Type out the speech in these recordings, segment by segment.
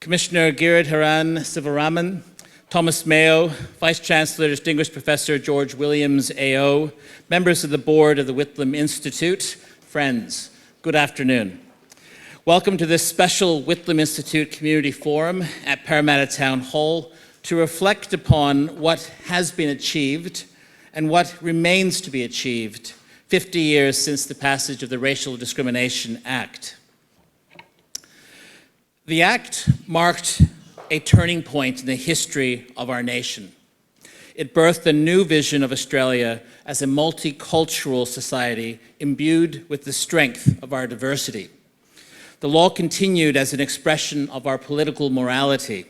Commissioner Giridharan, Sivaraman, Thomas Mayo, Vice-Chancellor Distinguished Professor George Williams, AO, members of the board of the Whitlam Institute, friends, good afternoon. Welcome to this special Whitlam Institute Community Forum at Parramatta Town Hall to reflect upon what has been achieved and what remains to be achieved 50 years since the passage of the Racial Discrimination Act. The Act marked a turning point in the history of our nation. It birthed a new vision of Australia as a multicultural society imbued with the strength of our diversity. The law continued as an expression of our political morality.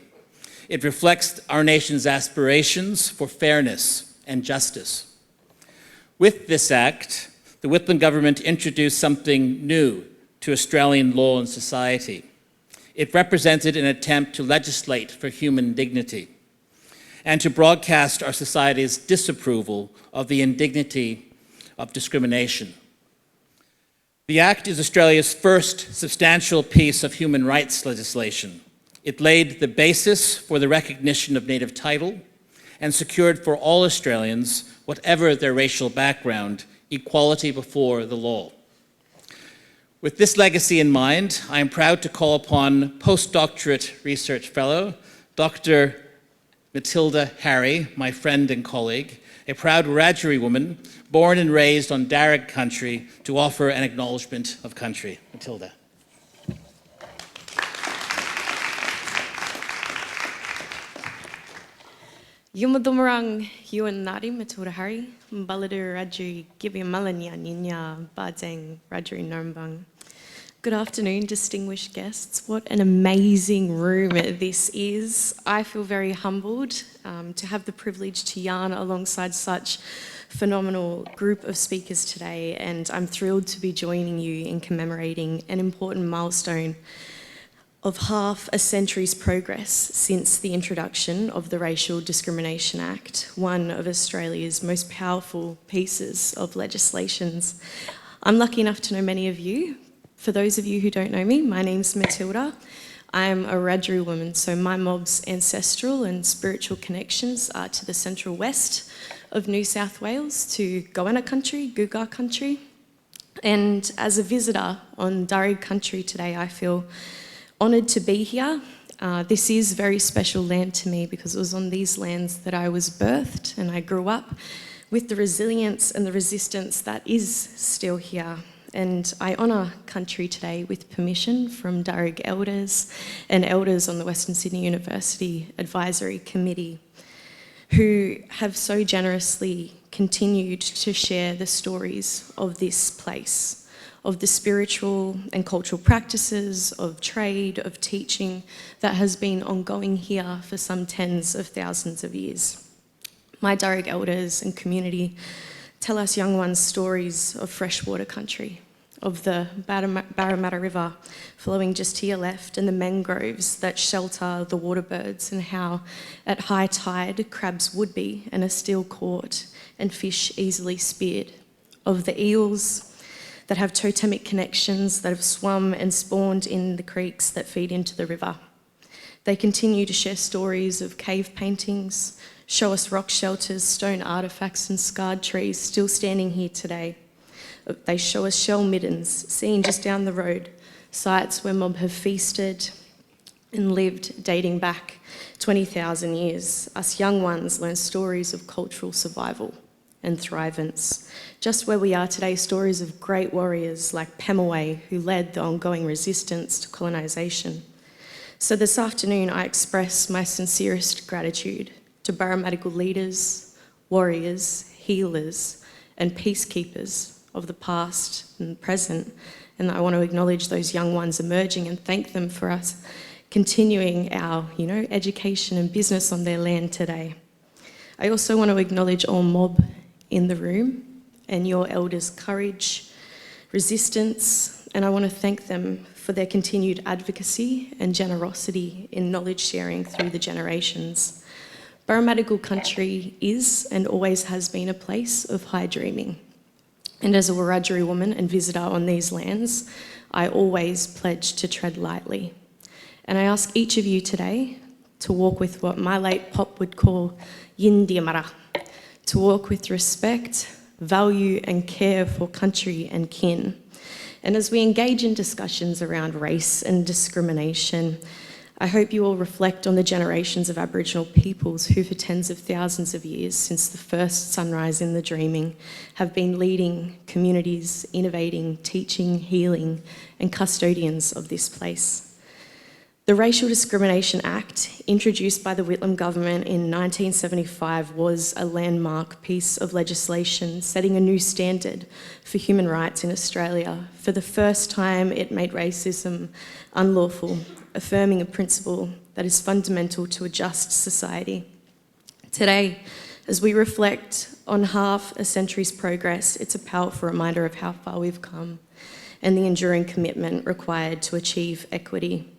It reflects our nation's aspirations for fairness and justice. With this act, the Whitlam government introduced something new to Australian law and society. It represented an attempt to legislate for human dignity and to broadcast our society's disapproval of the indignity of discrimination. The Act is Australia's first substantial piece of human rights legislation. It laid the basis for the recognition of native title and secured for all Australians, whatever their racial background, equality before the law. With this legacy in mind, I am proud to call upon postdoctorate research fellow, Dr. Matilda Harry, my friend and colleague, a proud Wiradjuri woman, born and raised on Darug country, to offer an acknowledgement of country. Matilda. Yumadumarang Yuan Nari Matilda Harry, Mbaladur Rajri Gibi Malanya Ninya Badeng Rajri Narmbang. Good afternoon, distinguished guests. What an amazing room this is. I feel very humbled to have the privilege to yarn alongside such phenomenal group of speakers today, and I'm thrilled to be joining you in commemorating an important milestone of half a century's progress since the introduction of the Racial Discrimination Act, one of Australia's most powerful pieces of legislations. I'm lucky enough to know many of you. For those of you who don't know me, my name's Matilda. I am a Wiradjuri woman, so my mob's ancestral and spiritual connections are to the central west of New South Wales, to Goanna country, Gugar country. And as a visitor on Darug country today, I feel honoured to be here. This is very special land to me because it was on these lands that I was birthed and I grew up with the resilience and the resistance that is still here. And I honour country today with permission from Darug elders and elders on the Western Sydney University Advisory Committee, who have so generously continued to share the stories of this place, of the spiritual and cultural practices, of trade, of teaching that has been ongoing here for some tens of thousands of years. My Darug elders and community tell us young ones stories of freshwater country, of the Parramatta River flowing just to your left and the mangroves that shelter the water birds, and how at high tide crabs would be and are still caught and fish easily speared, of the eels that have totemic connections that have swum and spawned in the creeks that feed into the river. They continue to share stories of cave paintings, show us rock shelters, stone artefacts and scarred trees still standing here today. They show us shell middens seen just down the road, sites where mob have feasted and lived dating back 20,000 years. Us young ones learn stories of cultural survival and thrivance. Just where we are today, stories of great warriors like Pemaway, who led the ongoing resistance to colonisation. So this afternoon, I express my sincerest gratitude to Parramatta leaders, warriors, healers, and peacekeepers of the past and present. And I want to acknowledge those young ones emerging and thank them for us continuing our, education and business on their land today. I also want to acknowledge all mob in the room and your elders' courage, resistance, and I want to thank them for their continued advocacy and generosity in knowledge sharing through the generations. Parramatta country is and always has been a place of high dreaming. And as a Wiradjuri woman and visitor on these lands, I always pledge to tread lightly And I ask each of you today to walk with what my late pop would call yin diamara, to walk with respect, value and care for country and kin. And as we engage in discussions around race and discrimination, I hope you all reflect on the generations of Aboriginal peoples who for tens of thousands of years since the first sunrise in the dreaming have been leading communities, innovating, teaching, healing and custodians of this place. The Racial Discrimination Act, introduced by the Whitlam government in 1975, was a landmark piece of legislation setting a new standard for human rights in Australia. For the first time, it made racism unlawful, affirming a principle that is fundamental to a just society. Today, as we reflect on half a century's progress, it's a powerful reminder of how far we've come and the enduring commitment required to achieve equity.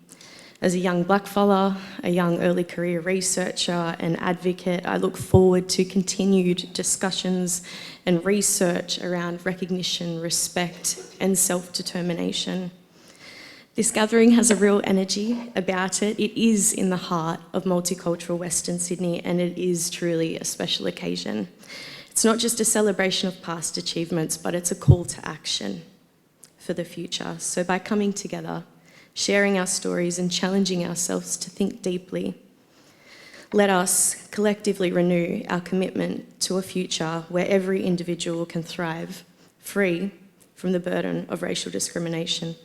As a young blackfella, a young early career researcher and advocate, I look forward to continued discussions and research around recognition, respect and self-determination. This gathering has a real energy about it. It is in the heart of multicultural Western Sydney and it is truly a special occasion. It's not just a celebration of past achievements, but it's a call to action for the future. So by coming together, sharing our stories and challenging ourselves to think deeply, let us collectively renew our commitment to a future where every individual can thrive, free from the burden of racial discrimination.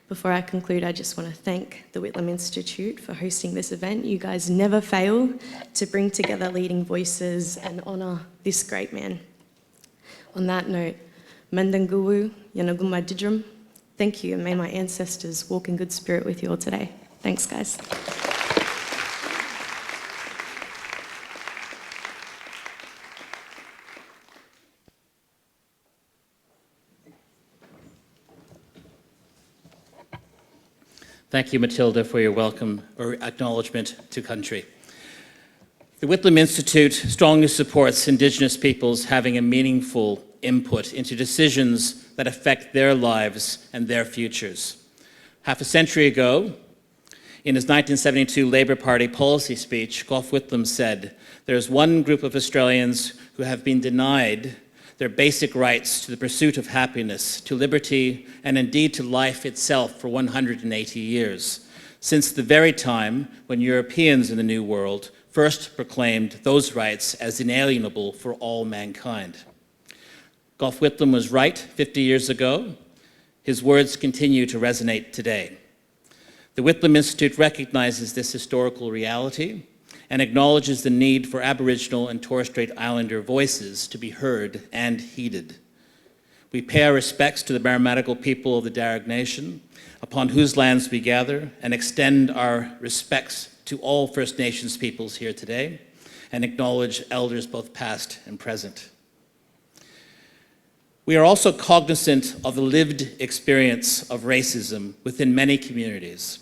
Before I conclude, I just want to thank the Whitlam Institute for hosting this event. You guys never fail to bring together leading voices and honour this great man. On that note, Mandanguwu Yanaguma Didrum. Thank you, and may my ancestors walk in good spirit with you all today. Thanks, guys. Thank you, Matilda, for your welcome or acknowledgement to country. The Whitlam Institute strongly supports Indigenous peoples having a meaningful input into decisions that affect their lives and their futures. Half a century ago, in his 1972 Labour Party policy speech, Gough Whitlam said, "There is one group of Australians who have been denied their basic rights to the pursuit of happiness, to liberty, and indeed to life itself for 180 years, since the very time when Europeans in the New World first proclaimed those rights as inalienable for all mankind." Gough Whitlam was right 50 years ago. His words continue to resonate today. The Whitlam Institute recognizes this historical reality and acknowledges the need for Aboriginal and Torres Strait Islander voices to be heard and heeded. We pay our respects to the Parramatta people of the Darug Nation, upon whose lands we gather, and extend our respects to all First Nations peoples here today, and acknowledge elders both past and present. We are also cognizant of the lived experience of racism within many communities,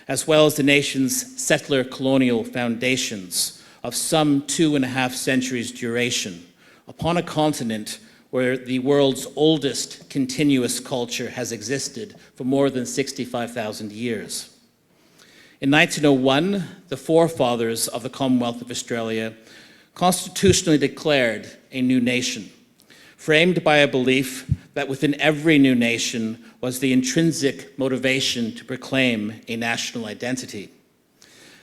as well as the nation's settler colonial foundations of some 2.5 centuries duration upon a continent where the world's oldest continuous culture has existed for more than 65,000 years. In 1901, the forefathers of the Commonwealth of Australia constitutionally declared a new nation, framed by a belief that within every new nation was the intrinsic motivation to proclaim a national identity.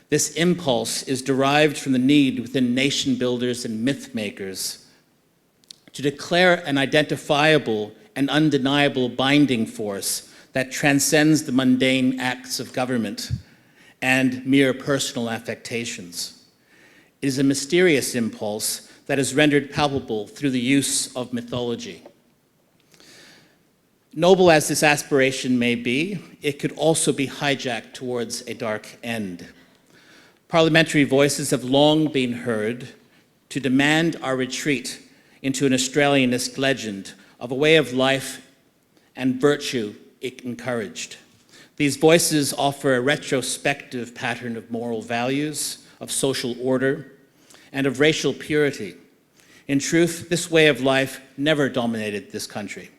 This impulse is derived from the need within nation builders and myth makers to declare an identifiable and undeniable binding force that transcends the mundane acts of government and mere personal affectations. It is a mysterious impulse that is rendered palpable through the use of mythology. Noble as this aspiration may be, it could also be hijacked towards a dark end. Parliamentary voices have long been heard to demand our retreat into an Australianist legend of a way of life and virtue it encouraged. These voices offer a retrospective pattern of moral values, of social order, and of racial purity. In truth, this way of life never dominated this country.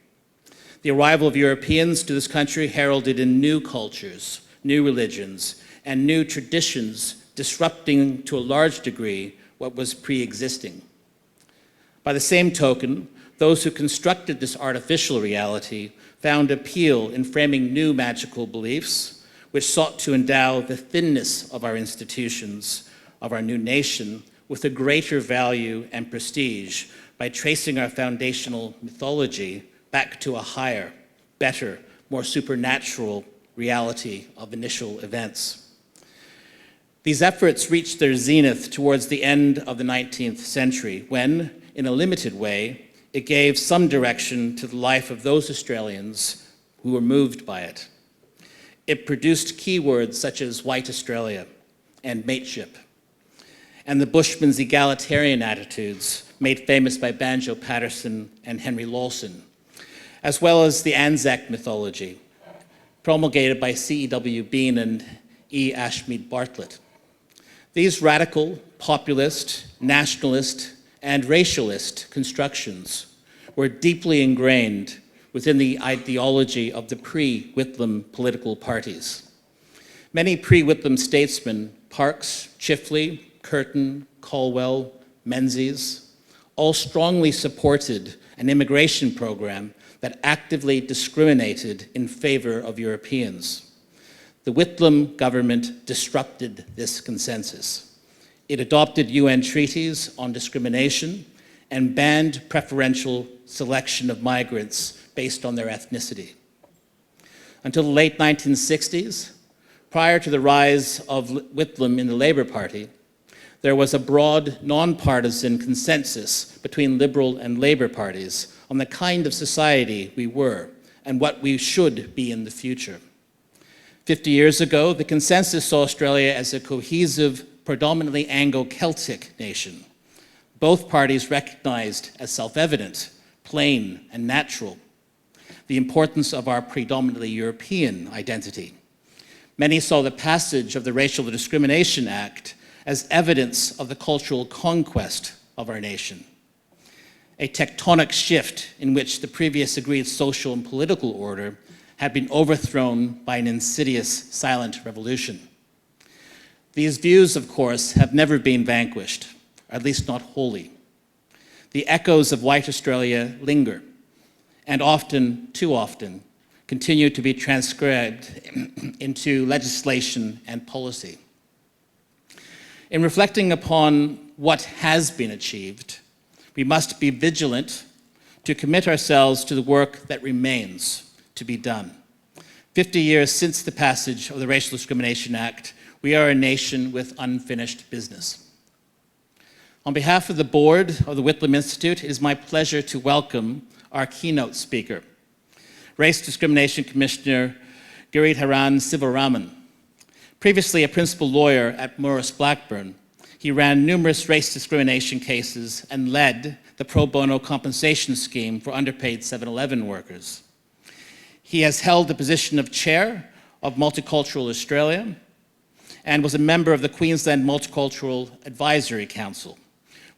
The arrival of Europeans to this country heralded in new cultures, new religions, and new traditions disrupting to a large degree what was pre-existing. By the same token, those who constructed this artificial reality found appeal in framing new magical beliefs, which sought to endow the thinness of our institutions, of our new nation, with a greater value and prestige by tracing our foundational mythology back to a higher, better, more supernatural reality of initial events. These efforts reached their zenith towards the end of the 19th century when, in a limited way, it gave some direction to the life of those Australians who were moved by it. It produced keywords such as white Australia and mateship, and the Bushman's egalitarian attitudes made famous by Banjo Patterson and Henry Lawson, as well as the Anzac mythology, promulgated by C.E.W. Bean and E. Ashmead Bartlett. These radical, populist, nationalist, and racialist constructions were deeply ingrained within the ideology of the pre-Whitlam political parties. Many pre-Whitlam statesmen, Parkes, Chifley, Curtin, Caldwell, Menzies, all strongly supported an immigration program that actively discriminated in favor of Europeans. The Whitlam government disrupted this consensus. It adopted UN treaties on discrimination and banned preferential selection of migrants based on their ethnicity. Until the late 1960s, prior to the rise of Whitlam in the Labour Party, there was a broad, nonpartisan consensus between Liberal and Labour parties on the kind of society we were and what we should be in the future. 50 years ago, the consensus saw Australia as a cohesive, predominantly Anglo-Celtic nation. Both parties recognized as self-evident, plain, and natural the importance of our predominantly European identity. Many saw the passage of the Racial Discrimination Act as evidence of the cultural conquest of our nation, a tectonic shift in which the previous agreed social and political order had been overthrown by an insidious silent revolution. These views, of course, have never been vanquished, at least not wholly. The echoes of white Australia linger, and often, too often, continue to be transcribed into legislation and policy. In reflecting upon what has been achieved, we must be vigilant to commit ourselves to the work that remains to be done. 50 years since the passage of the Racial Discrimination Act, we are a nation with unfinished business. On behalf of the board of the Whitlam Institute, it is my pleasure to welcome our keynote speaker, Race Discrimination Commissioner Giridharan Sivaraman. Previously a principal lawyer at Maurice Blackburn, he ran numerous race discrimination cases and led the pro bono compensation scheme for underpaid 7-Eleven workers. He has held the position of chair of Multicultural Australia and was a member of the Queensland Multicultural Advisory Council,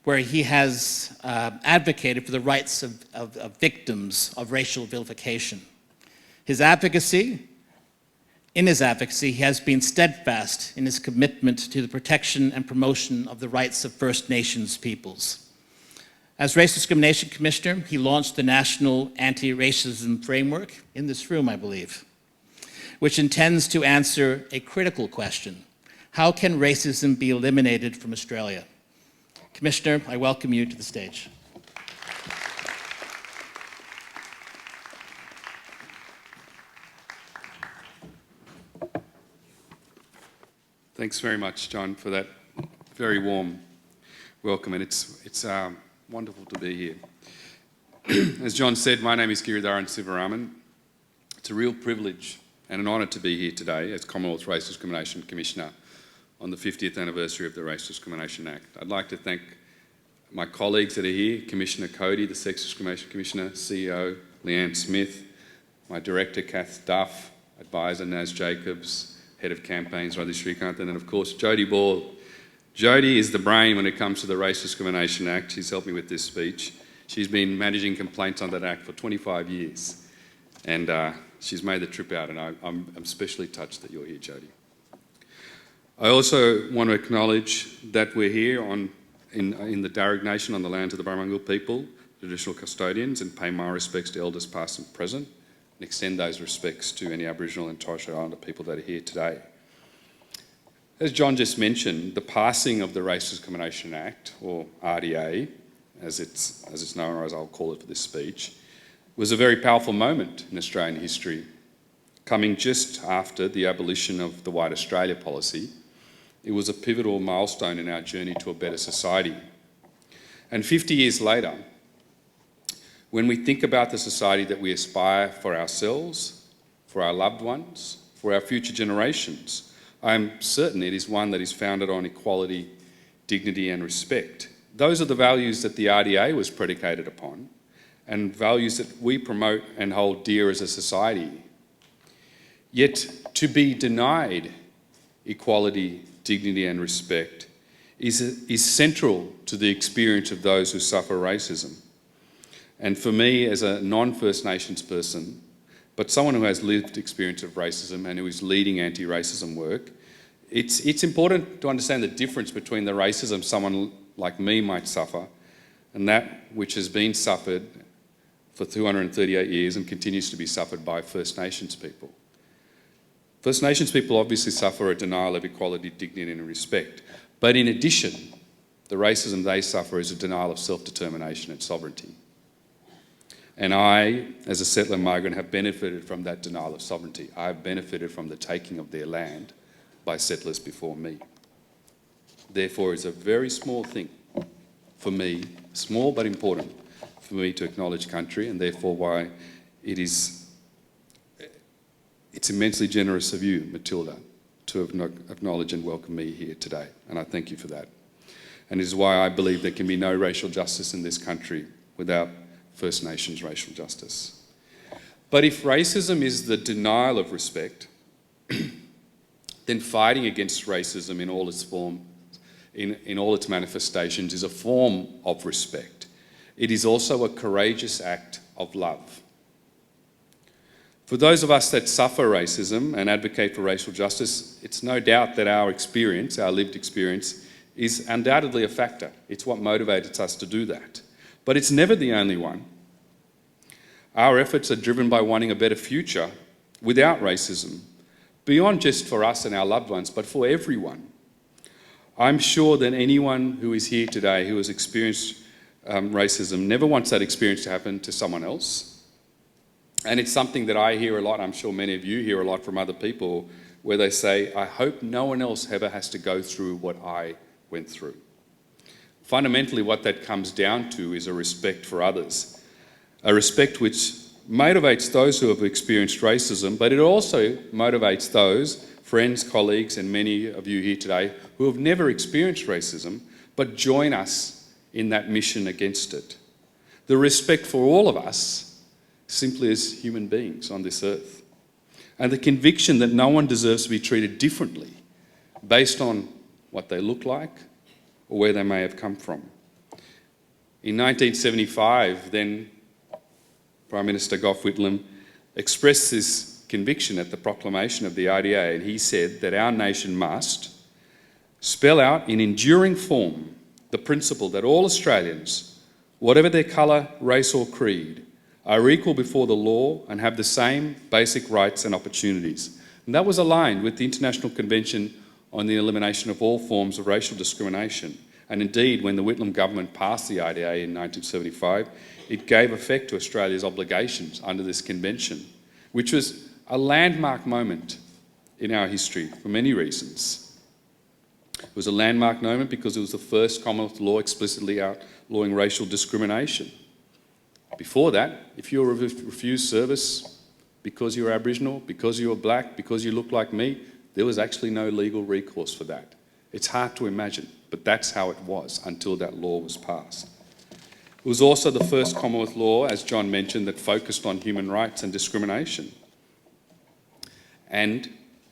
where he has advocated for the rights of victims of racial vilification. In his advocacy, he has been steadfast in his commitment to the protection and promotion of the rights of First Nations peoples. As Race Discrimination Commissioner, he launched the National Anti-Racism Framework, in this room, I believe, which intends to answer a critical question: how can racism be eliminated from Australia? Commissioner, I welcome you to the stage. Thanks very much, John, for that very warm welcome, and it's wonderful to be here. As John said, my name is Giridharan Sivaraman. It's a real privilege and an honour to be here today as Commonwealth Race Discrimination Commissioner on the 50th anniversary of the Racial Discrimination Act. I'd like to thank my colleagues that are here, Commissioner Cody, the Sex Discrimination Commissioner, CEO Leanne Smith, my Director Kath Duff, Advisor Naz Jacobs, Head of Campaigns Radhi Srikanth, and then of course Jody Ball. Jody is the brain when it comes to the Racial Discrimination Act. She's helped me with this speech. She's been managing complaints on that Act for 25 years, and she's made the trip out, and I'm especially touched that you're here, Jody. I also want to acknowledge that we're here in the Darug Nation on the lands of the Barramangal people, traditional custodians, and pay my respects to elders past and present, and extend those respects to any Aboriginal and Torres Strait Islander people that are here today. As John just mentioned, the passing of the Racial Discrimination Act, or RDA, as it's known, or as I'll call it for this speech, was a very powerful moment in Australian history, coming just after the abolition of the White Australia policy. It was a pivotal milestone in our journey to a better society. And 50 years later, when we think about the society that we aspire for ourselves, for our loved ones, for our future generations, I'm certain it is one that is founded on equality, dignity and respect. Those are the values that the RDA was predicated upon, and values that we promote and hold dear as a society. Yet to be denied equality, dignity and respect is central to the experience of those who suffer racism. And for me, as a non-First Nations person, but someone who has lived experience of racism and who is leading anti-racism work, it's important to understand the difference between the racism someone like me might suffer and that which has been suffered for 238 years and continues to be suffered by First Nations people. First Nations people obviously suffer a denial of equality, dignity and respect, but in addition, the racism they suffer is a denial of self-determination and sovereignty. And I, as a settler migrant, have benefited from that denial of sovereignty. I have benefited from the taking of their land by settlers before me. Therefore, it's a very small thing for me, small but important, for me to acknowledge country, and therefore why it's immensely generous of you, Matilda, to acknowledge and welcome me here today, and I thank you for that. And it is why I believe there can be no racial justice in this country without First Nations racial justice. But if racism is the denial of respect, then fighting against racism in all its forms, in all its manifestations, is a form of respect. It is also a courageous act of love. For those of us that suffer racism and advocate for racial justice, it's no doubt that our experience, our lived experience, is undoubtedly a factor. It's what motivates us to do that. But it's never the only one. Our efforts are driven by wanting a better future without racism, beyond just for us and our loved ones, but for everyone. I'm sure that anyone who is here today who has experienced racism never wants that experience to happen to someone else. And it's something that I hear a lot, I'm sure many of you hear a lot from other people, where they say, I hope no one else ever has to go through what I went through. Fundamentally, what that comes down to is a respect for others, a respect which motivates those who have experienced racism, but it also motivates those, friends, colleagues, and many of you here today, who have never experienced racism, but join us in that mission against it. The respect for all of us, simply as human beings on this earth, and the conviction that no one deserves to be treated differently based on what they look like, or where they may have come from. In 1975, then Prime Minister Gough Whitlam expressed this conviction at the proclamation of the RDA, and he said that our nation must spell out in enduring form the principle that all Australians, whatever their colour, race or creed, are equal before the law and have the same basic rights and opportunities. And that was aligned with the International Convention on the elimination of all forms of racial discrimination. And indeed, when the Whitlam government passed the RDA in 1975, it gave effect to Australia's obligations under this convention, which was a landmark moment in our history for many reasons. It was a landmark moment because it was the first Commonwealth law explicitly outlawing racial discrimination. Before that, if you were refused service because you were Aboriginal, because you were black, because you looked like me, there was actually no legal recourse for that. It's hard to imagine, but that's how it was until that law was passed. It was also the first Commonwealth law, as John mentioned, that focused on human rights and discrimination. And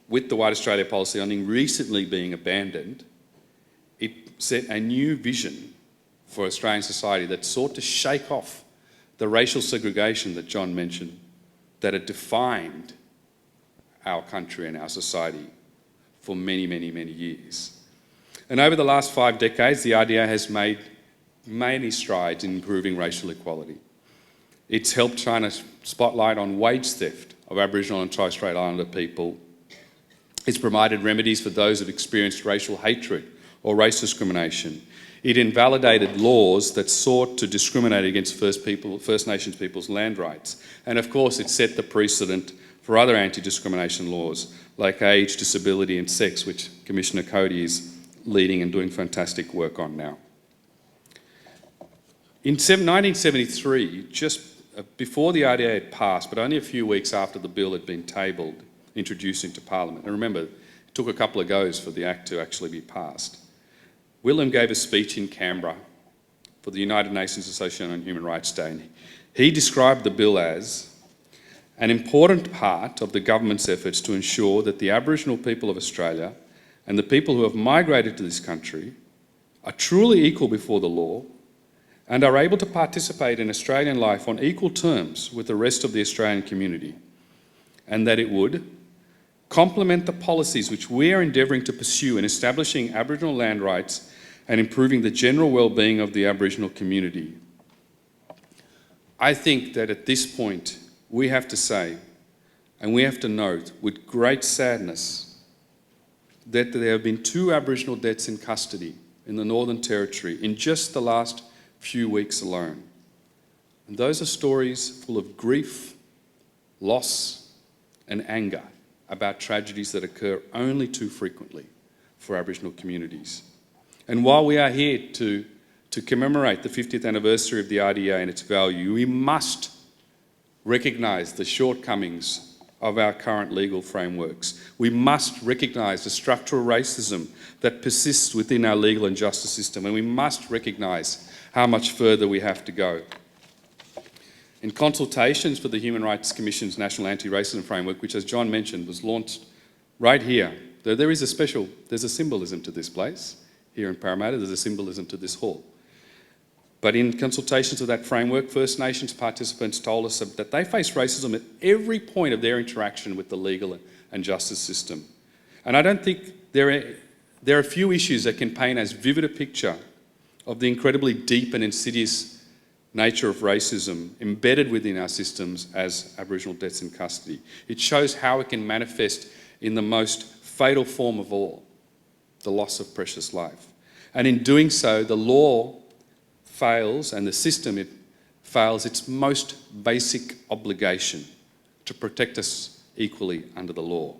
with the White Australia policy only recently being abandoned, it set a new vision for Australian society that sought to shake off the racial segregation that John mentioned, that had defined our country and our society for many, many, many years. And over the last 5 decades, the RDA has made many strides in improving racial equality. It's helped shine a spotlight on wage theft of Aboriginal and Torres Strait Islander people. It's provided remedies for those who have experienced racial hatred or race discrimination. It invalidated laws that sought to discriminate against First Nations people's land rights. And of course, it set the precedent for other anti-discrimination laws like age, disability and sex, which Commissioner Cody is leading and doing fantastic work on now. In 1973, just before the RDA had passed, but only a few weeks after the bill had been tabled, introduced into Parliament, and remember, it took a couple of goes for the Act to actually be passed, Whitlam gave a speech in Canberra for the United Nations Association on Human Rights Day. And he described the bill as an important part of the government's efforts to ensure that the Aboriginal people of Australia and the people who have migrated to this country are truly equal before the law and are able to participate in Australian life on equal terms with the rest of the Australian community, and that it would complement the policies which we are endeavouring to pursue in establishing Aboriginal land rights and improving the general well-being of the Aboriginal community. I think that at this point we have to say, and we have to note with great sadness, that there have been 2 Aboriginal deaths in custody in the Northern Territory in just the last few weeks alone. And those are stories full of grief, loss and anger about tragedies that occur only too frequently for Aboriginal communities. And while we are here to commemorate the 50th anniversary of the RDA and its value, we must recognise the shortcomings of our current legal frameworks. We must recognise the structural racism that persists within our legal and justice system, and we must recognise how much further we have to go. In consultations for the Human Rights Commission's National Anti-Racism Framework, which, as John mentioned, was launched right here, there's a symbolism to this place. Here in Parramatta, there's a symbolism to this hall. But in consultations of that framework, First Nations participants told us that they face racism at every point of their interaction with the legal and justice system. And I don't think there are few issues that can paint as vivid a picture of the incredibly deep and insidious nature of racism embedded within our systems as Aboriginal deaths in custody. It shows how it can manifest in the most fatal form of all, the loss of precious life. And in doing so, the law fails and the system fails its most basic obligation to protect us equally under the law.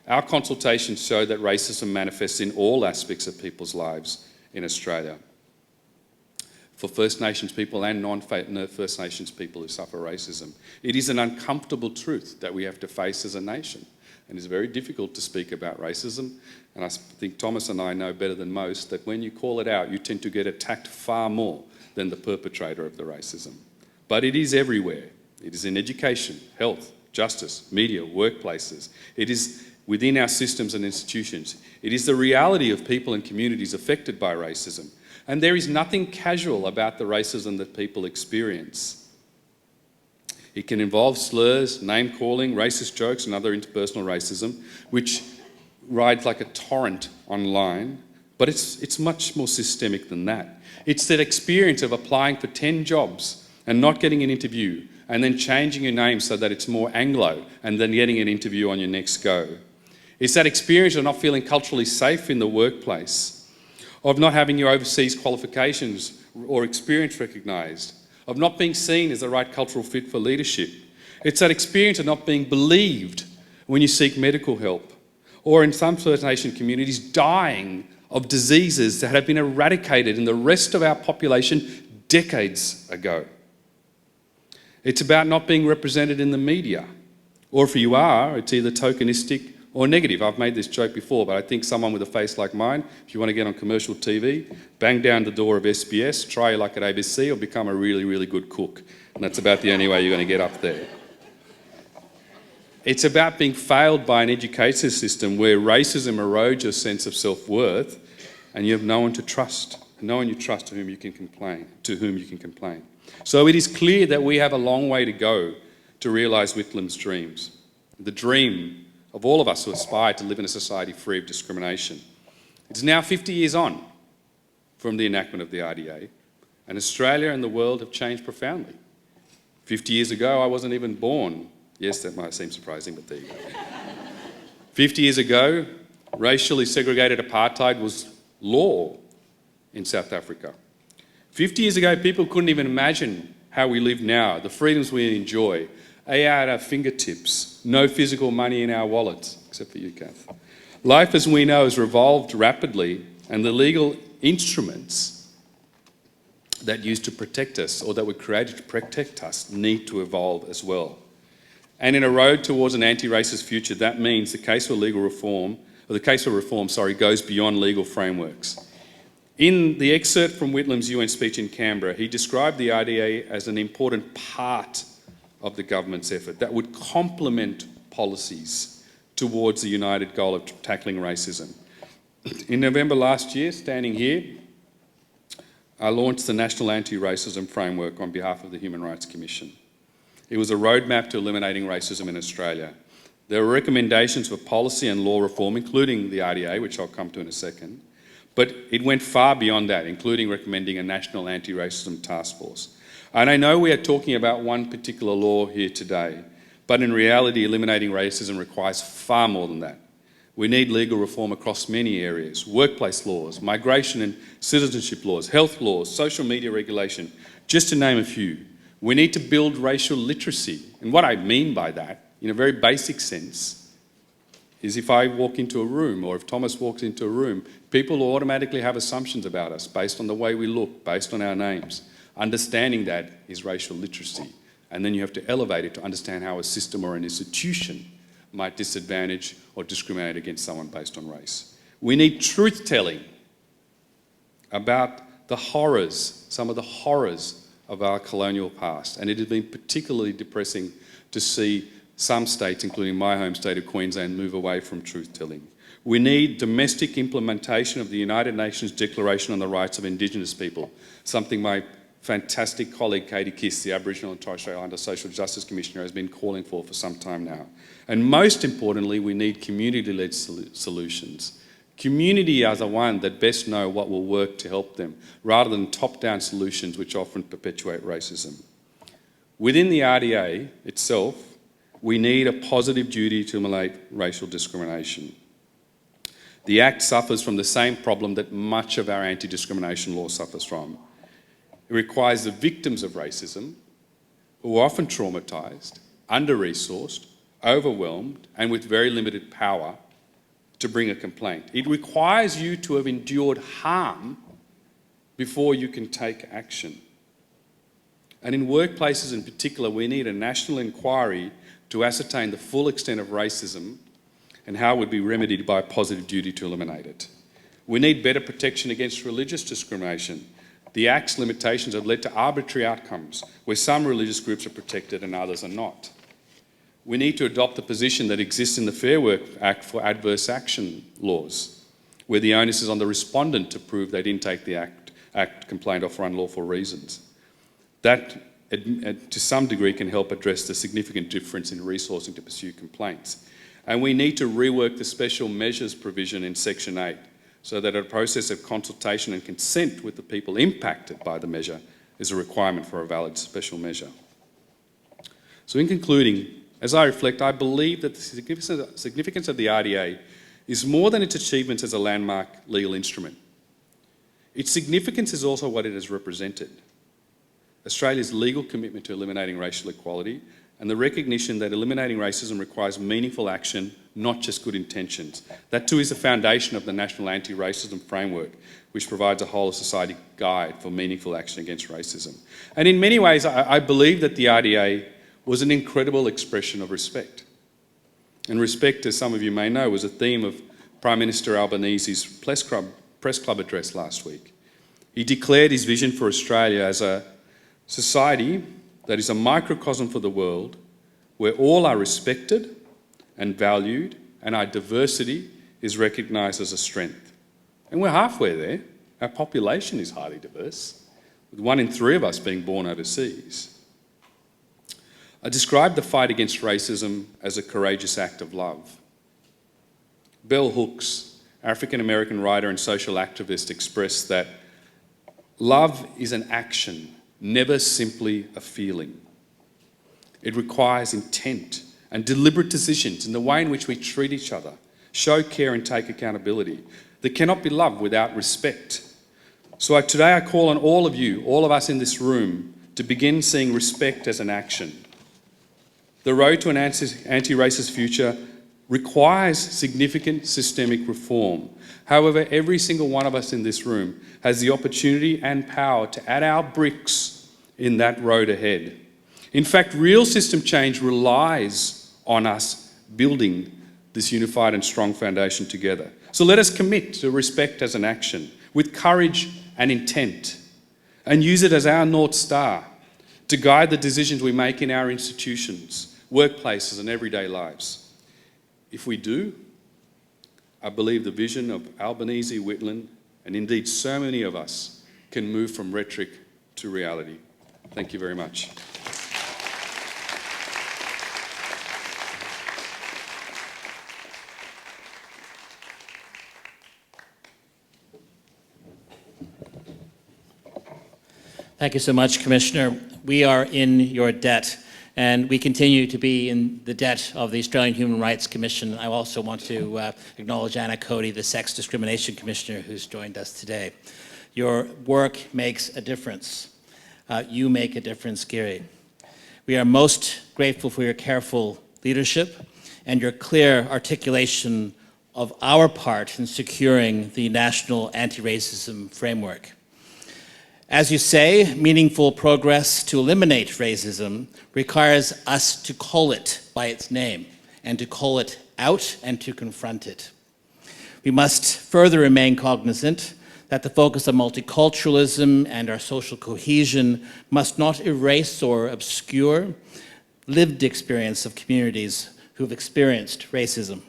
Our consultations show that racism manifests in all aspects of people's lives in Australia. For First Nations people and non-First Nations people who suffer racism, it is an uncomfortable truth that we have to face as a nation. And it's very difficult to speak about racism. And I think Thomas and I know better than most that when you call it out, you tend to get attacked far more than the perpetrator of the racism. But it is everywhere. It is in education, health, justice, media, workplaces. It is within our systems and institutions. It is the reality of people and communities affected by racism. And there is nothing casual about the racism that people experience. It can involve slurs, name-calling, racist jokes and other interpersonal racism, which rides like a torrent online, but it's much more systemic than that. It's that experience of applying for 10 jobs and not getting an interview, and then changing your name so that it's more Anglo, and then getting an interview on your next go. It's that experience of not feeling culturally safe in the workplace, of not having your overseas qualifications or experience recognised, of not being seen as the right cultural fit for leadership. It's that experience of not being believed when you seek medical help, or in some First Nation communities, dying of diseases that have been eradicated in the rest of our population decades ago. It's about not being represented in the media, or if you are, it's either tokenistic or negative. I've made this joke before, but I think someone with a face like mine, if you want to get on commercial TV, bang down the door of SBS, try your luck at ABC, or become a really, really good cook. And that's about the only way you're going to get up there. It's about being failed by an education system where racism erodes your sense of self-worth, and you have no one to trust, no one you trust to whom you can complain. So it is clear that we have a long way to go to realise Whitlam's dreams. The dream of all of us who aspire to live in a society free of discrimination. It's now 50 years on from the enactment of the RDA, and Australia and the world have changed profoundly. 50 years ago, I wasn't even born. Yes, that might seem surprising, but there you go. 50 years ago, racially segregated apartheid was law in South Africa. 50 years ago, people couldn't even imagine how we live now, the freedoms we enjoy, AI at our fingertips, no physical money in our wallets, except for you, Kath. Life as we know has revolved rapidly, and the legal instruments that used to protect us, or that were created to protect us, need to evolve as well. And in a road towards an anti-racist future, that means the case for legal reform, or the case for reform, goes beyond legal frameworks. In the excerpt from Whitlam's UN speech in Canberra, he described the RDA as an important part of the government's effort that would complement policies towards the united goal of tackling racism. In November last year, standing here, I launched the National Anti-Racism Framework on behalf of the Human Rights Commission. It was a roadmap to eliminating racism in Australia. There were recommendations for policy and law reform, including the RDA, which I'll come to in a second, but it went far beyond that, including recommending a national anti-racism task force. And I know we are talking about one particular law here today, but in reality, eliminating racism requires far more than that. We need legal reform across many areas: workplace laws, migration and citizenship laws, health laws, social media regulation, just to name a few. We need to build racial literacy. And what I mean by that, in a very basic sense, is if I walk into a room, or if Thomas walks into a room, people will automatically have assumptions about us based on the way we look, based on our names. Understanding that is racial literacy. And then you have to elevate it to understand how a system or an institution might disadvantage or discriminate against someone based on race. We need truth-telling about the horrors, some of the horrors of our colonial past. And it has been particularly depressing to see some states, including my home state of Queensland, move away from truth-telling. We need domestic implementation of the United Nations Declaration on the Rights of Indigenous People, something my fantastic colleague Katie Kiss, the Aboriginal and Torres Strait Islander Social Justice Commissioner, has been calling for some time now. And most importantly, we need community-led solutions. Community are the one that best know what will work to help them, rather than top-down solutions which often perpetuate racism. Within the RDA itself, we need a positive duty to eliminate racial discrimination. The Act suffers from the same problem that much of our anti-discrimination law suffers from. It requires the victims of racism, who are often traumatised, under-resourced, overwhelmed, and with very limited power, to bring a complaint. It requires you to have endured harm before you can take action. And in workplaces in particular, we need a national inquiry to ascertain the full extent of racism and how it would be remedied by a positive duty to eliminate it. We need better protection against religious discrimination. The Act's limitations have led to arbitrary outcomes, where some religious groups are protected and others are not. We need to adopt the position that exists in the Fair Work Act for adverse action laws, where the onus is on the respondent to prove they didn't take the act complaint off for unlawful reasons. That, to some degree, can help address the significant difference in resourcing to pursue complaints. And we need to rework the special measures provision in Section 8 so that a process of consultation and consent with the people impacted by the measure is a requirement for a valid special measure. So in concluding, as I reflect, I believe that the significance of the RDA is more than its achievements as a landmark legal instrument. Its significance is also what it has represented: Australia's legal commitment to eliminating racial equality, and the recognition that eliminating racism requires meaningful action, not just good intentions. That too is the foundation of the National Anti-Racism Framework, which provides a whole of society guide for meaningful action against racism. And in many ways, I believe that the RDA was an incredible expression of respect. And respect, as some of you may know, was a theme of Prime Minister Albanese's press club address last week. He declared his vision for Australia as a society that is a microcosm for the world, where all are respected and valued, and our diversity is recognised as a strength. And we're halfway there. Our population is highly diverse, with 1 in 3 of us being born overseas. I described the fight against racism as a courageous act of love. Bell Hooks, African-American writer and social activist, expressed that love is an action, never simply a feeling. It requires intent and deliberate decisions in the way in which we treat each other, show care and take accountability. There cannot be love without respect. So today I call on all of you, all of us in this room, to begin seeing respect as an action. The road to an anti-racist future requires significant systemic reform. However, every single one of us in this room has the opportunity and power to add our bricks in that road ahead. In fact, real system change relies on us building this unified and strong foundation together. So let us commit to respect as an action with courage and intent, and use it as our North Star to guide the decisions we make in our institutions, workplaces and everyday lives. If we do, I believe the vision of Albanese, Whitlam, and indeed so many of us can move from rhetoric to reality. Thank you very much. Thank you so much, Commissioner. We are in your debt, and we continue to be in the debt of the Australian Human Rights Commission. I also want to acknowledge Anna Cody, the Sex Discrimination Commissioner, who's joined us today. Your work makes a difference. You make a difference, Giri. We are most grateful for your careful leadership and your clear articulation of our part in securing the national anti-racism framework. As you say, meaningful progress to eliminate racism requires us to call it by its name and to call it out and to confront it. We must further remain cognizant that the focus on multiculturalism and our social cohesion must not erase or obscure lived experience of communities who've experienced racism,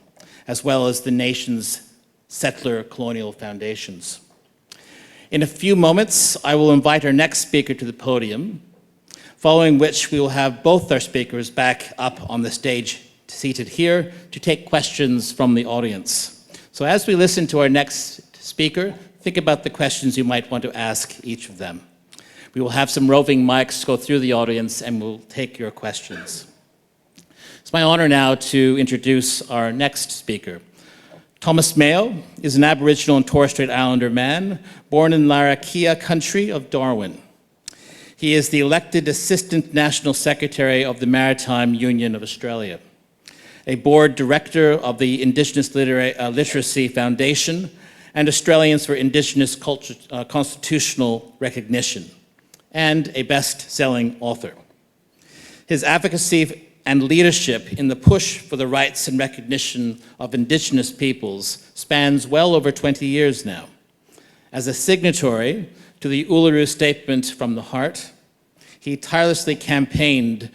as well as the nation's settler colonial foundations. In a few moments, I will invite our next speaker to the podium, following which we will have both our speakers back up on the stage, seated here, to take questions from the audience. So as we listen to our next speaker, think about the questions you might want to ask each of them. We will have some roving mics go through the audience and we'll take your questions. It's my honor now to introduce our next speaker. Thomas Mayo is an Aboriginal and Torres Strait Islander man born in Larrakia country of Darwin. He is the elected Assistant National Secretary of the Maritime Union of Australia, a board director of the Indigenous Literacy Foundation and Australians for Indigenous Constitutional Recognition, and a best-selling author. His advocacy and leadership in the push for the rights and recognition of Indigenous peoples spans well over 20 years now. As a signatory to the Uluru Statement from the Heart, he tirelessly campaigned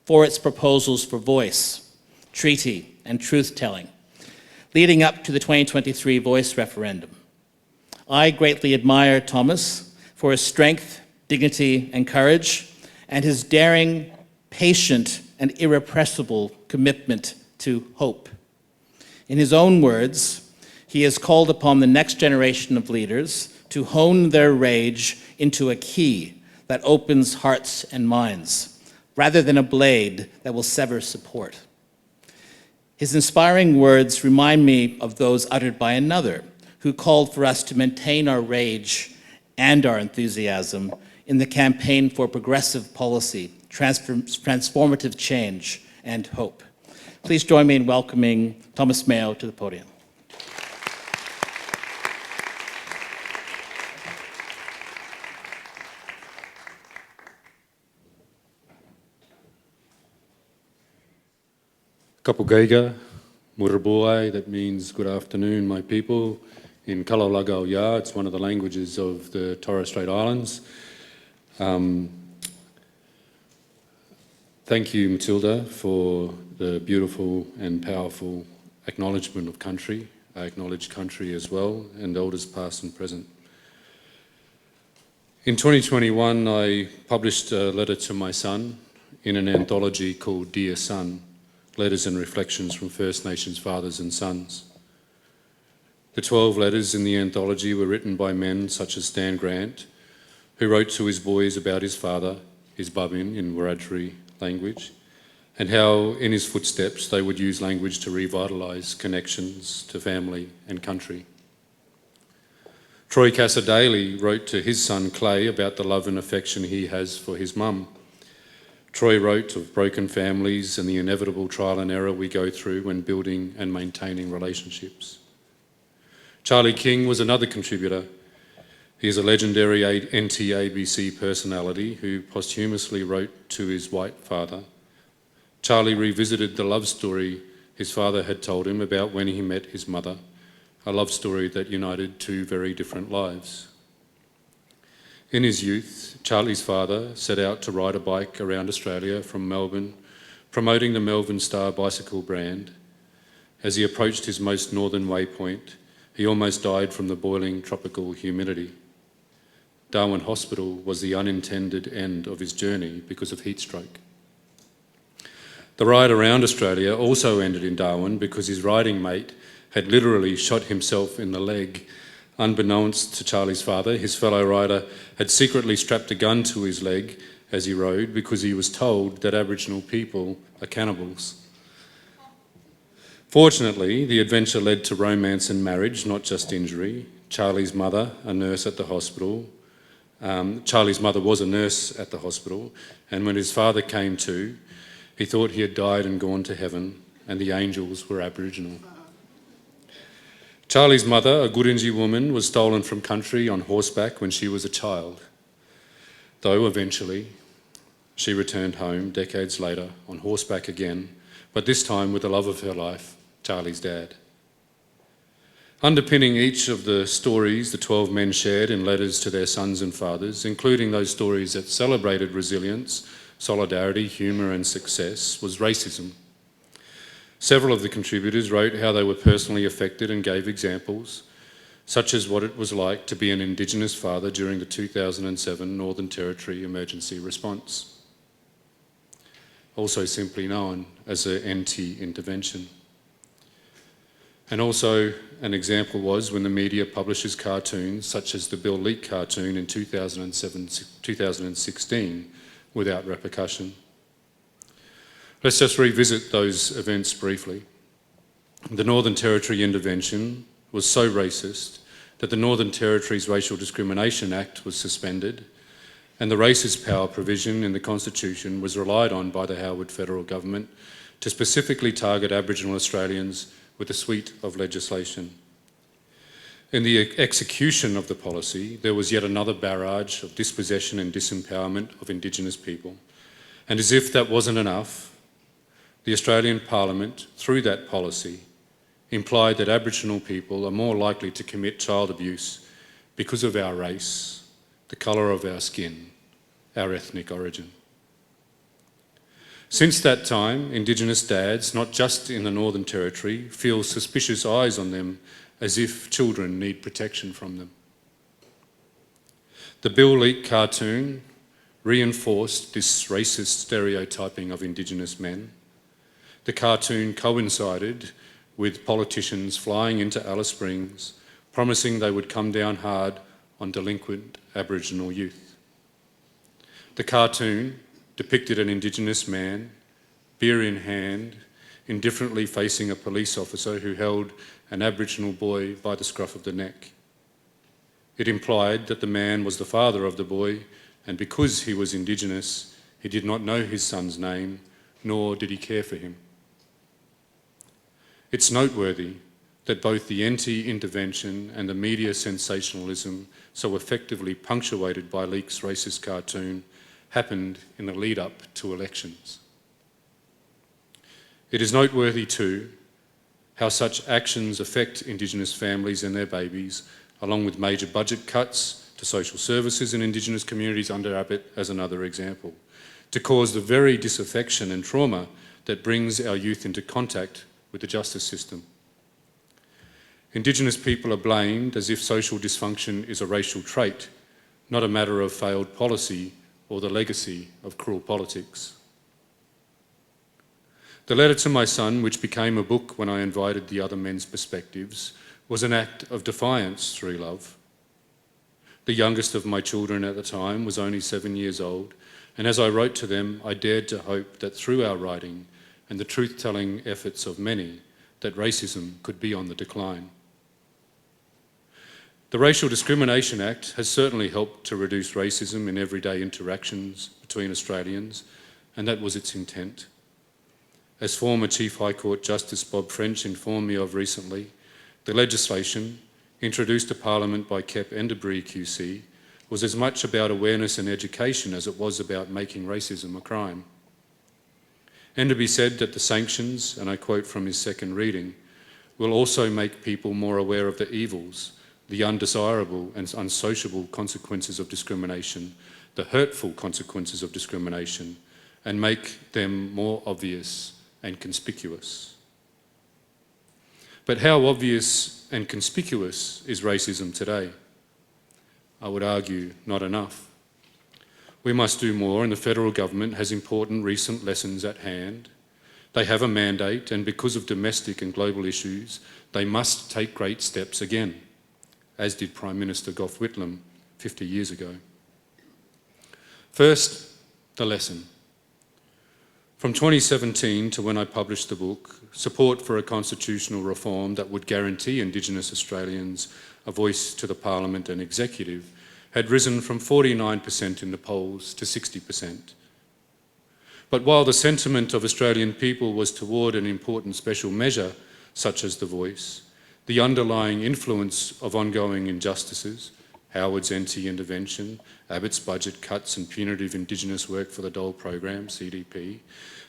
for its proposals for voice, treaty, and truth-telling, leading up to the 2023 voice referendum. I greatly admire Thomas for his strength, dignity, and courage, and his daring, patient, and irrepressible commitment to hope. In his own words, he has called upon the next generation of leaders to hone their rage into a key that opens hearts and minds, rather than a blade that will sever support. His inspiring words remind me of those uttered by another who called for us to maintain our rage and our enthusiasm in the campaign for progressive policy, transformative change, and hope. Please join me in welcoming Thomas Mayo to the podium. Kapugaiga, Murabuai, that means good afternoon, my people, in Kalalagau-Ya. It's one of the languages of the Torres Strait Islands. Thank you, Matilda, for the beautiful and powerful acknowledgement of country. I acknowledge country as well, and elders past and present. In 2021, I published a letter to my son in an anthology called Dear Son, Letters and Reflections from First Nations Fathers and Sons. The 12 letters in the anthology were written by men such as Stan Grant, who wrote to his boys about his father, his Babin in Wiradjuri language, and how in his footsteps they would use language to revitalise connections to family and country. Troy Cassar-Daley wrote to his son Clay about the love and affection he has for his mum. Troy wrote of broken families and the inevitable trial and error we go through when building and maintaining relationships. Charlie King was another contributor. He is a legendary NT-ABC personality who posthumously wrote to his white father. Charlie revisited the love story his father had told him about when he met his mother, a love story that united two very different lives. In his youth, Charlie's father set out to ride a bike around Australia from Melbourne, promoting the Melbourne Star bicycle brand. As he approached his most northern waypoint, he almost died from the boiling tropical humidity. Darwin Hospital was the unintended end of his journey because of heat stroke. The ride around Australia also ended in Darwin because his riding mate had literally shot himself in the leg. Unbeknownst to Charlie's father, his fellow rider had secretly strapped a gun to his leg as he rode because he was told that Aboriginal people are cannibals. Fortunately, the adventure led to romance and marriage, not just injury. Charlie's mother, a nurse at the hospital, Charlie's mother was a nurse at the hospital, and when his father came to, he thought he had died and gone to heaven, and the angels were Aboriginal. Charlie's mother, a Gurindji woman, was stolen from country on horseback when she was a child, though eventually she returned home decades later on horseback again, but this time with the love of her life, Charlie's dad. Underpinning each of the stories the 12 men shared in letters to their sons and fathers, including those stories that celebrated resilience, solidarity, humour and success, was racism. Several of the contributors wrote how they were personally affected and gave examples, such as what it was like to be an Indigenous father during the 2007 Northern Territory emergency response, also simply known as the NT intervention. And also an example was when the media publishes cartoons such as the Bill Leak cartoon in 2016 without repercussion. Let's just revisit those events briefly. The Northern Territory intervention was so racist that the Northern Territory's Racial Discrimination Act was suspended, and the racist power provision in the Constitution was relied on by the Howard federal government to specifically target Aboriginal Australians with a suite of legislation. In the execution of the policy, there was yet another barrage of dispossession and disempowerment of Indigenous people. And as if that wasn't enough, the Australian Parliament, through that policy, implied that Aboriginal people are more likely to commit child abuse because of our race, the colour of our skin, our ethnic origin. Since that time, Indigenous dads, not just in the Northern Territory, feel suspicious eyes on them as if children need protection from them. The Bill Leak cartoon reinforced this racist stereotyping of Indigenous men. The cartoon coincided with politicians flying into Alice Springs, promising they would come down hard on delinquent Aboriginal youth. The cartoon depicted an Indigenous man, beer in hand, indifferently facing a police officer who held an Aboriginal boy by the scruff of the neck. It implied that the man was the father of the boy, and because he was Indigenous, he did not know his son's name, nor did he care for him. It's noteworthy that both the NT intervention and the media sensationalism so effectively punctuated by Leak's racist cartoon happened in the lead up to elections. It is noteworthy too how such actions affect Indigenous families and their babies, along with major budget cuts to social services in Indigenous communities under Abbott as another example, to cause the very disaffection and trauma that brings our youth into contact with the justice system. Indigenous people are blamed as if social dysfunction is a racial trait, not a matter of failed policy or the legacy of cruel politics. The letter to my son, which became a book when I invited the other men's perspectives, was an act of defiance through love. The youngest of my children at the time was only 7 years old, and as I wrote to them, I dared to hope that through our writing and the truth-telling efforts of many, that racism could be on the decline. The Racial Discrimination Act has certainly helped to reduce racism in everyday interactions between Australians, and that was its intent. As former Chief High Court Justice Bob French informed me of recently, the legislation, introduced to Parliament by Kamp and Dastyari QC, was as much about awareness and education as it was about making racism a crime. Enderby said that the sanctions, and I quote from his second reading, will also make people more aware of the evils, the undesirable and unsociable consequences of discrimination, the hurtful consequences of discrimination, and make them more obvious and conspicuous. But how obvious and conspicuous is racism today? I would argue not enough. We must do more, and the federal government has important recent lessons at hand. They have a mandate, and because of domestic and global issues, they must take great steps again, as did Prime Minister Gough Whitlam 50 years ago. First, the lesson. From 2017 to when I published the book, support for a constitutional reform that would guarantee Indigenous Australians a voice to the Parliament and Executive had risen from 49% in the polls to 60%. But while the sentiment of Australian people was toward an important special measure, such as the voice, the underlying influence of ongoing injustices, Howard's anti-intervention, Abbott's budget cuts and punitive Indigenous work for the Dole program, CDP,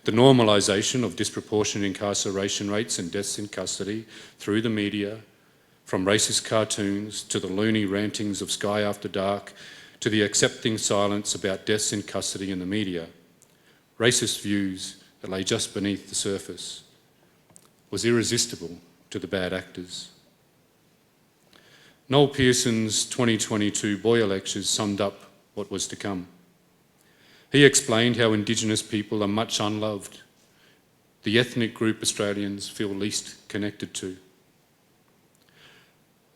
the normalisation of disproportionate incarceration rates and deaths in custody through the media, from racist cartoons to the loony rantings of Sky After Dark to the accepting silence about deaths in custody in the media, racist views that lay just beneath the surface, was irresistible to the bad actors. Noel Pearson's 2022 Boyer lectures summed up what was to come. He explained how Indigenous people are much unloved, the ethnic group Australians feel least connected to.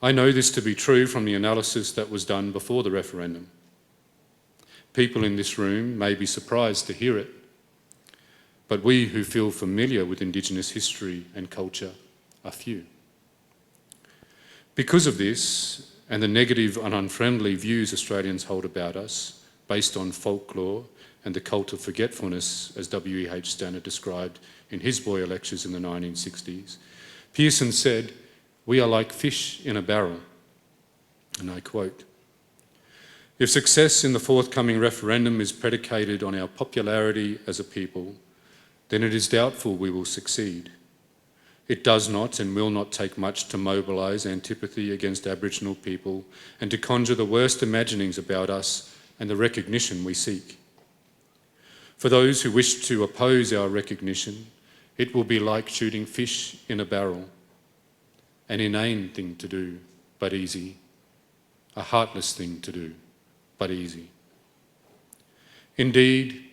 I know this to be true from the analysis that was done before the referendum. People in this room may be surprised to hear it, but we who feel familiar with Indigenous history and culture are few. Because of this, and the negative and unfriendly views Australians hold about us, based on folklore and the cult of forgetfulness, as W.E.H. Stanner described in his Boyer lectures in the 1960s, Pearson said, "We are like fish in a barrel," and I quote, "If success in the forthcoming referendum is predicated on our popularity as a people, then it is doubtful we will succeed. It does not and will not take much to mobilise antipathy against Aboriginal people and to conjure the worst imaginings about us and the recognition we seek. For those who wish to oppose our recognition, it will be like shooting fish in a barrel. An inane thing to do, but easy. A heartless thing to do, but easy." Indeed,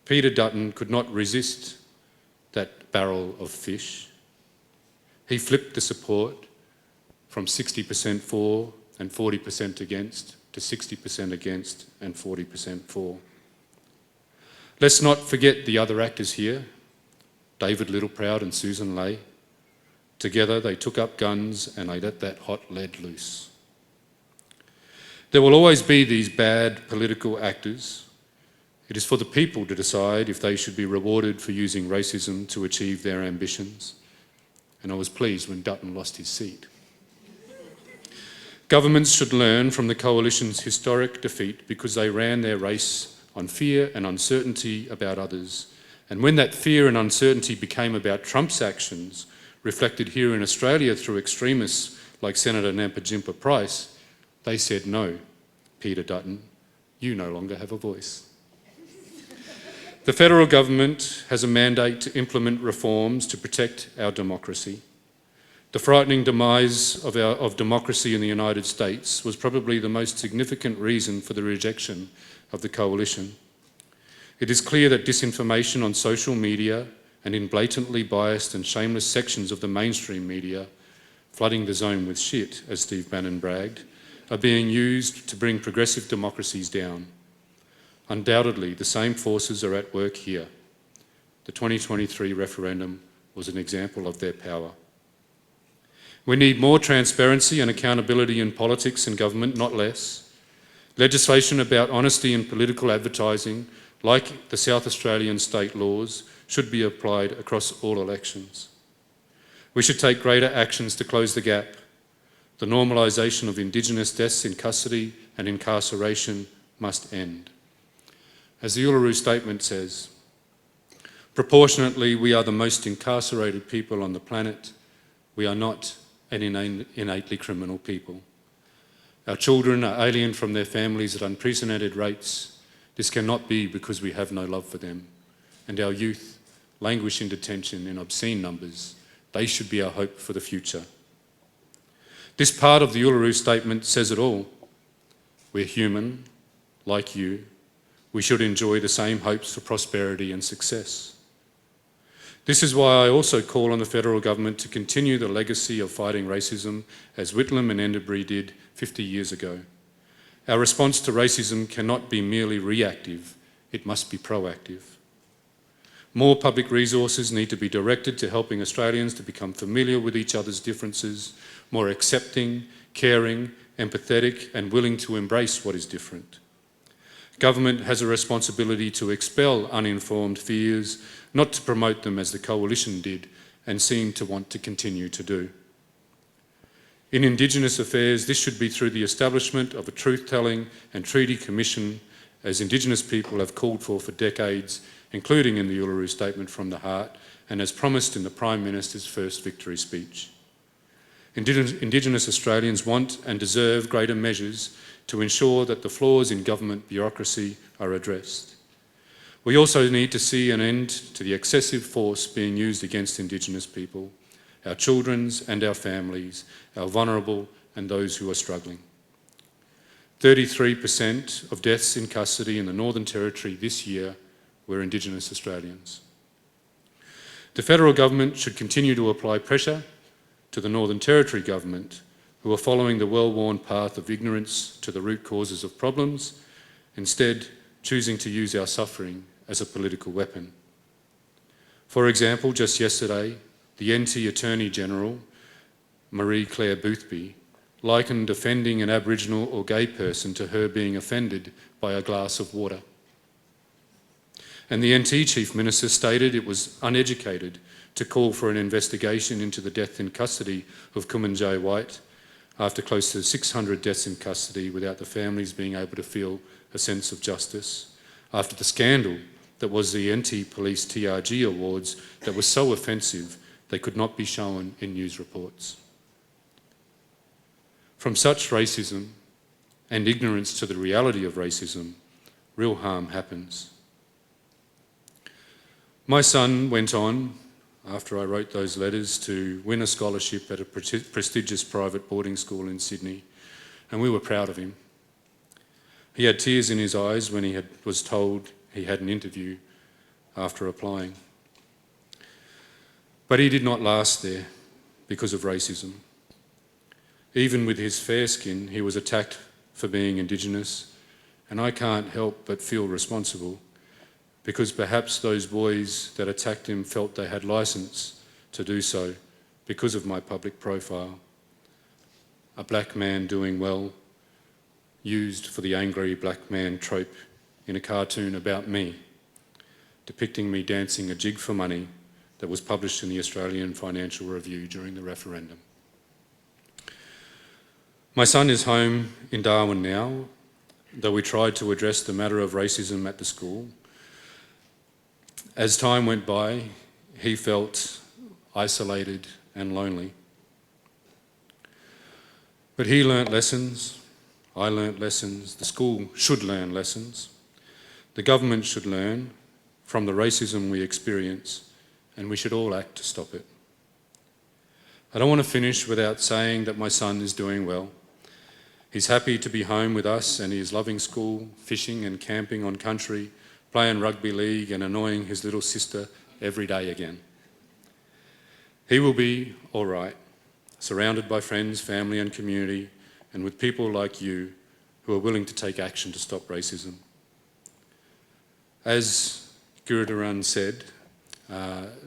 Peter Dutton could not resist that barrel of fish. He flipped the support from 60% for and 40% against to 60% against and 40% for. Let's not forget the other actors here, David Littleproud and Susan Ley. Together they took up guns and they let that hot lead loose. There will always be these bad political actors. It is for the people to decide if they should be rewarded for using racism to achieve their ambitions. And I was pleased when Dutton lost his seat. Governments should learn from the Coalition's historic defeat because they ran their race on fear and uncertainty about others. And when that fear and uncertainty became about Trump's actions, reflected here in Australia through extremists like Senator Nampijinpa Price, they said, "No, Peter Dutton, you no longer have a voice." The federal government has a mandate to implement reforms to protect our democracy. The frightening demise of democracy in the United States was probably the most significant reason for the rejection of the Coalition. It is clear that disinformation on social media and in blatantly biased and shameless sections of the mainstream media flooding the zone with shit, as Steve Bannon bragged, are being used to bring progressive democracies down. Undoubtedly, the same forces are at work here. The 2023 referendum was an example of their power. We need more transparency and accountability in politics and government, not less. Legislation about honesty in political advertising, like the South Australian state laws, should be applied across all elections. We should take greater actions to close the gap. The normalisation of Indigenous deaths in custody and incarceration must end. As the Uluru Statement says, proportionately, we are the most incarcerated people on the planet. We are not an innately criminal people. Our children are alien from their families at unprecedented rates. This cannot be because we have no love for them. And our youth languish in detention in obscene numbers. They should be our hope for the future. This part of the Uluru Statement says it all. We're human, like you. We should enjoy the same hopes for prosperity and success. This is why I also call on the federal government to continue the legacy of fighting racism as Whitlam and Enderbury did 50 years ago. Our response to racism cannot be merely reactive, it must be proactive. More public resources need to be directed to helping Australians to become familiar with each other's differences, more accepting, caring, empathetic, and willing to embrace what is different. Government has a responsibility to expel uninformed fears, not to promote them as the Coalition did and seem to want to continue to do. In Indigenous affairs, this should be through the establishment of a truth-telling and treaty commission, as Indigenous people have called for decades, including in the Uluru Statement from the Heart, and as promised in the Prime Minister's first victory speech. Indigenous Australians want and deserve greater measures to ensure that the flaws in government bureaucracy are addressed. We also need to see an end to the excessive force being used against Indigenous people, our children's and our families, our vulnerable and those who are struggling. 33% of deaths in custody in the Northern Territory this year were Indigenous Australians. The federal government should continue to apply pressure to the Northern Territory government, who are following the well-worn path of ignorance to the root causes of problems, instead choosing to use our suffering as a political weapon. For example, just yesterday, the NT Attorney General, Marie-Claire Boothby, likened offending an Aboriginal or gay person to her being offended by a glass of water. And the NT Chief Minister stated it was uneducated to call for an investigation into the death in custody of Kumanjai White after close to 600 deaths in custody without the families being able to feel a sense of justice, after the scandal that was the NT Police TRG Awards that was so offensive they could not be shown in news reports. From such racism and ignorance to the reality of racism, real harm happens. My son went on, after I wrote those letters, to win a scholarship at a prestigious private boarding school in Sydney, and we were proud of him. He had tears in his eyes when he was told he had an interview after applying. But he did not last there because of racism. Even with his fair skin, he was attacked for being Indigenous, and I can't help but feel responsible, because perhaps those boys that attacked him felt they had licence to do so because of my public profile. A black man doing well, used for the angry black man trope in a cartoon about me, depicting me dancing a jig for money that was published in the Australian Financial Review during the referendum. My son is home in Darwin now, though we tried to address the matter of racism at the school. As time went by, he felt isolated and lonely. But he learnt lessons, I learnt lessons, the school should learn lessons. The government should learn from the racism we experience, and we should all act to stop it. I don't want to finish without saying that my son is doing well. He's happy to be home with us, and he is loving school, fishing and camping on country, playing rugby league and annoying his little sister every day again. He will be all right. surrounded by friends, family and community, and with people like you who are willing to take action to stop racism. As Giridharan said,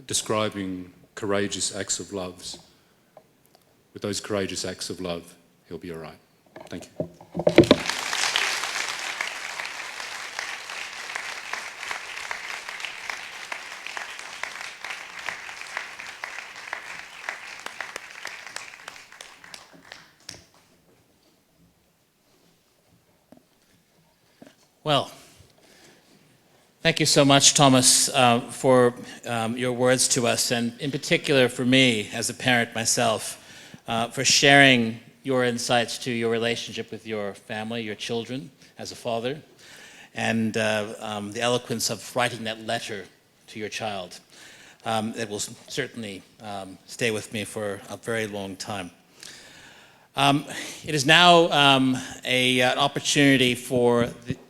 describing courageous acts of love, with those courageous acts of love, he'll be all right. Thank you. Well, thank you so much, Thomas, for your words to us, and in particular for me, as a parent myself, for sharing your insights to your relationship with your family, your children, as a father, and the eloquence of writing that letter to your child. It will certainly stay with me for a very long time. It is now an opportunity for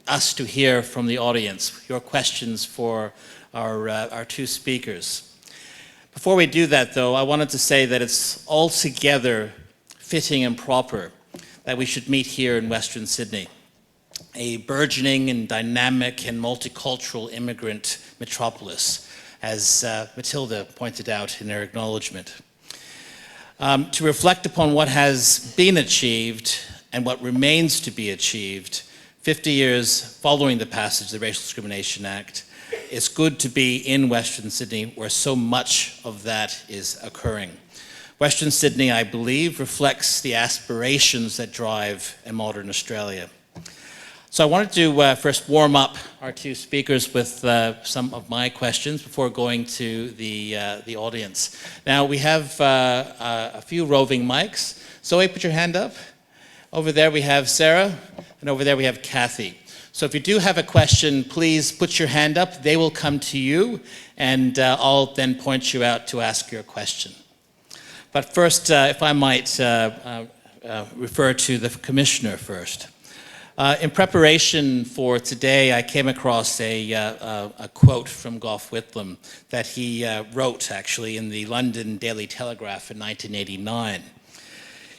us to hear from the audience, your questions for our two speakers. Before we do that, though, I wanted to say that it's altogether fitting and proper that we should meet here in Western Sydney, a burgeoning and dynamic and multicultural immigrant metropolis, as Matilda pointed out in her acknowledgement. To reflect upon what has been achieved and what remains to be achieved 50 years following the passage of the Racial Discrimination Act. It's good to be in Western Sydney where so much of that is occurring. Western Sydney, I believe, reflects the aspirations that drive a modern Australia. So I wanted to first warm up our two speakers with some of my questions before going to the audience. Now we have a few roving mics. Zoe, put your hand up. Over there we have Sarah, and over there we have Kathy. So if you do have a question, please put your hand up. They will come to you, and I'll then point you out to ask your question. But first, if I might refer to the Commissioner first. In preparation for today, I came across a quote from Gough Whitlam that he wrote, actually, in the London Daily Telegraph in 1989.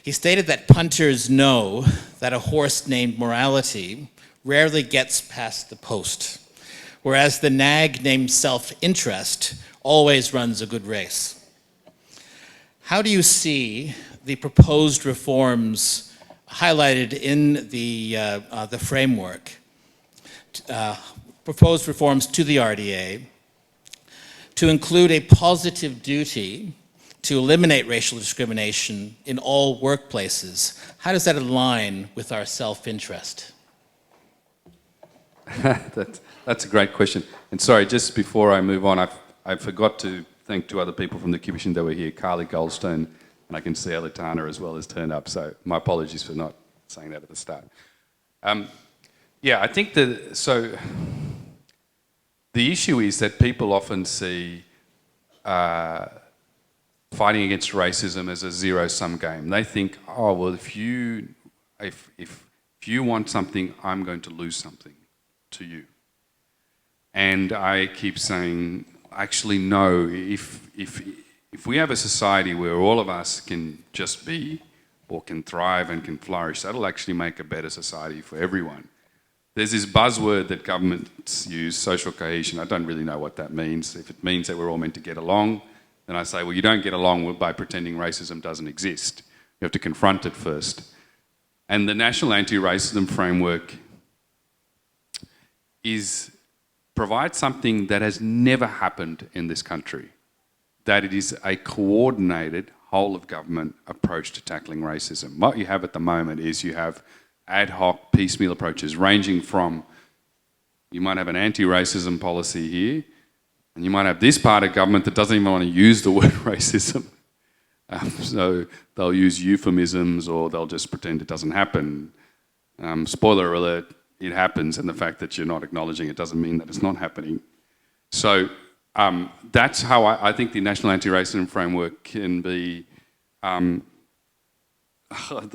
He stated that punters know that a horse named morality rarely gets past the post, whereas the nag named self-interest always runs a good race. How do you see the proposed reforms highlighted in the framework, proposed reforms to the RDA, to include a positive duty to eliminate racial discrimination in all workplaces? How does that align with our self-interest? That's a great question. And sorry, just before I move on, I forgot to thank two other people from the Commission that were here, Carly Goldstone, and I can see Alanna as well has turned up, so my apologies for not saying that at the start. Yeah, I think the issue is that people often see fighting against racism as a zero-sum game. They think, oh, well, if you want something, I'm going to lose something to you. And I keep saying, actually, no, if we have a society where all of us can just be, or can thrive and can flourish, that'll actually make a better society for everyone. There's this buzzword that governments use, social cohesion. I don't really know what that means. If it means that we're all meant to get along, then I say, well, you don't get along by pretending racism doesn't exist. You have to confront it first. And the National Anti-Racism Framework provides something that has never happened in this country, that it is a coordinated whole-of-government approach to tackling racism. What you have at the moment is you have ad hoc, piecemeal approaches ranging from, you might have an anti-racism policy here, and you might have this part of government that doesn't even want to use the word racism. So they'll use euphemisms or they'll just pretend it doesn't happen. Spoiler alert, it happens, and the fact that you're not acknowledging it doesn't mean that it's not happening. So that's how I think the National Anti-Racism Framework can be the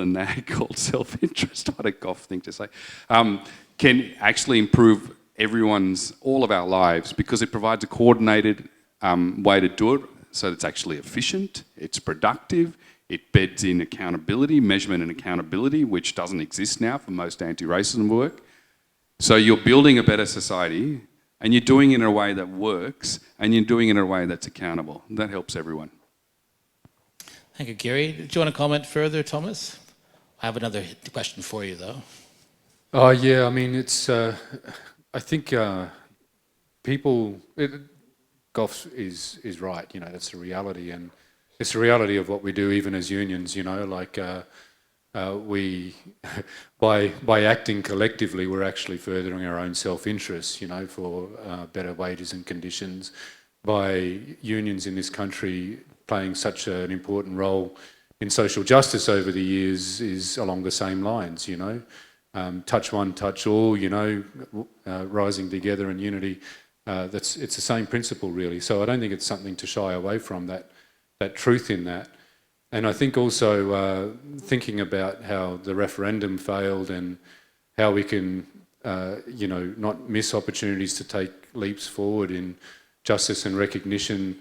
nag called self-interest, what a Gough thing to say, can actually improve all of our lives, because it provides a coordinated way to do it, so it's actually efficient, it's productive, It beds in accountability, measurement and accountability, which doesn't exist now for most anti-racism work. So you're building a better society, and you're doing it in a way that works, and you're doing it in a way that's accountable. And that helps everyone. Thank you, Gary. Do you want to comment further, Thomas? I have another question for you, though. Oh yeah, I mean it's. I think Gough is right. You know, that's the reality, and it's the reality of what we do, even as unions. You know, like we by acting collectively, we're actually furthering our own self-interest. You know, for better wages and conditions. By unions in this country playing such an important role in social justice over the years is along the same lines. You know. Touch one, touch all, you know, rising together in unity. It's the same principle, really. So I don't think it's something to shy away from, that truth in that. And I think also thinking about how the referendum failed and how we can, you know, not miss opportunities to take leaps forward in justice and recognition.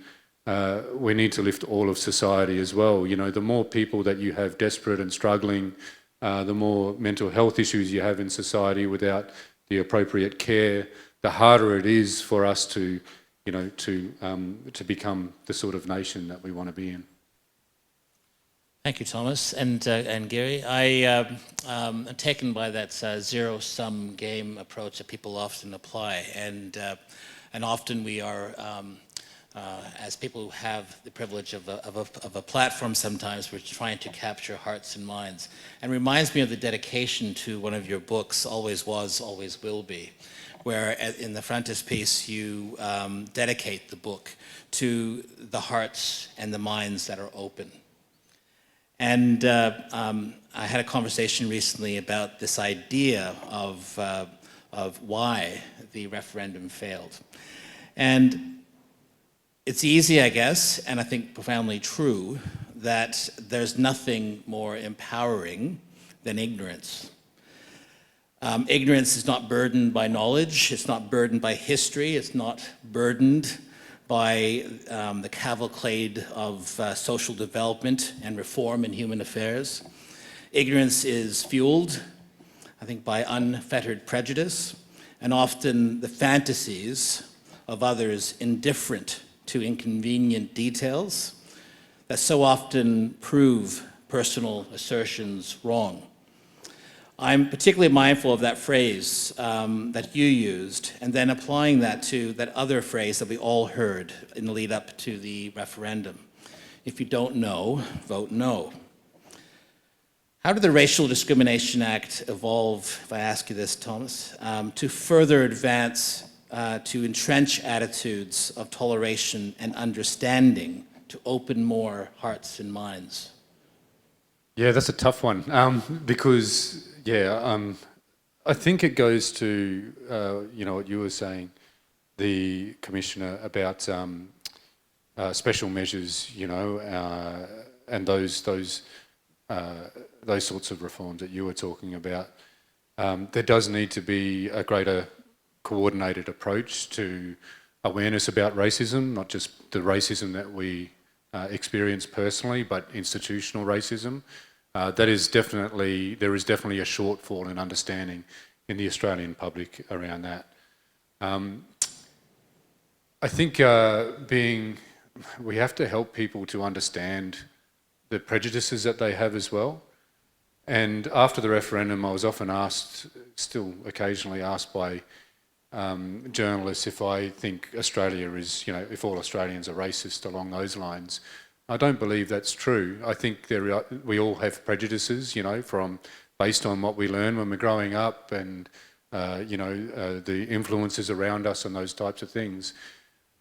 We need to lift all of society as well. You know, the more people that you have desperate and struggling, the more mental health issues you have in society without the appropriate care, the harder it is for us to, you know, to become the sort of nation that we want to be in. Thank you, Thomas and Gary. I am taken by that zero-sum game approach that people often apply, and often we are. As people who have the privilege of a platform, sometimes we're trying to capture hearts and minds. And reminds me of the dedication to one of your books, Always Was, Always Will Be, where in the frontispiece you dedicate the book to the hearts and the minds that are open. And I had a conversation recently about this idea of why the referendum failed. And it's easy, I guess, and I think profoundly true, that there's nothing more empowering than ignorance. Ignorance is not burdened by knowledge, it's not burdened by history, it's not burdened by the cavalcade of social development and reform in human affairs. Ignorance is fueled, I think, by unfettered prejudice, and often the fantasies of others indifferent to inconvenient details that so often prove personal assertions wrong. I'm particularly mindful of that phrase that you used, and then applying that to that other phrase that we all heard in the lead up to the referendum. If you don't know, vote no. How did the Racial Discrimination Act evolve, if I ask you this, Thomas, to further advance to entrench attitudes of toleration and understanding, to open more hearts and minds? Yeah, that's a tough one because, I think it goes to, you know, what you were saying, the Commissioner, about special measures, you know, and those sorts of reforms that you were talking about. There does need to be a greater coordinated approach to awareness about racism, not just the racism that we experience personally, but institutional racism. There is definitely a shortfall in understanding in the Australian public around that. I think we have to help people to understand the prejudices that they have as well. And after the referendum, I was often asked, still occasionally asked by journalists, if I think Australia is, you know, if all Australians are racist along those lines. I don't believe that's true. I think we all have prejudices, you know, based on what we learn when we're growing up, and the influences around us and those types of things.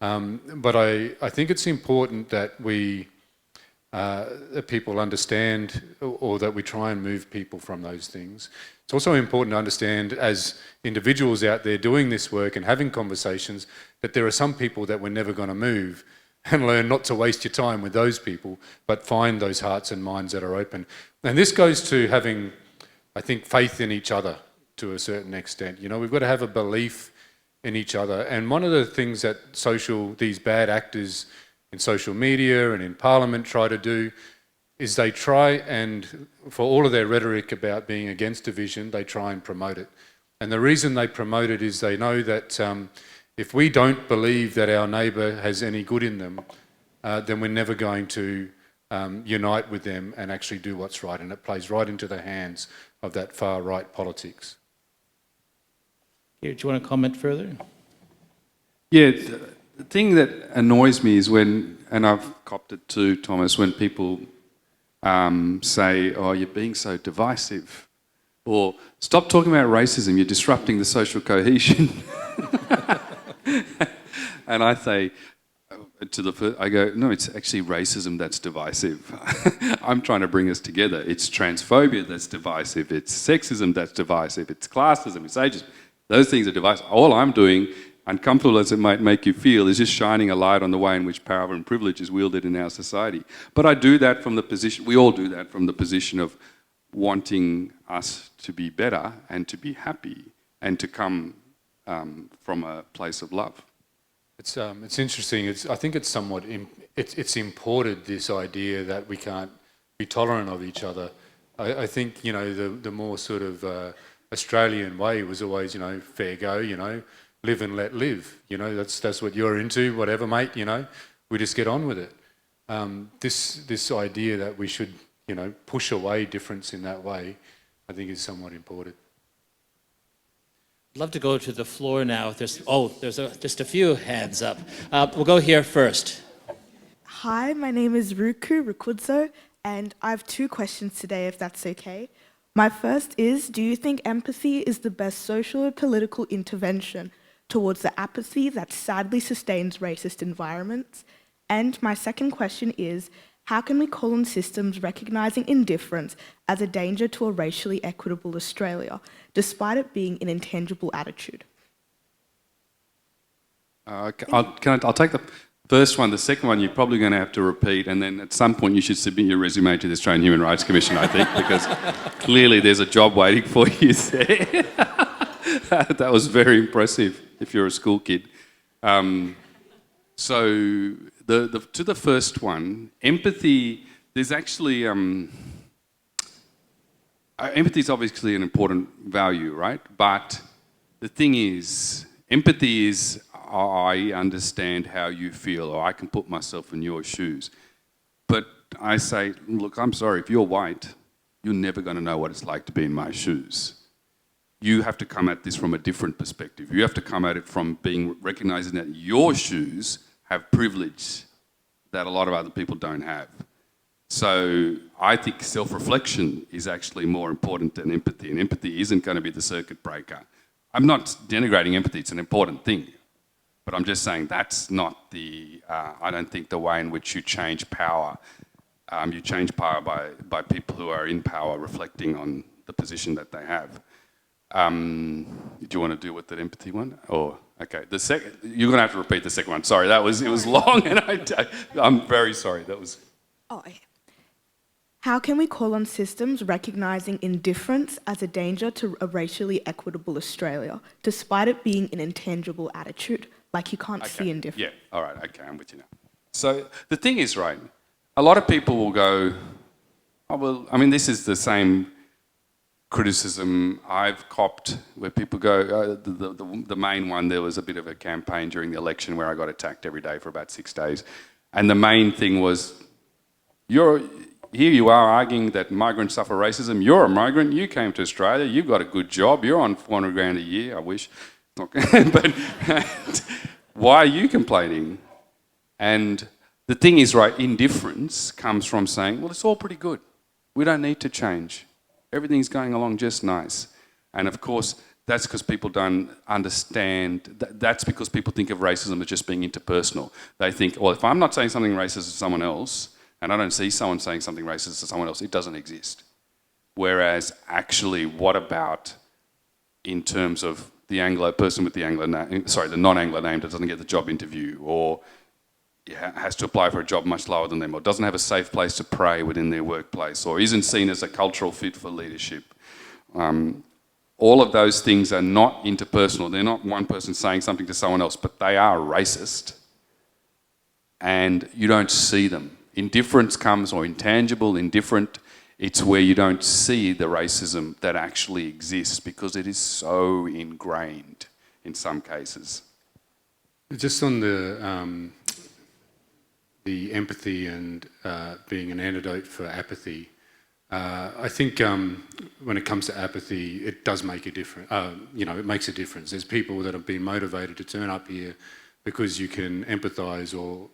But I think it's important that that people understand, or that we try and move people from those things. It's also important to understand, as individuals out there doing this work and having conversations, that there are some people that we're never going to move, and learn not to waste your time with those people, but find those hearts and minds that are open. And this goes to having, I think, faith in each other to a certain extent. You know, we've got to have a belief in each other. And one of the things that these bad actors in social media and in Parliament try to do is they try and, for all of their rhetoric about being against division, they try and promote it. And the reason they promote it is they know that if we don't believe that our neighbour has any good in them, then we're never going to unite with them and actually do what's right. And it plays right into the hands of that far-right politics. Here, do you want to comment further? Yeah, the thing that annoys me is when, and I've copped it too, Thomas, when people say, oh, you're being so divisive, or stop talking about racism, you're disrupting the social cohesion. And I say, I go, no, it's actually racism that's divisive. I'm trying to bring us together. It's transphobia that's divisive. It's sexism that's divisive. It's classism. It's ageism. Those things are divisive. All I'm doing, uncomfortable as it might make you feel, is just shining a light on the way in which power and privilege is wielded in our society. But I do that from the position, we all do that from the position of wanting us to be better and to be happy and to come from a place of love. It's interesting. I think it's somewhat it's imported, this idea that we can't be tolerant of each other. I think, you know, the more sort of Australian way was always, you know, fair go, you know, live and let live. You know, that's what you're into, whatever, mate. You know, we just get on with it. This idea that we should, you know, push away difference in that way, I think is somewhat imported. I'd love to go to the floor now. There's just a few hands up. We'll go here first. Hi, my name is Ruku Rukudzo, and I have 2 questions today, if that's okay. My first is, do you think empathy is the best social or political intervention towards the apathy that sadly sustains racist environments? And my second question is, how can we call on systems recognising indifference as a danger to a racially equitable Australia, despite it being an intangible attitude? I'll take the first one. The second one you're probably going to have to repeat, and then at some point you should submit your resume to the Australian Human Rights Commission, I think, because clearly there's a job waiting for you there. That was very impressive if you're a school kid. So to the first one, empathy, there's actually... empathy is obviously an important value, right? But the thing is, empathy is, I understand how you feel, or I can put myself in your shoes. But I say, look, I'm sorry, if you're white, you're never going to know what it's like to be in my shoes. You have to come at this from a different perspective. You have to come at it from recognizing that your shoes have privilege that a lot of other people don't have. So I think self-reflection is actually more important than empathy, and empathy isn't going to be the circuit breaker. I'm not denigrating empathy, it's an important thing. But I'm just saying that's not I don't think the way in which you change power. You change power by people who are in power reflecting on the position that they have. Do you want to deal with that empathy one? Or, okay, you're going to have to repeat the second one. Sorry, it was long and I'm very sorry. That was... Oh, okay. How can we call on systems recognising indifference as a danger to a racially equitable Australia, despite it being an intangible attitude? Like you can't see indifference. Yeah, all right, okay, I'm with you now. So the thing is, right, a lot of people will go, oh, well, I mean, this is the same criticism I've copped where people go, the main one, there was a bit of a campaign during the election where I got attacked every day for about 6 days. And the main thing was, here you are arguing that migrants suffer racism. You're a migrant. You came to Australia. You've got a good job. You're on 400 grand a year. I wish. But why are you complaining? And the thing is, right, indifference comes from saying, well, it's all pretty good. We don't need to change. Everything's going along just nice. And of course, that's because people don't understand. That's because people think of racism as just being interpersonal. They think, well, if I'm not saying something racist to someone else, and I don't see someone saying something racist to someone else, it doesn't exist. Whereas actually, what about in terms of the Anglo person with the Anglo name, sorry, the non-Anglo name that doesn't get the job interview, or has to apply for a job much lower than them, or doesn't have a safe place to pray within their workplace, or isn't seen as a cultural fit for leadership. All of those things are not interpersonal. They're not one person saying something to someone else, but they are racist. And you don't see them indifference comes, or intangible, indifferent, it's where you don't see the racism that actually exists because it is so ingrained in some cases. Just on the empathy and being an antidote for apathy, I think when it comes to apathy, it does make a difference. It makes a difference. There's people that have been motivated to turn up here because you can empathise or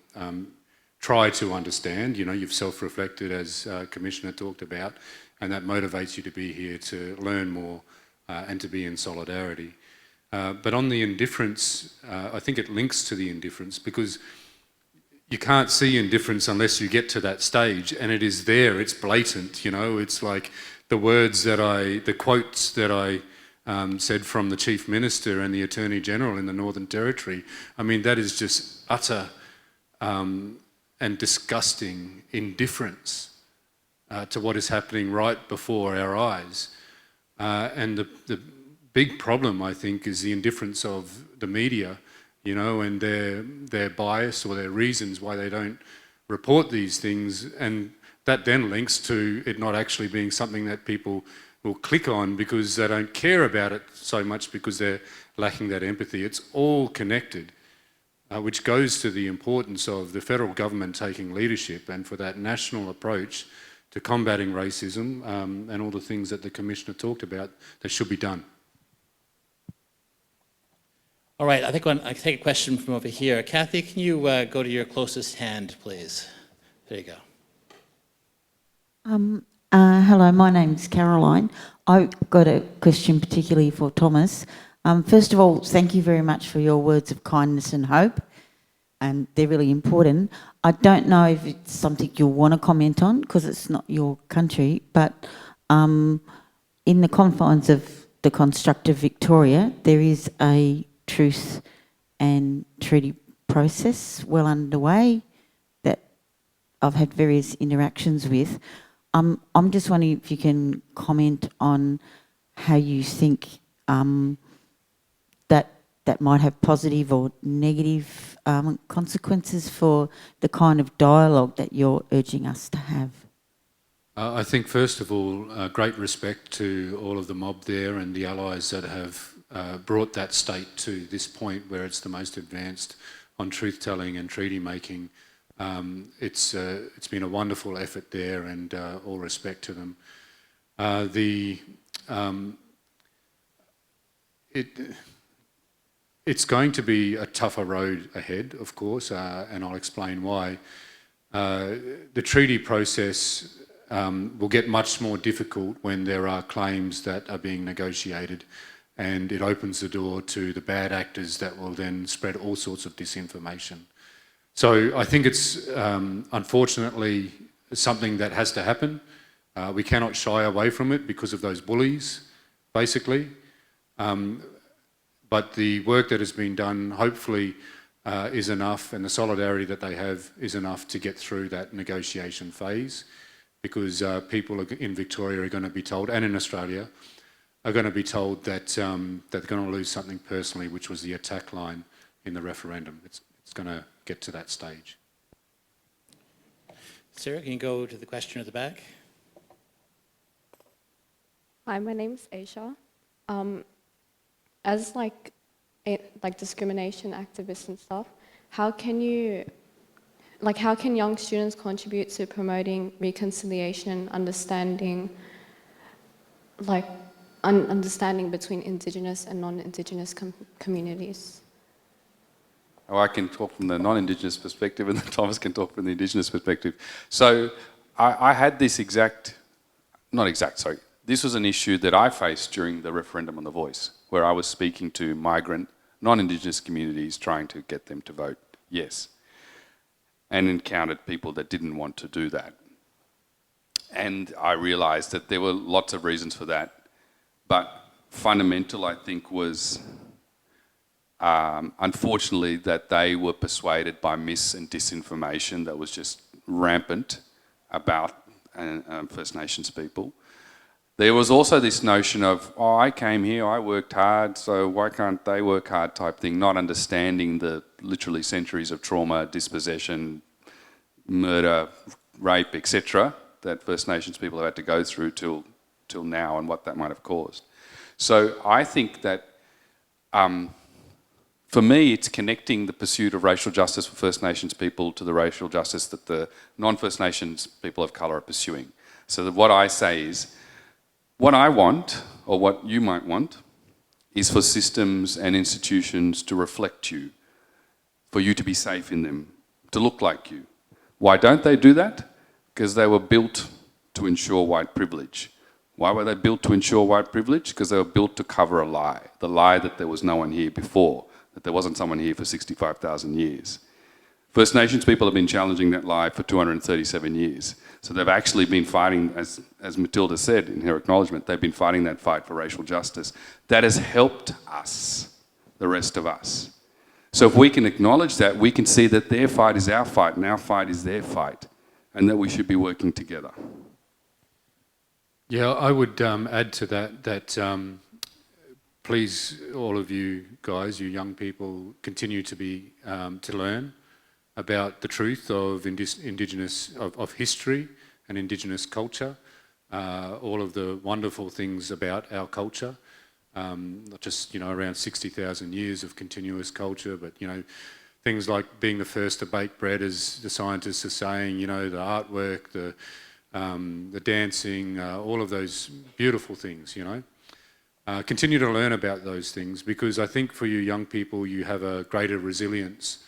try to understand. You've self-reflected, as Commissioner talked about, and that motivates you to be here to learn more and to be in solidarity. But on the indifference, I think it links to the indifference because you can't see indifference unless you get to that stage, and it is there, it's blatant, it's like the quotes that I said from the Chief Minister and the Attorney General in the Northern Territory. I mean, that is just utter and disgusting indifference to what is happening right before our eyes. And the big problem, I think, is the indifference of the media, and their bias or their reasons why they don't report these things. And that then links to it not actually being something that people will click on because they don't care about it so much because they're lacking that empathy. It's all connected, which goes to the importance of the federal government taking leadership and for that national approach to combating racism and all the things that the Commissioner talked about that should be done. All right, I think I take a question from over here. Kathy, can you go to your closest hand, please? There you go. Hello, my name's Caroline. I've got a question particularly for Thomas. First of all, thank you very much for your words of kindness and hope, and they're really important. I don't know if it's something you'll want to comment on because it's not your country, but in the confines of the constructive Victoria, there is a truth and treaty process well underway that I've had various interactions with. I'm just wondering if you can comment on how you think that might have positive or negative consequences for the kind of dialogue that you're urging us to have. I think, first of all, great respect to all of the mob there and the allies that have brought that state to this point where it's the most advanced on truth-telling and treaty-making. It's been a wonderful effort there, and all respect to them. It's going to be a tougher road ahead, of course, and I'll explain why. The treaty process will get much more difficult when there are claims that are being negotiated, and it opens the door to the bad actors that will then spread all sorts of disinformation. So I think it's unfortunately something that has to happen. We cannot shy away from it because of those bullies, basically. But the work that has been done hopefully is enough, and the solidarity that they have is enough to get through that negotiation phase, because people in Victoria are going to be told, and in Australia, are going to be told that they're going to lose something personally, which was the attack line in the referendum. It's going to get to that stage. Sarah, can you go to the question at the back? Hi, my name's Aisha. As like discrimination activists and stuff, how can young students contribute to promoting reconciliation and understanding, understanding between Indigenous and non-Indigenous communities? Oh, I can talk from the non-Indigenous perspective and then Thomas can talk from the Indigenous perspective. So I had this this was an issue that I faced during the referendum on the Voice, where I was speaking to migrant, non-Indigenous communities trying to get them to vote yes, and encountered people that didn't want to do that. And I realised that there were lots of reasons for that, but fundamental, I think, was unfortunately that they were persuaded by mis and disinformation that was just rampant about First Nations people. There was also this notion of, oh, I came here, I worked hard, so why can't they work hard type thing, not understanding the literally centuries of trauma, dispossession, murder, rape, etc., that First Nations people have had to go through till now and what that might have caused. So I think that for me, it's connecting the pursuit of racial justice for First Nations people to the racial justice that the non-First Nations people of colour are pursuing. So that what I say is, what I want, or what you might want, is for systems and institutions to reflect you, for you to be safe in them, to look like you. Why don't they do that? Because they were built to ensure white privilege. Why were they built to ensure white privilege? Because they were built to cover a lie, the lie that there was no one here before, that there wasn't someone here for 65,000 years. First Nations people have been challenging that lie for 237 years. So they've actually been fighting, as Matilda said in her acknowledgement, they've been fighting that fight for racial justice. That has helped us, the rest of us. So if we can acknowledge that, we can see that their fight is our fight and our fight is their fight, and that we should be working together. Yeah, I would add to that, please, all of you guys, you young people, continue to learn about the truth of Indigenous, of history and Indigenous culture, all of the wonderful things about our culture, not just, around 60,000 years of continuous culture, but, things like being the first to bake bread, as the scientists are saying, the artwork, the dancing, all of those beautiful things, Continue to learn about those things, because I think for you young people, you have a greater resilience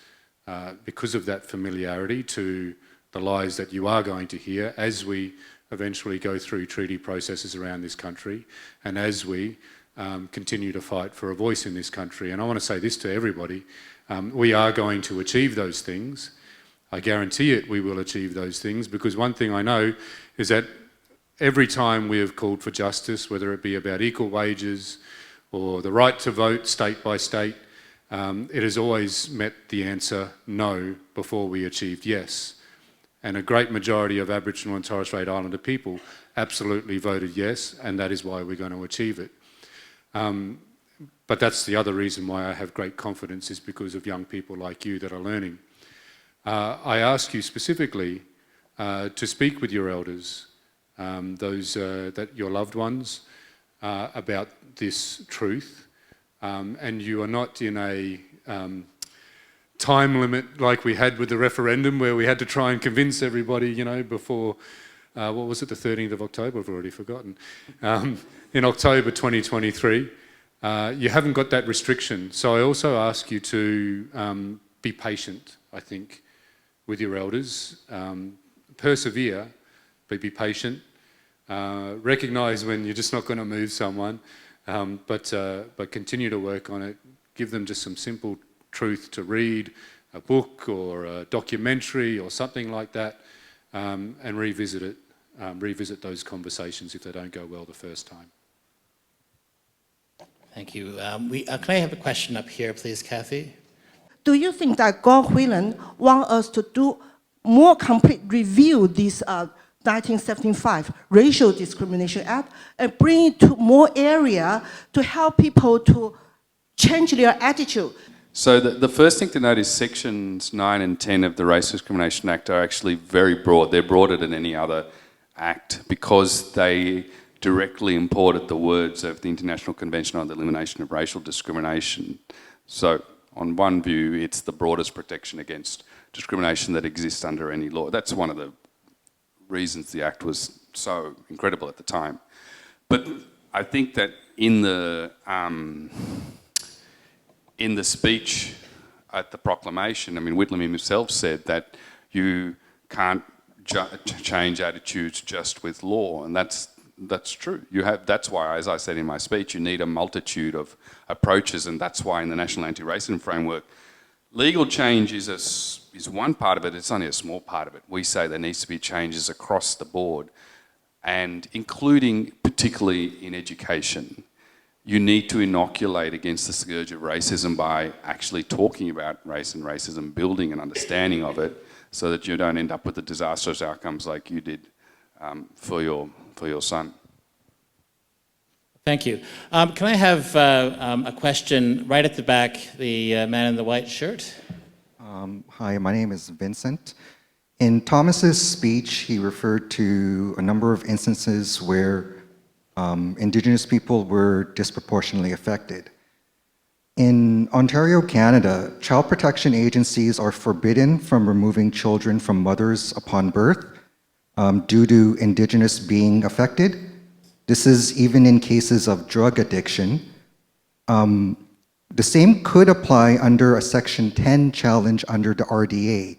because of that familiarity to the lies that you are going to hear as we eventually go through treaty processes around this country, and as we continue to fight for a voice in this country. And I want to say this to everybody, we are going to achieve those things. I guarantee it, we will achieve those things, because one thing I know is that every time we have called for justice, whether it be about equal wages or the right to vote state by state, it has always met the answer no before we achieved yes. And a great majority of Aboriginal and Torres Strait Islander people absolutely voted yes, and that is why we're going to achieve it. But that's the other reason why I have great confidence, is because of young people like you that are learning. I ask you specifically to speak with your elders, that your loved ones, about this truth, and you are not in a time limit like we had with the referendum, where we had to try and convince everybody, before, what was it, the 13th of October, I've already forgotten, in October 2023. You haven't got that restriction. So I also ask you to be patient, I think, with your elders. Persevere, but be patient. Recognise when you're just not going to move someone, but continue to work on it. Give them just some simple truth to read, a book or a documentary or something like that, and revisit it. Revisit those conversations if they don't go well the first time. Thank you. Can I have a question up here, please, Kathy? Do you think that God Whitlam want us to do more complete review this 1975 Racial Discrimination Act and bring it to more area to help people to change their attitude? So the first thing to note is sections 9 and 10 of the Racial Discrimination Act are actually very broad. They're broader than any other act because they directly imported the words of the International Convention on the Elimination of Racial Discrimination. So on one view, it's the broadest protection against discrimination that exists under any law. That's one of the reasons the Act was so incredible at the time. But I think that in the speech at the proclamation, I mean, Whitlam himself said that you can't change attitudes just with law, and that's true. That's why, as I said in my speech, you need a multitude of approaches, and that's why in the National Anti-Racism Framework, legal change is one part of it. It's only a small part of it. We say there needs to be changes across the board, and including particularly in education. You need to inoculate against the scourge of racism by actually talking about race and racism, building an understanding of it, so that you don't end up with the disastrous outcomes like you did for your son. Thank you. Can I have a question right at the back, the man in the white shirt? Hi, my name is Vincent, In Thomas's speech, he referred to a number of instances where Indigenous people were disproportionately affected. In Ontario, Canada, child protection agencies are forbidden from removing children from mothers upon birth due to Indigenous being affected. This is even in cases of drug addiction. The same could apply under a Section 10 challenge under the RDA.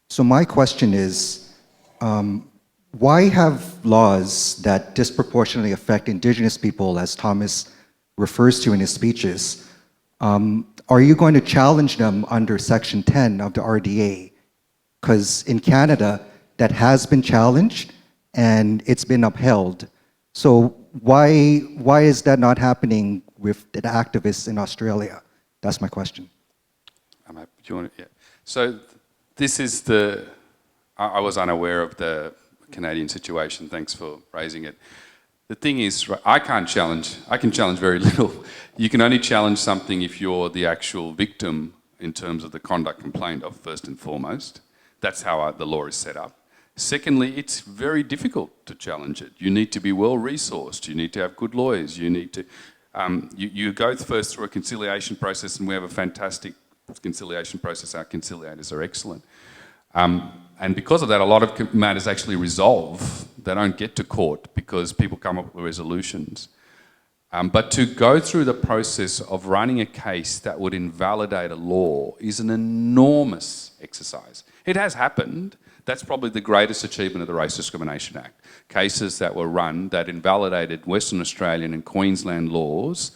So my question is, why have laws that disproportionately affect Indigenous people, as Thomas refers to in his speeches, are you going to challenge them under Section 10 of the RDA? Because in Canada, that has been challenged and it's been upheld. So why is that not happening with the activists in Australia? That's my question. Do you want to, yeah. So this is the, I was unaware of the Canadian situation. Thanks for raising it. The thing is, I can challenge very little. You can only challenge something if you're the actual victim in terms of the conduct complained of, first and foremost. That's how the law is set up. Secondly, it's very difficult to challenge it. You need to be well-resourced. You need to have good lawyers. You need to, you go first through a conciliation process, and we have a fantastic conciliation process. Our conciliators are excellent. And because of that, a lot of matters actually resolve. They don't get to court because people come up with resolutions. But to go through the process of running a case that would invalidate a law is an enormous exercise. It has happened. That's probably the greatest achievement of the Racial Discrimination Act. Cases that were run that invalidated Western Australian and Queensland laws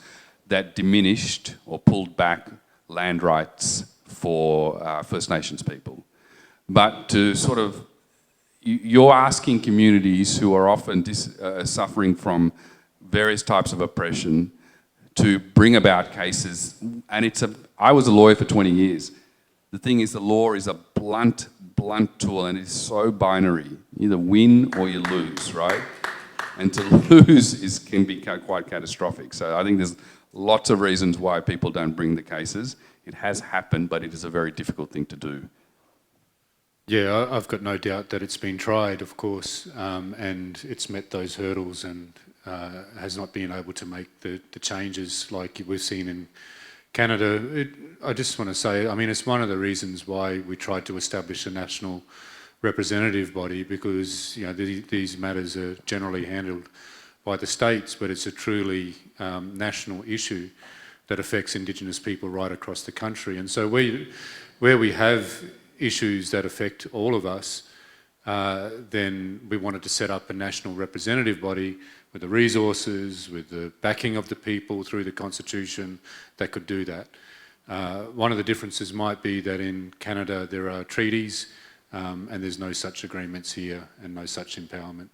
that diminished or pulled back land rights for First Nations people. But to sort of, you're asking communities who are often suffering from various types of oppression to bring about cases, and I was a lawyer for 20 years. The thing is, the law is a blunt tool, and it's so binary. You either win or you lose, right? And to lose can be quite catastrophic. So I think there's lots of reasons why people don't bring the cases. It has happened, but it is a very difficult thing to do. Yeah, I've got no doubt that it's been tried, of course, and it's met those hurdles and has not been able to make the changes like we've seen in Canada. I just want to say, I mean, it's one of the reasons why we tried to establish a national representative body, because these matters are generally handled by the states, but it's a truly national issue that affects Indigenous people right across the country. And so where we have issues that affect all of us, then we wanted to set up a national representative body with the resources, with the backing of the people through the Constitution that could do that. One of the differences might be that in Canada there are treaties and there's no such agreements here and no such empowerment.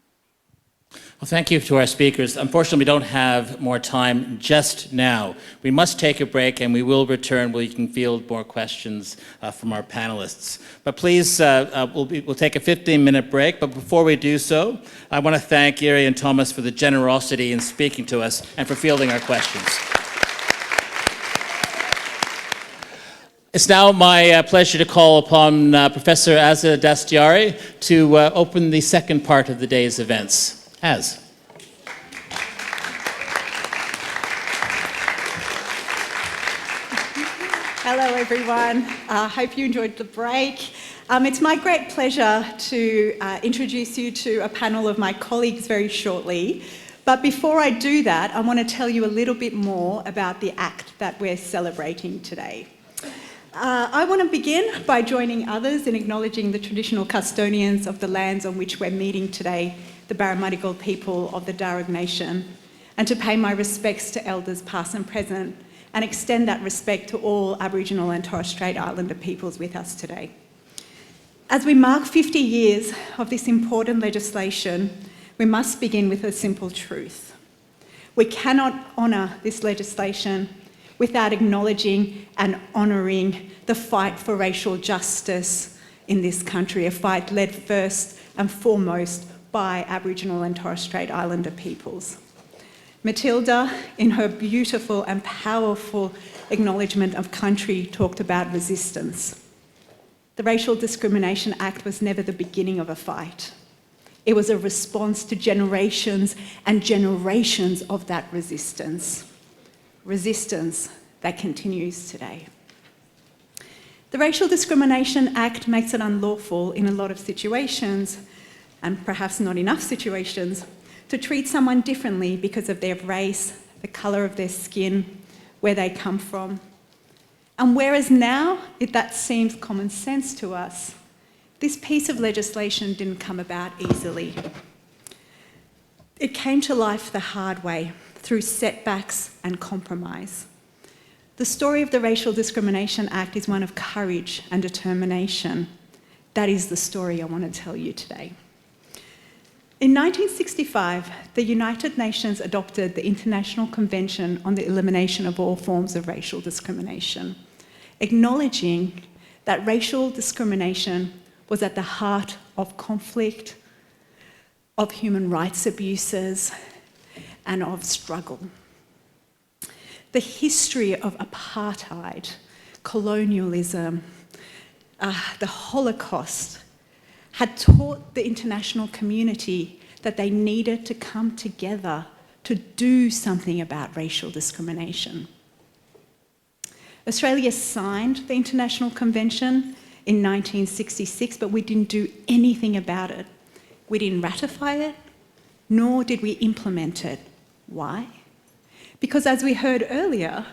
Well, thank you to our speakers. Unfortunately, we don't have more time just now. We must take a break, and we will return where you can field more questions from our panelists. But please, we'll take a 15-minute break. But before we do so, I want to thank Giri and Thomas for the generosity in speaking to us and for fielding our questions. It's now my pleasure to call upon Professor Azadeh Dastyari to open the second part of the day's events. Az. Hello everyone, hope you enjoyed the break. It's my great pleasure to introduce you to a panel of my colleagues very shortly. But before I do that, I want to tell you a little bit more about the act that we're celebrating today. I want to begin by joining others in acknowledging the traditional custodians of the lands on which we're meeting today, the Parramatta people of the Darug Nation, and to pay my respects to elders past and present, and extend that respect to all Aboriginal and Torres Strait Islander peoples with us today. As we mark 50 years of this important legislation, we must begin with a simple truth. We cannot honour this legislation without acknowledging and honouring the fight for racial justice in this country, a fight led first and foremost by Aboriginal and Torres Strait Islander peoples. Matilda, in her beautiful and powerful acknowledgement of country, talked about resistance. The Racial Discrimination Act was never the beginning of a fight. It was a response to generations and generations of that resistance. Resistance that continues today. The Racial Discrimination Act makes it unlawful in a lot of situations, and perhaps not enough situations, to treat someone differently because of their race, the colour of their skin, where they come from. And whereas now that seems common sense to us, this piece of legislation didn't come about easily. It came to life the hard way, through setbacks and compromise. The story of the Racial Discrimination Act is one of courage and determination. That is the story I want to tell you today. In 1965, the United Nations adopted the International Convention on the Elimination of All Forms of Racial Discrimination, acknowledging that racial discrimination was at the heart of conflict, of human rights abuses, and of struggle. The history of apartheid, colonialism, the Holocaust had taught the international community that they needed to come together to do something about racial discrimination. Australia signed the International Convention in 1966, but we didn't do anything about it. We didn't ratify it, nor did we implement it. Why? Because as we heard earlier,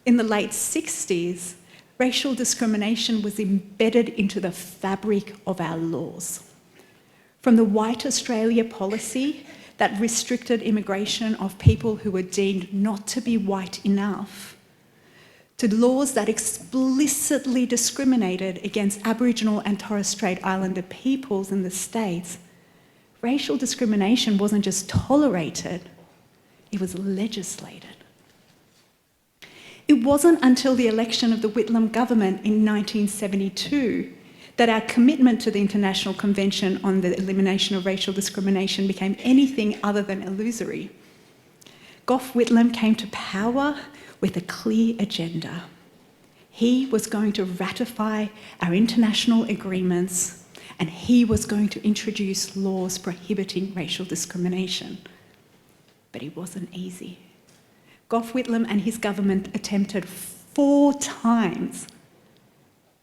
in the late 60s, racial discrimination was embedded into the fabric of our laws. From the White Australia policy that restricted immigration of people who were deemed not to be white enough, to laws that explicitly discriminated against Aboriginal and Torres Strait Islander peoples in the States, racial discrimination wasn't just tolerated, it was legislated. It wasn't until the election of the Whitlam government in 1972 that our commitment to the International Convention on the Elimination of Racial Discrimination became anything other than illusory. Gough Whitlam came to power with a clear agenda. He was going to ratify our international agreements, and he was going to introduce laws prohibiting racial discrimination. But it wasn't easy. Gough Whitlam and his government attempted 4 times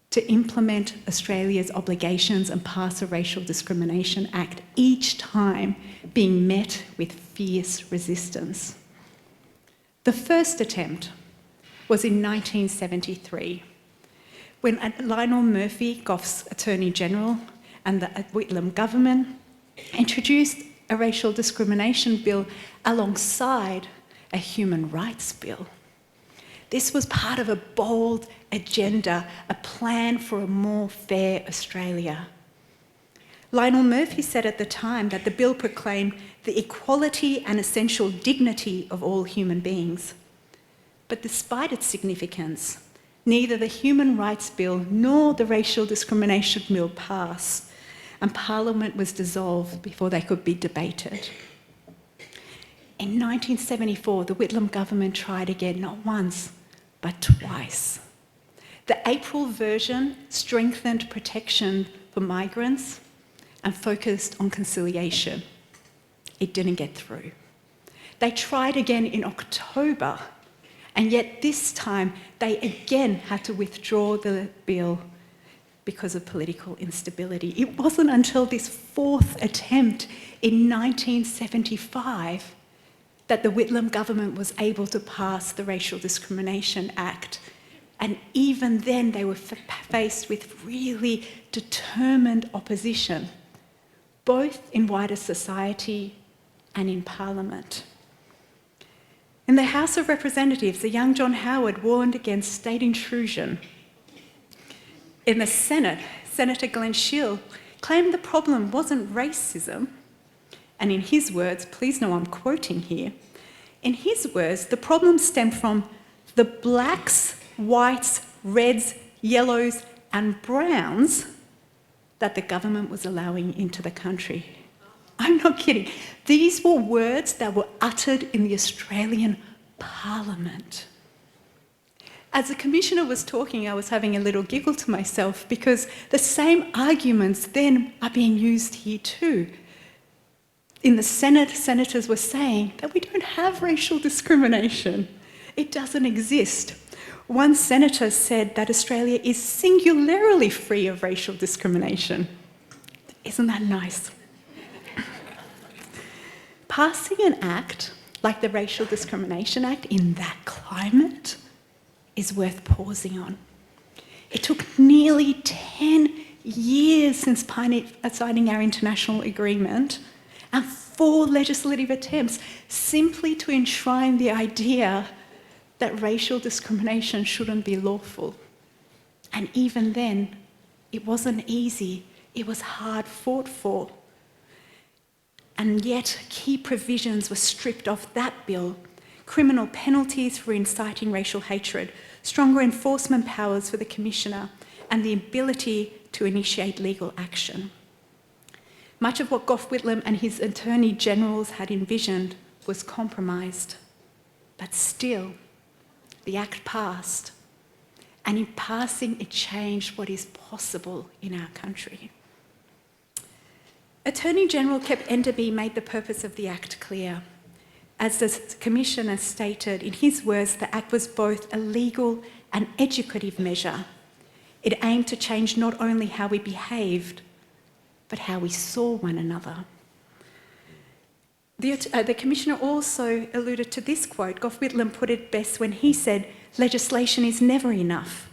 to implement Australia's obligations and pass a Racial Discrimination Act, each time being met with fierce resistance. The first attempt was in 1973, when Lionel Murphy, Gough's Attorney General, and the Whitlam government introduced a racial discrimination bill alongside a human rights bill. This was part of a bold agenda, a plan for a more fair Australia. Lionel Murphy said at the time that the bill proclaimed the equality and essential dignity of all human beings. But despite its significance, neither the Human Rights Bill nor the Racial Discrimination Bill passed, and Parliament was dissolved before they could be debated. In 1974, the Whitlam government tried again, not once, but twice. The April version strengthened protection for migrants and focused on conciliation. It didn't get through. They tried again in October, and yet this time they again had to withdraw the bill because of political instability. It wasn't until this 4th attempt in 1975 that the Whitlam government was able to pass the Racial Discrimination Act. And even then they were faced with really determined opposition, both in wider society and in Parliament. In the House of Representatives, the young John Howard warned against state intrusion. In the Senate, Senator Glenn Shield claimed the problem wasn't racism, and in his words, please know I'm quoting here, in his words, the problem stemmed from the blacks, whites, reds, yellows and browns that the government was allowing into the country. I'm not kidding. These were words that were uttered in the Australian Parliament. As the Commissioner was talking, I was having a little giggle to myself because the same arguments then are being used here too. In the Senate, senators were saying that we don't have racial discrimination. It doesn't exist. One senator said that Australia is singularly free of racial discrimination. Isn't that nice? Passing an act like the Racial Discrimination Act in that climate is worth pausing on. It took nearly 10 years since signing our international agreement and 4 legislative attempts simply to enshrine the idea that racial discrimination shouldn't be lawful. And even then, it wasn't easy. It was hard fought for. And yet, key provisions were stripped off that bill: criminal penalties for inciting racial hatred, stronger enforcement powers for the Commissioner, and the ability to initiate legal action. Much of what Gough Whitlam and his Attorney Generals had envisioned was compromised. But still, the Act passed. And in passing, it changed what is possible in our country. Attorney General Kamp made the purpose of the Act clear. As the Commissioner stated, in his words, the Act was both a legal and educative measure. It aimed to change not only how we behaved, but how we saw one another. The Commissioner also alluded to this quote. Gough Whitlam put it best when he said, "Legislation is never enough.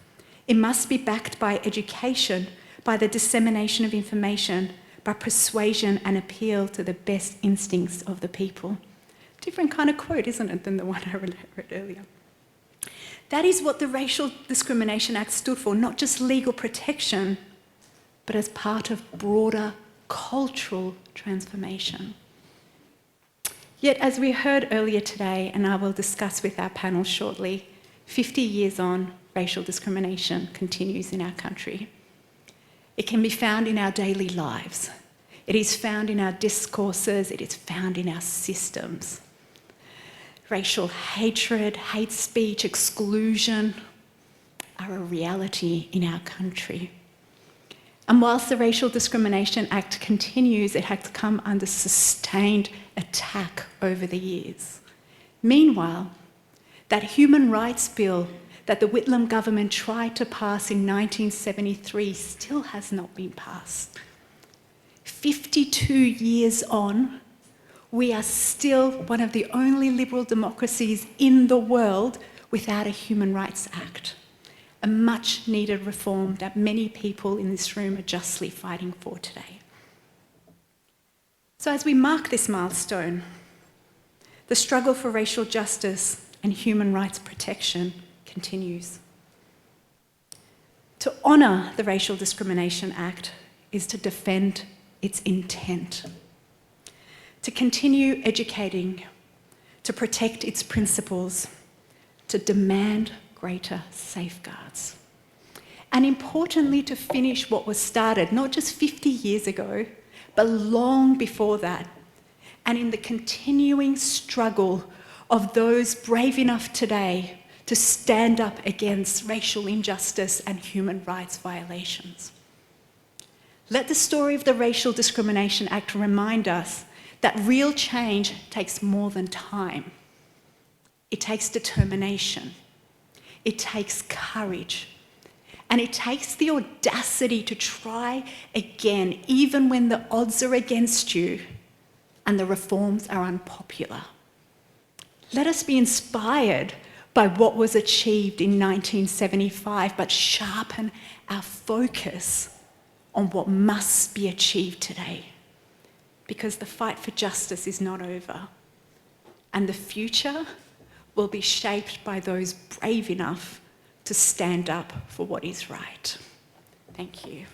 It must be backed by education, by the dissemination of information, by persuasion and appeal to the best instincts of the people." Different kind of quote, isn't it, than the one I read earlier. That is what the Racial Discrimination Act stood for, not just legal protection, but as part of broader cultural transformation. Yet, as we heard earlier today, and I will discuss with our panel shortly, 50 years on, racial discrimination continues in our country. It can be found in our daily lives. It is found in our discourses. It is found in our systems. Racial hatred, hate speech, exclusion are a reality in our country. And whilst the Racial Discrimination Act continues, it has come under sustained attack over the years. Meanwhile, that human rights bill that the Whitlam government tried to pass in 1973 still has not been passed. 52 years on, we are still one of the only liberal democracies in the world without a Human Rights Act, a much needed reform that many people in this room are justly fighting for today. So as we mark this milestone, the struggle for racial justice and human rights protection continues. To honour the Racial Discrimination Act is to defend its intent, to continue educating, to protect its principles, to demand greater safeguards, and importantly, to finish what was started not just 50 years ago, but long before that, and in the continuing struggle of those brave enough today to stand up against racial injustice and human rights violations. Let the story of the Racial Discrimination Act remind us that real change takes more than time. It takes determination. It takes courage. And it takes the audacity to try again, even when the odds are against you and the reforms are unpopular. Let us be inspired by what was achieved in 1975, but sharpen our focus on what must be achieved today. Because the fight for justice is not over. And the future will be shaped by those brave enough to stand up for what is right. Thank you.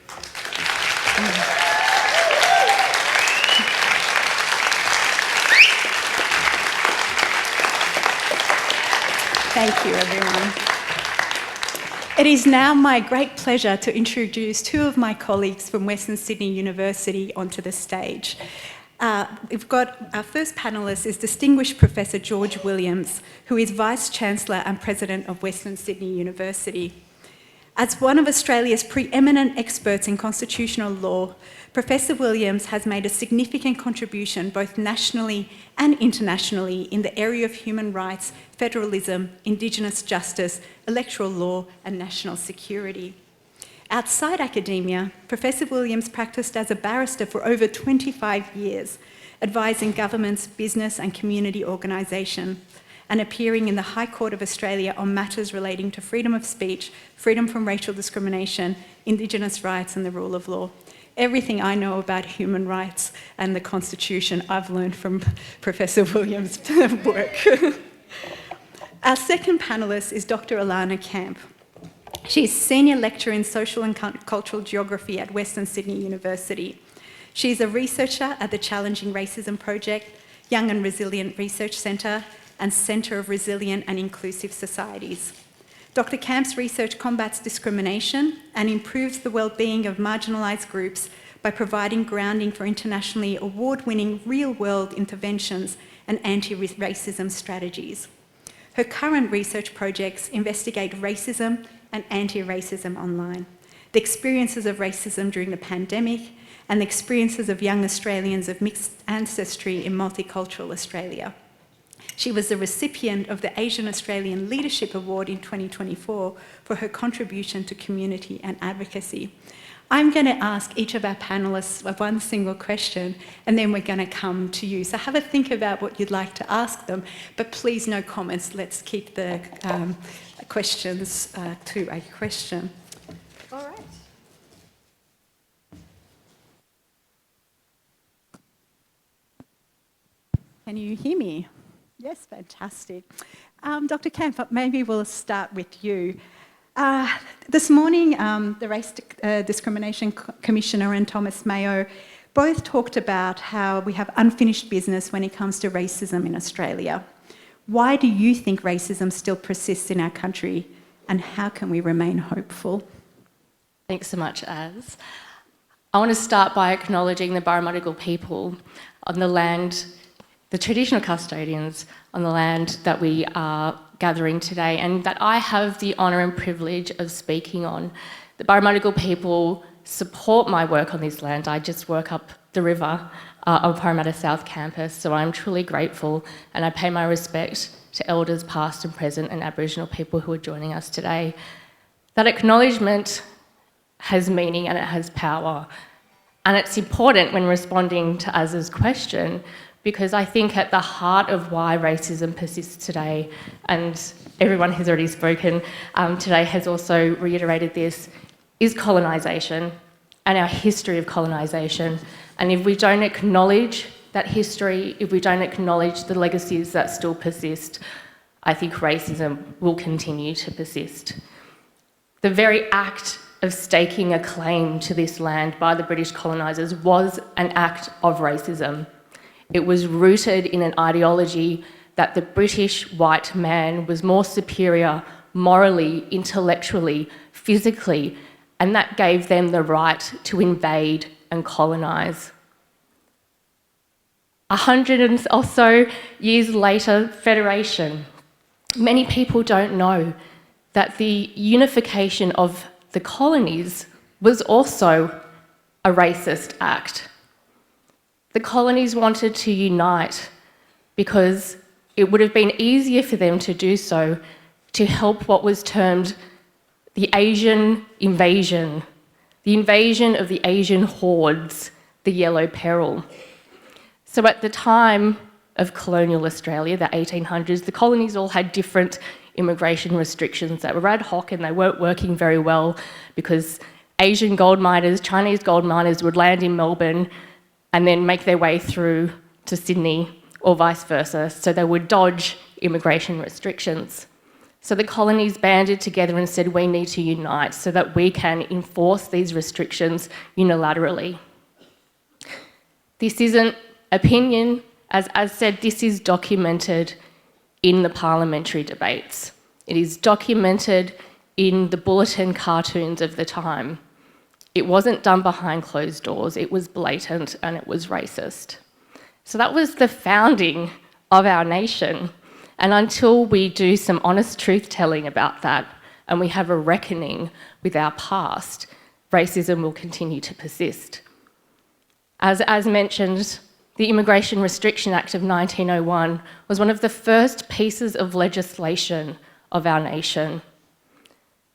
Thank you, everyone. It is now my great pleasure to introduce two of my colleagues from Western Sydney University onto the stage. We've got our first panellist is distinguished Professor George Williams, who is Vice-Chancellor and President of Western Sydney University. As one of Australia's preeminent experts in constitutional law, Professor Williams has made a significant contribution both nationally and internationally in the area of human rights, federalism, Indigenous justice, electoral law and national security. Outside academia, Professor Williams practiced as a barrister for over 25 years, advising governments, business and community organisation, and appearing in the High Court of Australia on matters relating to freedom of speech, freedom from racial discrimination, Indigenous rights and the rule of law. Everything I know about human rights and the Constitution, I've learned from Professor Williams' work. Our second panellist is Dr. Alanna Kamp. She's Senior Lecturer in Social and Cultural Geography at Western Sydney University. She's a researcher at the Challenging Racism Project, Young and Resilient Research Centre, and Centre of Resilient and Inclusive Societies. Dr. Kamp's research combats discrimination and improves the well-being of marginalised groups by providing grounding for internationally award-winning real-world interventions and anti-racism strategies. Her current research projects investigate racism and anti-racism online, the experiences of racism during the pandemic, and the experiences of young Australians of mixed ancestry in multicultural Australia. She was the recipient of the Asian Australian Leadership Award in 2024 for her contribution to community and advocacy. I'm going to ask each of our panellists one single question, and then we're going to come to you. So have a think about what you'd like to ask them, but please no comments. Let's keep the questions to a question. All right. Can you hear me? Yes, fantastic. Dr. Kamp, maybe we'll start with you. This morning, the Race Discrimination Commissioner and Thomas Mayo both talked about how we have unfinished business when it comes to racism in Australia. Why do you think racism still persists in our country, and how can we remain hopeful? Thanks so much, Az. I want to start by acknowledging the Parramatta people on the land, the traditional custodians on the land that we are gathering today, and that I have the honour and privilege of speaking on. The Parramatta people support my work on this land. I just work up the river on Parramatta South Campus, so I'm truly grateful, and I pay my respect to elders past and present and Aboriginal people who are joining us today. That acknowledgement has meaning and it has power, and it's important when responding to Az's question, because I think at the heart of why racism persists today, and everyone who's already spoken today has also reiterated this, is colonisation and our history of colonisation. And if we don't acknowledge that history, if we don't acknowledge the legacies that still persist, I think racism will continue to persist. The very act of staking a claim to this land by the British colonisers was an act of racism. It was rooted in an ideology that the British white man was more superior morally, intellectually, physically, and that gave them the right to invade and colonise. 100 or so years later, Federation. Many people don't know that the unification of the colonies was also a racist act. The colonies wanted to unite because it would have been easier for them to do so to help what was termed the Asian invasion, the invasion of the Asian hordes, the Yellow Peril. So at the time of colonial Australia, the 1800s, the colonies all had different immigration restrictions that were ad hoc and they weren't working very well because Asian gold miners, Chinese gold miners would land in Melbourne and then make their way through to Sydney or vice versa, so they would dodge immigration restrictions. So the colonies banded together and said, we need to unite so that we can enforce these restrictions unilaterally. This isn't opinion, as said, this is documented in the parliamentary debates. It is documented in the bulletin cartoons of the time. It wasn't done behind closed doors, it was blatant and it was racist. So that was the founding of our nation. And until we do some honest truth-telling about that and we have a reckoning with our past, racism will continue to persist. As mentioned, the Immigration Restriction Act of 1901 was one of the first pieces of legislation of our nation.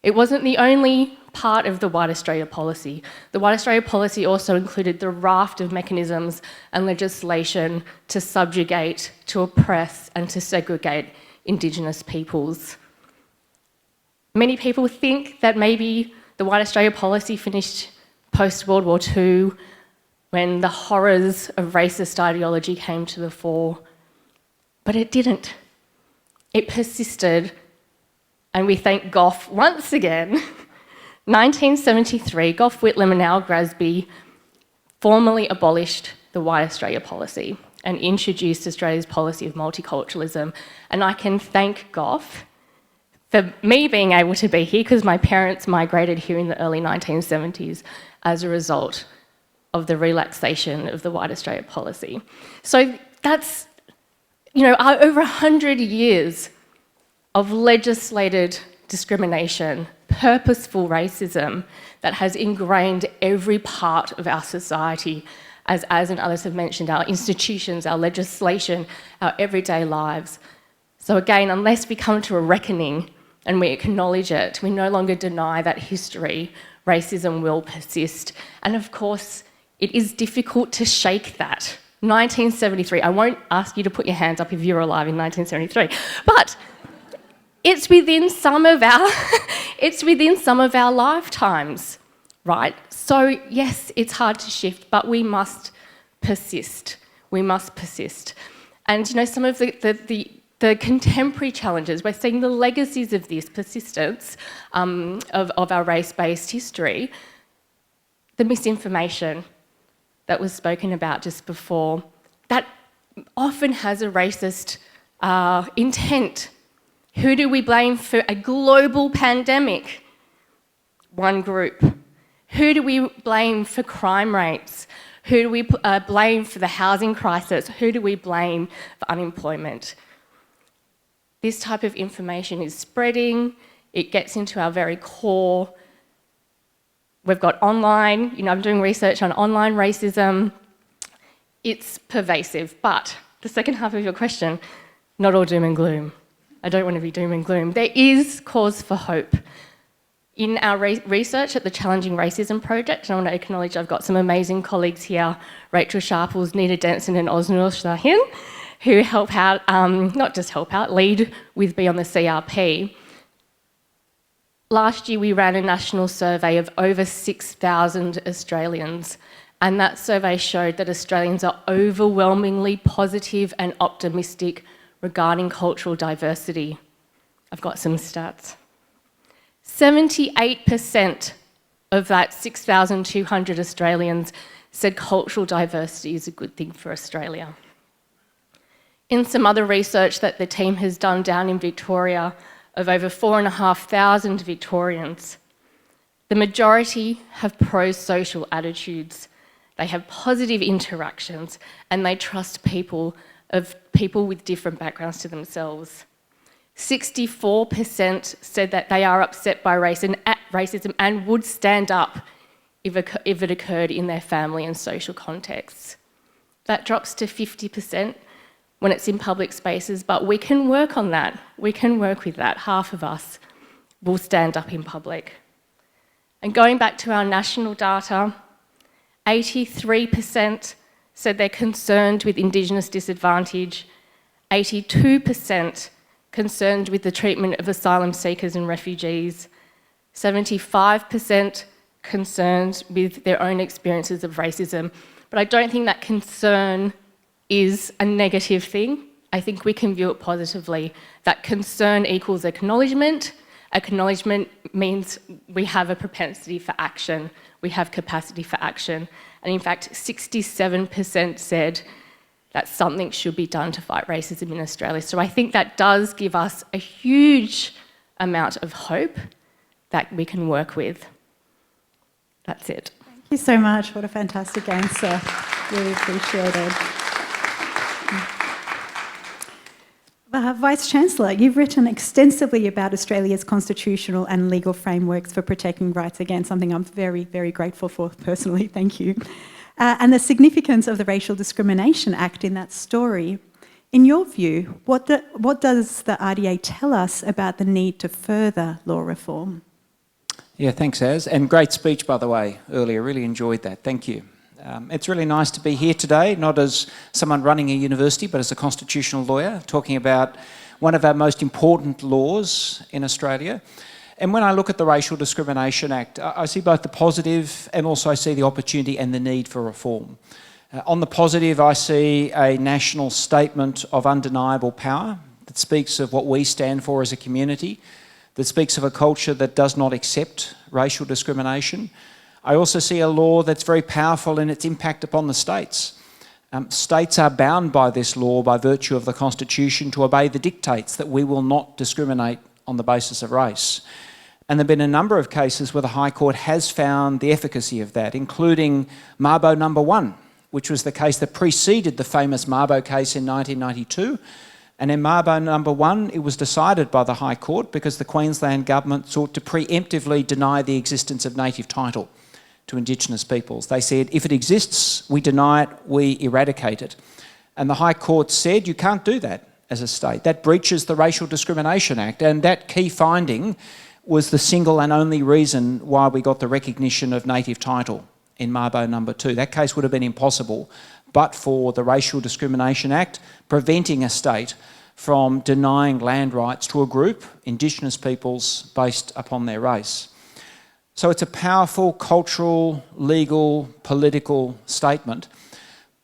It wasn't the only part of the White Australia policy. The White Australia policy also included the raft of mechanisms and legislation to subjugate, to oppress and to segregate Indigenous peoples. Many people think that maybe the White Australia policy finished post-World War II when the horrors of racist ideology came to the fore, but it didn't. It persisted, and we thank Gough once again. 1973, Gough, Whitlam and Al Grasby formally abolished the White Australia policy and introduced Australia's policy of multiculturalism. And I can thank Gough for me being able to be here because my parents migrated here in the early 1970s as a result of the relaxation of the White Australia policy. So that's, over 100 years of legislated discrimination, purposeful racism that has ingrained every part of our society, as and others have mentioned, our institutions, our legislation, our everyday lives. So again, unless we come to a reckoning and we acknowledge it, we no longer deny that history, racism will persist. And of course, it is difficult to shake that. 1973, I won't ask you to put your hands up if you were alive in 1973, but it's within some of our lifetimes, right? So yes, it's hard to shift, but we must persist. We must persist. And some of the contemporary challenges, we're seeing the legacies of this persistence of our race-based history, the misinformation that was spoken about just before, that often has a racist intent. Who do we blame for a global pandemic? One group. Who do we blame for crime rates? Who do we blame for the housing crisis? Who do we blame for unemployment? This type of information is spreading. It gets into our very core. We've got online, I'm doing research on online racism. It's pervasive, but the second half of your question, not all doom and gloom. I don't want to be doom and gloom. There is cause for hope. In our research at the Challenging Racism Project, and I want to acknowledge I've got some amazing colleagues here, Rachel Sharples, Nita Denson and Osnur Shahin, who help out, not just help out, lead with Be on the CRP. Last year, we ran a national survey of over 6,000 Australians, and that survey showed that Australians are overwhelmingly positive and optimistic regarding cultural diversity. I've got some stats. 78% of that 6,200 Australians said cultural diversity is a good thing for Australia. In some other research that the team has done down in Victoria, of over 4,500 Victorians, the majority have pro-social attitudes. They have positive interactions and they trust people with different backgrounds to themselves. 64% said that they are upset by racism and would stand up if it occurred in their family and social contexts. That drops to 50% when it's in public spaces, but we can work on that. We can work with that. Half of us will stand up in public. And going back to our national data, 83% said they're concerned with Indigenous disadvantage, 82% concerned with the treatment of asylum seekers and refugees, 75% concerned with their own experiences of racism. But I don't think that concern is a negative thing. I think we can view it positively. That concern equals acknowledgement. Acknowledgement means we have a propensity for action. We have capacity for action. And in fact, 67% said that something should be done to fight racism in Australia. So I think that does give us a huge amount of hope that we can work with. That's it. Thank you so much. What a fantastic answer. Really appreciate it. Vice-Chancellor, you've written extensively about Australia's constitutional and legal frameworks for protecting rights. Again, something I'm very, very grateful for personally. Thank you. And the significance of the Racial Discrimination Act in that story. In your view, what does the RDA tell us about the need to further law reform? Yeah, thanks, Az. And great speech, by the way, earlier. Really enjoyed that. Thank you. It's really nice to be here today, not as someone running a university, but as a constitutional lawyer, talking about one of our most important laws in Australia. And when I look at the Racial Discrimination Act, I see both the positive and also I see the opportunity and the need for reform. On the positive, I see a national statement of undeniable power that speaks of what we stand for as a community, that speaks of a culture that does not accept racial discrimination. I also see a law that's very powerful in its impact upon the states. States are bound by this law by virtue of the Constitution to obey the dictates that we will not discriminate on the basis of race. And there have been a number of cases where the High Court has found the efficacy of that, including Mabo No. 1, which was the case that preceded the famous Mabo case in 1992. And in Mabo No. 1, it was decided by the High Court because the Queensland government sought to preemptively deny the existence of native title to Indigenous peoples. They said, if it exists, we deny it, we eradicate it. And the High Court said, you can't do that as a state. That breaches the Racial Discrimination Act. And that key finding was the single and only reason why we got the recognition of native title in Mabo No. 2. That case would have been impossible but for the Racial Discrimination Act preventing a state from denying land rights to a group, Indigenous peoples, based upon their race. So it's a powerful cultural, legal, political statement.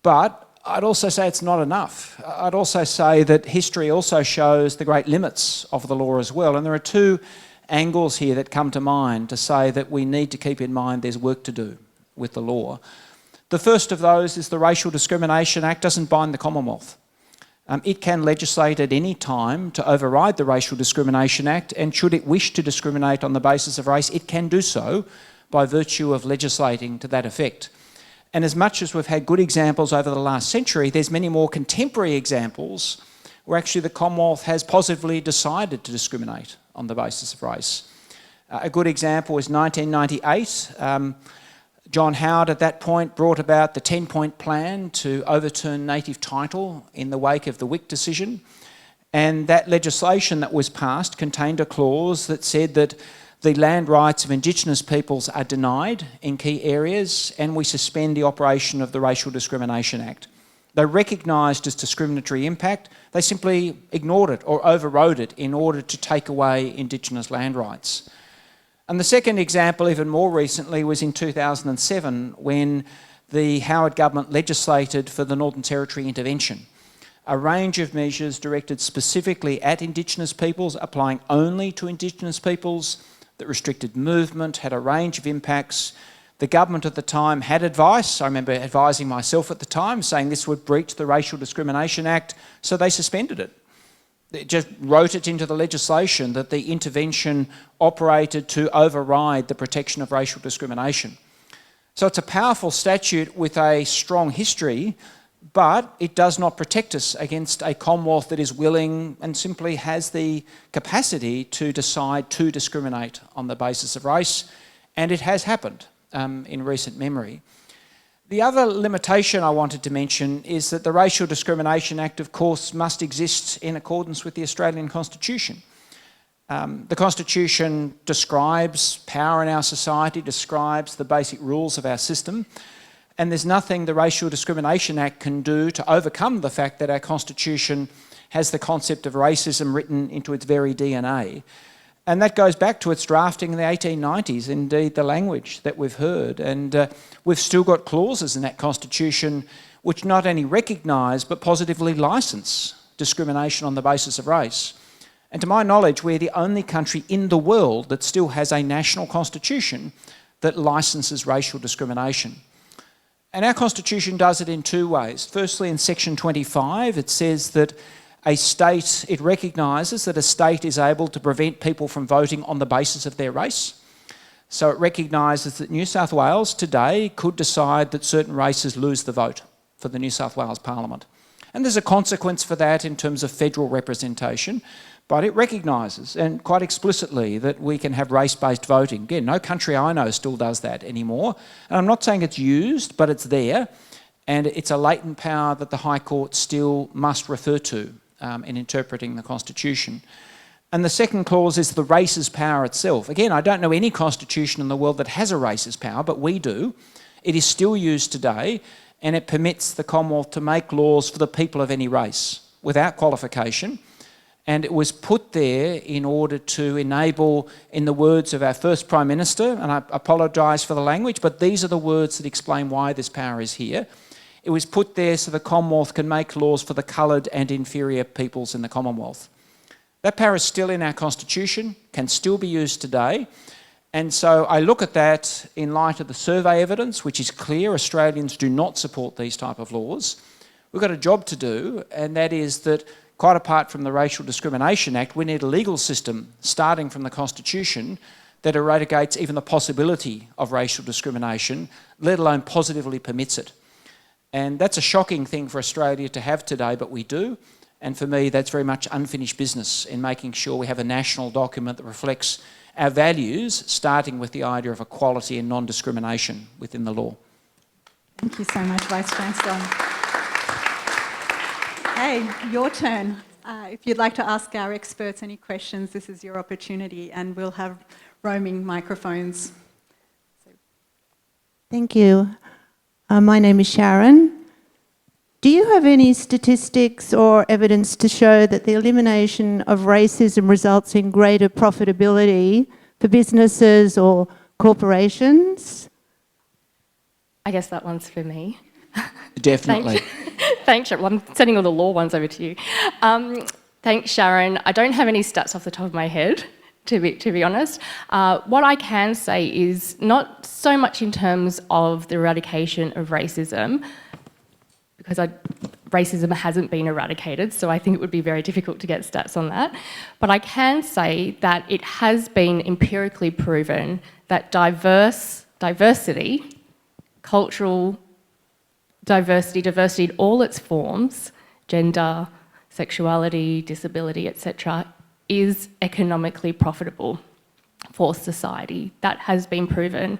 But I'd also say it's not enough. I'd also say that history also shows the great limits of the law as well. And there are two angles here that come to mind to say that we need to keep in mind there's work to do with the law. The first of those is the Racial Discrimination Act doesn't bind the Commonwealth. It can legislate at any time to override the Racial Discrimination Act, and should it wish to discriminate on the basis of race, it can do so by virtue of legislating to that effect. And as much as we've had good examples over the last century, there's many more contemporary examples where actually the Commonwealth has positively decided to discriminate on the basis of race. A good example is 1998. John Howard at that point brought about the 10-point plan to overturn native title in the wake of the Wick decision. And that legislation that was passed contained a clause that said that the land rights of Indigenous peoples are denied in key areas and we suspend the operation of the Racial Discrimination Act. They recognised its discriminatory impact, they simply ignored it or overrode it in order to take away Indigenous land rights. And the second example, even more recently, was in 2007 when the Howard government legislated for the Northern Territory intervention. A range of measures directed specifically at Indigenous peoples, applying only to Indigenous peoples, that restricted movement, had a range of impacts. The government at the time had advice. I remember advising myself at the time, saying this would breach the Racial Discrimination Act, so they suspended it. It just wrote it into the legislation that the intervention operated to override the protection of racial discrimination. So it's a powerful statute with a strong history, but it does not protect us against a Commonwealth that is willing and simply has the capacity to decide to discriminate on the basis of race, and it has happened in recent memory. The other limitation I wanted to mention is that the Racial Discrimination Act, of course, must exist in accordance with the Australian Constitution. The Constitution describes power in our society, describes the basic rules of our system, and there's nothing the Racial Discrimination Act can do to overcome the fact that our Constitution has the concept of racism written into its very DNA. And that goes back to its drafting in the 1890s, indeed the language that we've heard. And we've still got clauses in that Constitution which not only recognise but positively licence discrimination on the basis of race. And to my knowledge, we're the only country in the world that still has a national constitution that licenses racial discrimination. And our Constitution does it in two ways. Firstly, in section 25, it says that it recognises that a state is able to prevent people from voting on the basis of their race. So it recognises that New South Wales today could decide that certain races lose the vote for the New South Wales Parliament. And there's a consequence for that in terms of federal representation, but it recognises, and quite explicitly, that we can have race-based voting. Again, no country I know still does that anymore. And I'm not saying it's used, but it's there, and it's a latent power that the High Court still must refer to in interpreting the Constitution. And the second clause is the race's power itself. Again, I don't know any constitution in the world that has a race's power, but we do. It is still used today, and it permits the Commonwealth to make laws for the people of any race without qualification. And it was put there in order to enable, in the words of our first Prime Minister, and I apologise for the language, but these are the words that explain why this power is here. It was put there so the Commonwealth can make laws for the coloured and inferior peoples in the Commonwealth. That power is still in our Constitution, can still be used today. And so I look at that in light of the survey evidence, which is clear Australians do not support these type of laws. We've got a job to do, and that is that, quite apart from the Racial Discrimination Act, we need a legal system, starting from the Constitution, that eradicates even the possibility of racial discrimination, let alone positively permits it. And that's a shocking thing for Australia to have today, but we do. And for me, that's very much unfinished business in making sure we have a national document that reflects our values, starting with the idea of equality and non-discrimination within the law. Thank you so much, Vice-Chancellor. Hey, your turn. If you'd like to ask our experts any questions, this is your opportunity, and we'll have roaming microphones. Thank you. My name is Sharon. Do you have any statistics or evidence to show that the elimination of racism results in greater profitability for businesses or corporations? I guess that one's for me. Definitely. Thanks, Sharon. Well, I'm sending all the law ones over to you. Thanks, Sharon. I don't have any stats off the top of my head, to be honest. What I can say is not so much in terms of the eradication of racism, because racism hasn't been eradicated, so I think it would be very difficult to get stats on that. But I can say that it has been empirically proven that diversity, cultural diversity in all its forms, gender, sexuality, disability, etc., is economically profitable for society. That has been proven.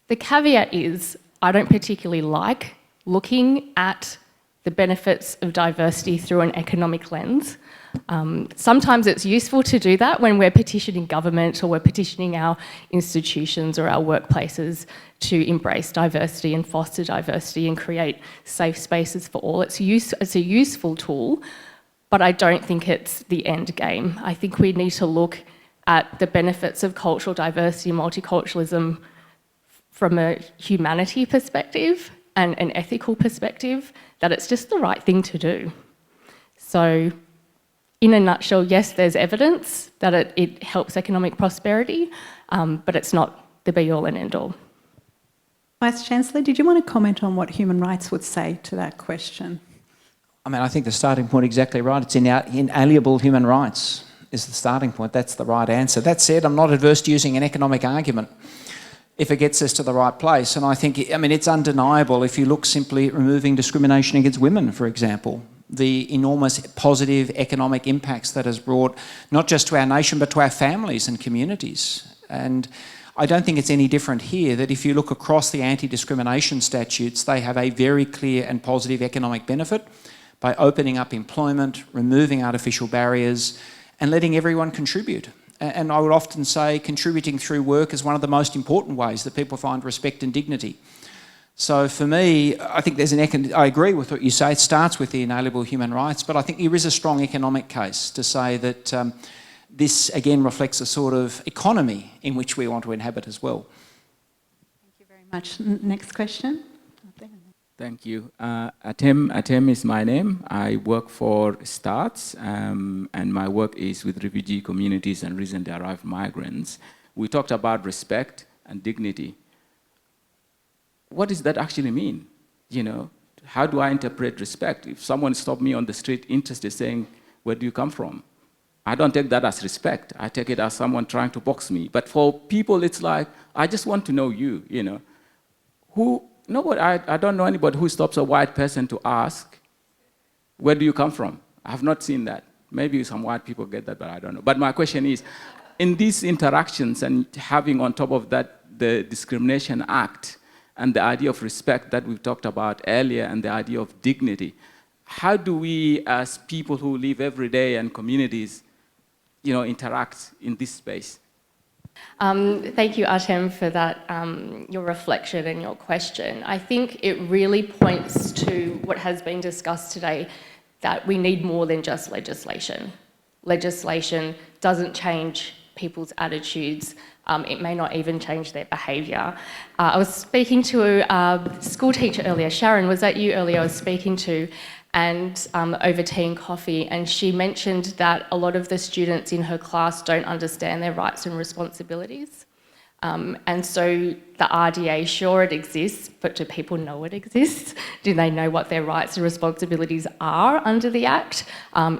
The caveat is, I don't particularly like looking at the benefits of diversity through an economic lens. Sometimes it's useful to do that when we're petitioning government or we're petitioning our institutions or our workplaces to embrace diversity and foster diversity and create safe spaces for all. It's a useful tool, but I don't think it's the end game. I think we need to look at the benefits of cultural diversity and multiculturalism from a humanity perspective and an ethical perspective, that it's just the right thing to do. So, in a nutshell, yes, there's evidence that it helps economic prosperity, but it's not the be-all and end-all. Vice-Chancellor, did you want to comment on what human rights would say to that question? I mean, I think the starting point exactly right. It's inalienable human rights is the starting point. That's the right answer. That said, I'm not adverse to using an economic argument if it gets us to the right place. And I think, it's undeniable if you look simply at removing discrimination against women, for example, the enormous positive economic impacts that has brought not just to our nation, but to our families and communities. And I don't think it's any different here, that if you look across the anti-discrimination statutes, they have a very clear and positive economic benefit by opening up employment, removing artificial barriers, and letting everyone contribute. And I would often say contributing through work is one of the most important ways that people find respect and dignity. So for me, I think I agree with what you say. It starts with the inalienable human rights, but I think there is a strong economic case to say that this, again, reflects a sort of economy in which we want to inhabit as well. Thank you very much. Next question. Thank you. Atem is my name. I work for STARTS, and my work is with refugee communities and recently arrived migrants. We talked about respect and dignity. What does that actually mean? How do I interpret respect? If someone stopped me on the street interested saying, "Where do you come from?" I don't take that as respect. I take it as someone trying to box me. But for people, it's like, I just want to know you, Nobody, I don't know anybody who stops a white person to ask, Where do you come from? I have not seen that. Maybe some white people get that, but I don't know. But my question is, in these interactions and having on top of that the Discrimination Act and the idea of respect that we talked about earlier and the idea of dignity, how do we as people who live every day and communities, interact in this space? Thank you, Artem, for that, your reflection and your question. I think it really points to what has been discussed today, that we need more than just legislation. Legislation doesn't change people's attitudes. It may not even change their behaviour. I was speaking to a school teacher earlier. Sharon, was that you earlier I was speaking to? And over tea and coffee, and she mentioned that a lot of the students in her class don't understand their rights and responsibilities. And so the RDA, sure, it exists, but do people know it exists? Do they know what their rights and responsibilities are under the Act?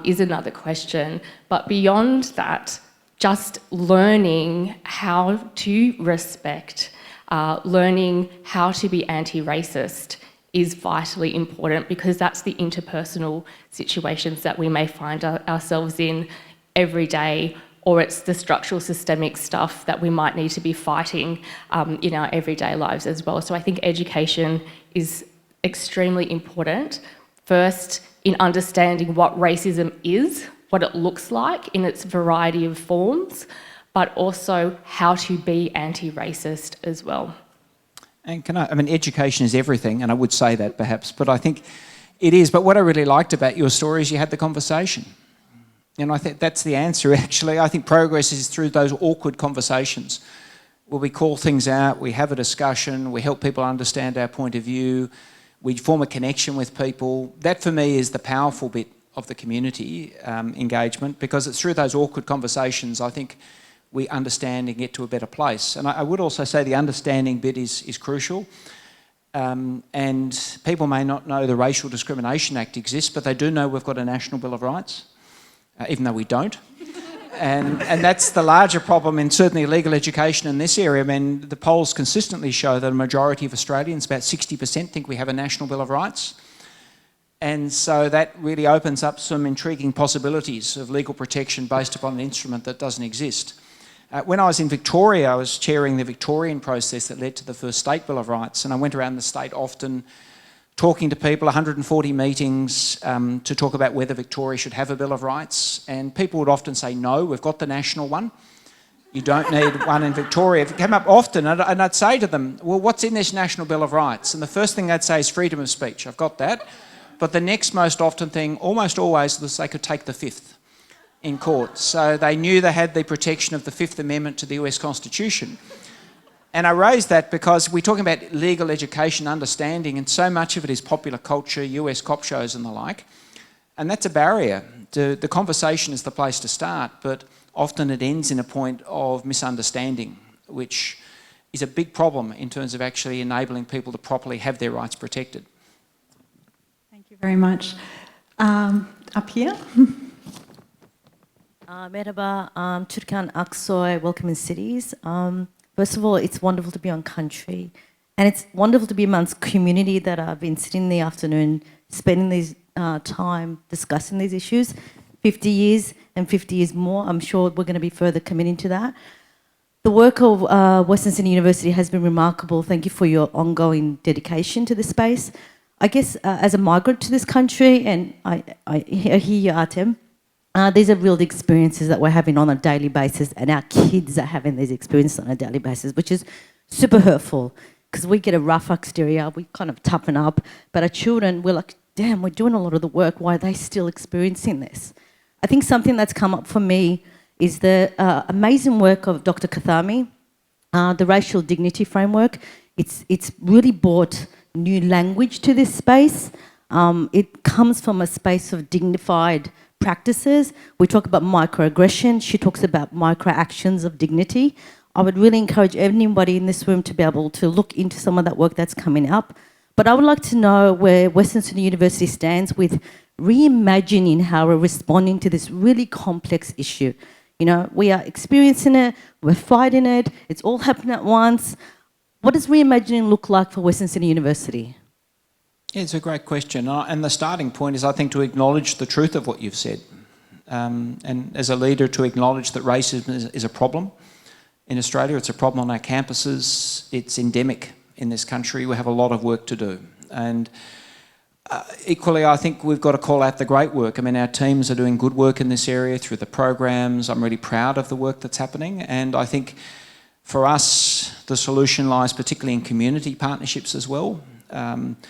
Is another question. But beyond that, just learning how to respect, learning how to be anti-racist is vitally important, because that's the interpersonal situations that we may find ourselves in every day, or it's the structural systemic stuff that we might need to be fighting in our everyday lives as well. So I think education is extremely important. First, in understanding what racism is, what it looks like in its variety of forms, but also how to be anti-racist as well. And education is everything, and I would say that perhaps, but I think it is. But what I really liked about your story is you had the conversation. And I think that's the answer, actually. I think progress is through those awkward conversations where we call things out, we have a discussion, we help people understand our point of view, we form a connection with people. That, for me, is the powerful bit of the community engagement, because it's through those awkward conversations, I think, we understand and get to a better place. And I would also say the understanding bit is crucial. And people may not know the Racial Discrimination Act exists, but they do know we've got a National Bill of Rights, even though we don't. And that's the larger problem in certainly legal education in this area. I mean, the polls consistently show that a majority of Australians, about 60%, think we have a National Bill of Rights. And so that really opens up some intriguing possibilities of legal protection based upon an instrument that doesn't exist. When I was in Victoria, I was chairing the Victorian process that led to the first State Bill of Rights, and I went around the state often talking to people, 140 meetings to talk about whether Victoria should have a Bill of Rights, and people would often say, no, we've got the national one. You don't need one in Victoria. It came up often, and I'd say to them, well, what's in this National Bill of Rights? And the first thing they'd say is freedom of speech. I've got that. But the next most often thing, almost always, was they could take the fifth in court. So they knew they had the protection of the Fifth Amendment to the US Constitution. And I raised that because we're talking about legal education, understanding, and so much of it is popular culture, US cop shows and the like. And that's a barrier. The conversation is the place to start, but often it ends in a point of misunderstanding, which is a big problem in terms of actually enabling people to properly have their rights protected. Thank you very much. Up here. Merhaba, Türkan Aksoy, welcome in cities. First of all, it's wonderful to be on country, and it's wonderful to be amongst community that I've been sitting in the afternoon, spending this time discussing these issues. 50 years and 50 years more, I'm sure we're going to be further committing to that. The work of Western Sydney University has been remarkable. Thank you for your ongoing dedication to this space. I guess as a migrant to this country, and I hear you, Artem, these are real experiences that we're having on a daily basis, and our kids are having these experiences on a daily basis, which is super hurtful, because we get a rough exterior, we kind of toughen up, but our children, we're like, damn, we're doing a lot of the work, why are they still experiencing this? I think something that's come up for me is the amazing work of Dr. Kathami, the Racial Dignity Framework. It's really brought new language to this space. It comes from a space of dignified practices. We talk about microaggression. She talks about microactions of dignity. I would really encourage anybody in this room to be able to look into some of that work that's coming up. But I would like to know where Western Sydney University stands with reimagining how we're responding to this really complex issue. You know, we are experiencing it, we're fighting it, it's all happening at once. What does reimagining look like for Western Sydney University? Yeah, it's a great question. And the starting point is, I think, to acknowledge the truth of what you've said. And as a leader, to acknowledge that racism is a problem in Australia. It's a problem on our campuses. It's endemic in this country. We have a lot of work to do. And equally, I think we've got to call out the great work. I mean, our teams are doing good work in this area through the programs. I'm really proud of the work that's happening. And I think for us, the solution lies particularly in community partnerships as well,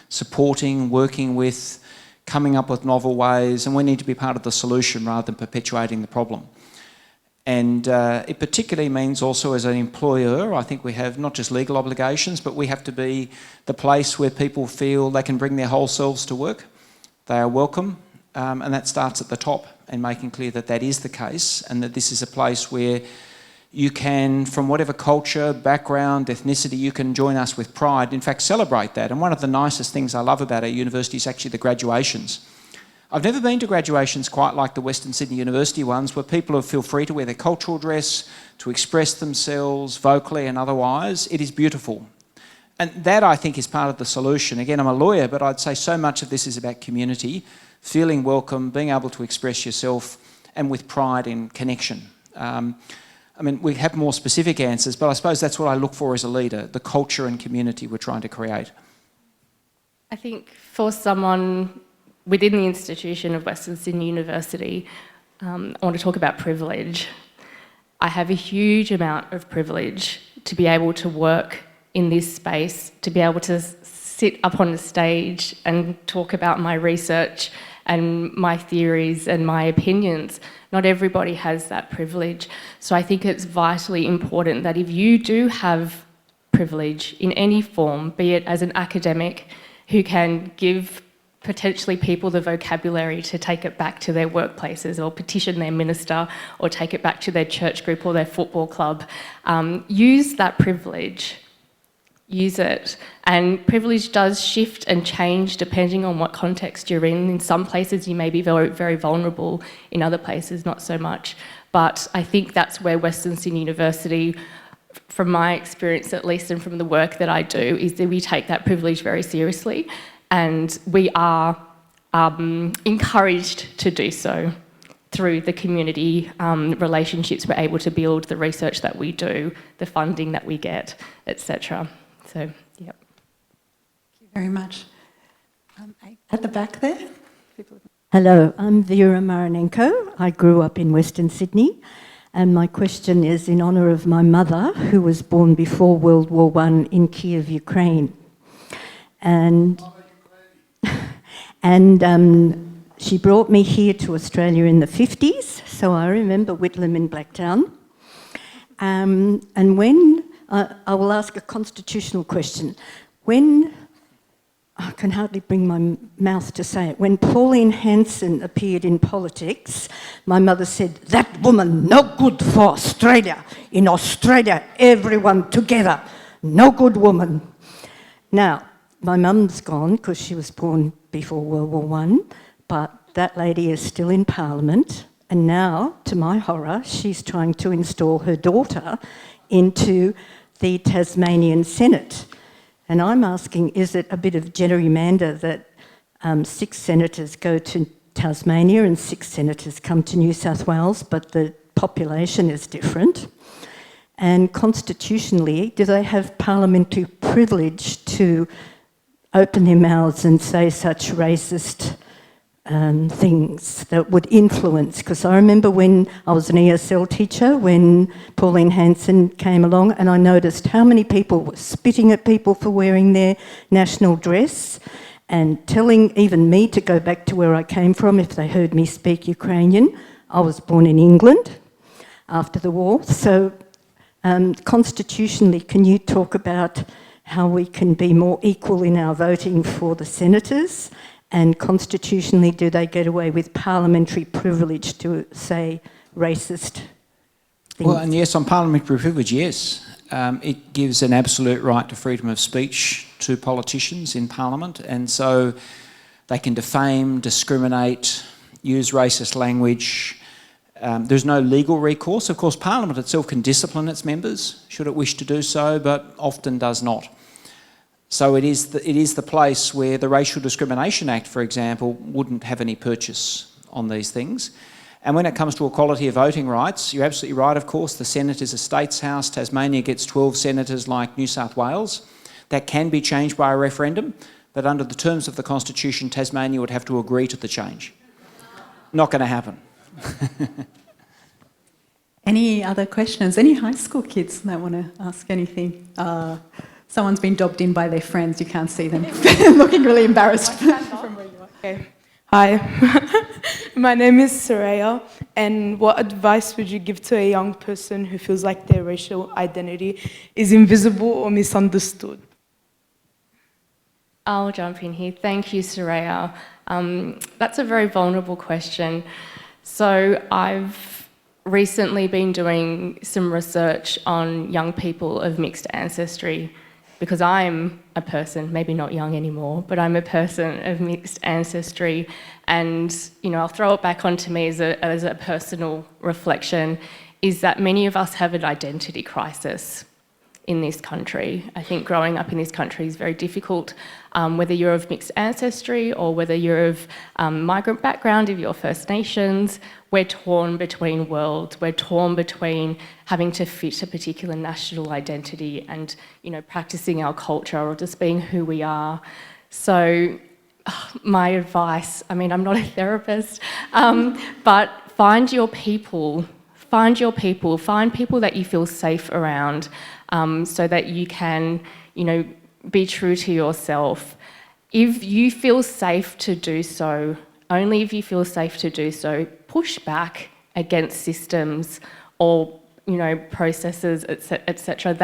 supporting, working with, coming up with novel ways, and we need to be part of the solution rather than perpetuating the problem. And it particularly means also as an employer, I think we have not just legal obligations, but we have to be the place where people feel they can bring their whole selves to work. They are welcome, and that starts at the top, and making clear that that is the case, and that this is a place where you can, from whatever culture, background, ethnicity, you can join us with pride, in fact celebrate that. And one of the nicest things I love about our university is actually the graduations. I've never been to graduations quite like the Western Sydney University ones, where people feel free to wear their cultural dress, to express themselves vocally and otherwise. It is beautiful. And that, I think, is part of the solution. Again, I'm a lawyer, but I'd say so much of this is about community, feeling welcome, being able to express yourself, and with pride and connection. I mean, we have more specific answers, but I suppose that's what I look for as a leader, the culture and community we're trying to create. I think for someone within the institution of Western Sydney University, I want to talk about privilege. I have a huge amount of privilege to be able to work in this space, to be able to sit up on the stage and talk about my research and my theories and my opinions. Not everybody has that privilege. So I think it's vitally important that if you do have privilege in any form, be it as an academic who can give potentially people the vocabulary to take it back to their workplaces or petition their minister or take it back to their church group or their football club, use that privilege. Use it. And privilege does shift and change depending on what context you're in. In some places you may be very, very vulnerable, in other places not so much. But I think that's where Western Sydney University, from my experience at least and from the work that I do, is that we take that privilege very seriously, and we are encouraged to do so through the community relationships we're able to build, the research that we do, the funding that we get, etc. So, yeah. Thank you very much. At the back there. Hello, I'm Vera Marinenko. I grew up in Western Sydney, and my question is in honour of my mother, who was born before World War I in Kiev, Ukraine. And she brought me here to Australia in the 50s, so I remember Whitlam in Blacktown. And when, I will ask a constitutional question. When, I can hardly bring my mouth to say it, when Pauline Hanson appeared in politics, my mother said, "That woman, no good for Australia. In Australia, everyone together. No good woman." Now, my mum's gone because she was born before World War I, but that lady is still in Parliament, and now, to my horror, she's trying to install her daughter into the Tasmanian Senate. And I'm asking, is it a bit of gerrymander that 6 senators go to Tasmania and 6 senators come to New South Wales, but the population is different? And constitutionally, do they have parliamentary privilege to open their mouths and say such racist things that would influence? Because I remember when I was an ESL teacher, when Pauline Hanson came along, and I noticed how many people were spitting at people for wearing their national dress and telling even me to go back to where I came from if they heard me speak Ukrainian. I was born in England after the war. So constitutionally, can you talk about how we can be more equal in our voting for the senators? And constitutionally, do they get away with parliamentary privilege to say racist things? Well, and yes, on parliamentary privilege, yes. It gives an absolute right to freedom of speech to politicians in Parliament, and so they can defame, discriminate, use racist language. There's no legal recourse. Of course, Parliament itself can discipline its members, should it wish to do so, but often does not. So it is the place where the Racial Discrimination Act, for example, wouldn't have any purchase on these things. And when it comes to equality of voting rights, you're absolutely right, of course, the Senate is a states' house. Tasmania gets 12 senators like New South Wales. That can be changed by a referendum, but under the terms of the Constitution, Tasmania would have to agree to the change. Not going to happen. Any other questions? Any high school kids that want to ask anything? Someone's been dobbed in by their friends. You can't see them. Looking really embarrassed from where you are. Okay. Hi, my name is Soraya, and what advice would you give to a young person who feels like their racial identity is invisible or misunderstood? I'll jump in here. Thank you, Soraya. That's a very vulnerable question. So I've recently been doing some research on young people of mixed ancestry, because I'm a person, maybe not young anymore, but I'm a person of mixed ancestry, and I'll throw it back onto me as a personal reflection, is that many of us have an identity crisis in this country. I think growing up in this country is very difficult, whether you're of mixed ancestry or whether you're of migrant background, if you're First Nations. We're torn between worlds. We're torn between having to fit a particular national identity and, practicing our culture or just being who we are. So my advice, I'm not a therapist, but find your people. Find people that you feel safe around, so that you can, be true to yourself. If you feel safe to do so, only if you feel safe to do so, push back against systems or, processes, etc.,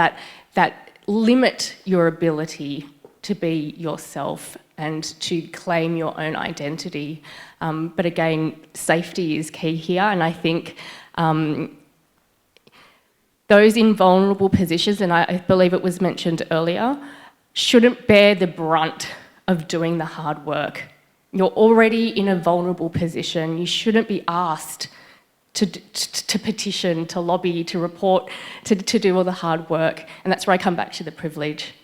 that limit your ability to be yourself and to claim your own identity. But again, safety is key here, and I think those in vulnerable positions, and I believe it was mentioned earlier, shouldn't bear the brunt of doing the hard work. You're already in a vulnerable position. You shouldn't be asked to petition, to lobby, to report, to do all the hard work. And that's where I come back to the privilege.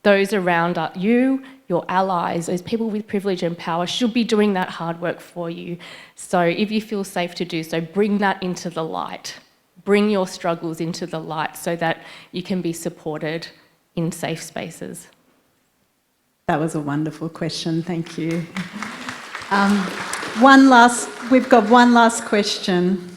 Those around you, your allies, those people with privilege and power should be doing that hard work for you. So if you feel safe to do so, bring that into the light. Bring your struggles into the light so that you can be supported in safe spaces. That was a wonderful question. Thank you. We've got one last question.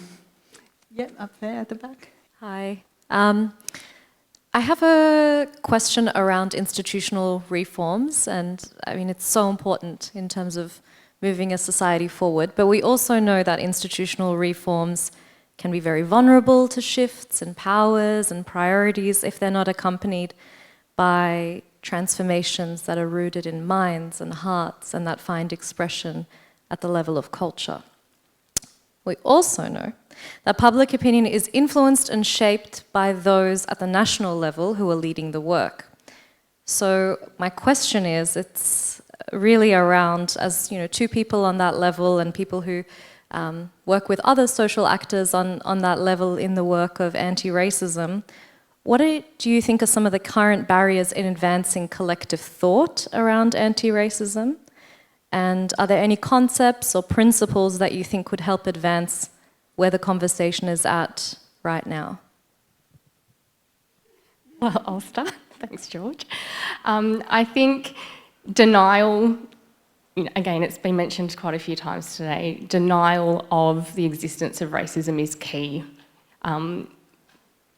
Yep, up there at the back. Hi. I have a question around institutional reforms, and it's so important in terms of moving a society forward, but we also know that institutional reforms can be very vulnerable to shifts in powers and priorities if they're not accompanied by transformations that are rooted in minds and hearts and that find expression at the level of culture. We also know that public opinion is influenced and shaped by those at the national level who are leading the work. So my question is, it's really around, as two people on that level and people who work with other social actors on that level in the work of anti-racism, what do you think are some of the current barriers in advancing collective thought around anti-racism? And are there any concepts or principles that you think could help advance where the conversation is at right now? Well, I'll start. Thanks, George. I think denial, again, it's been mentioned quite a few times today, denial of the existence of racism is key.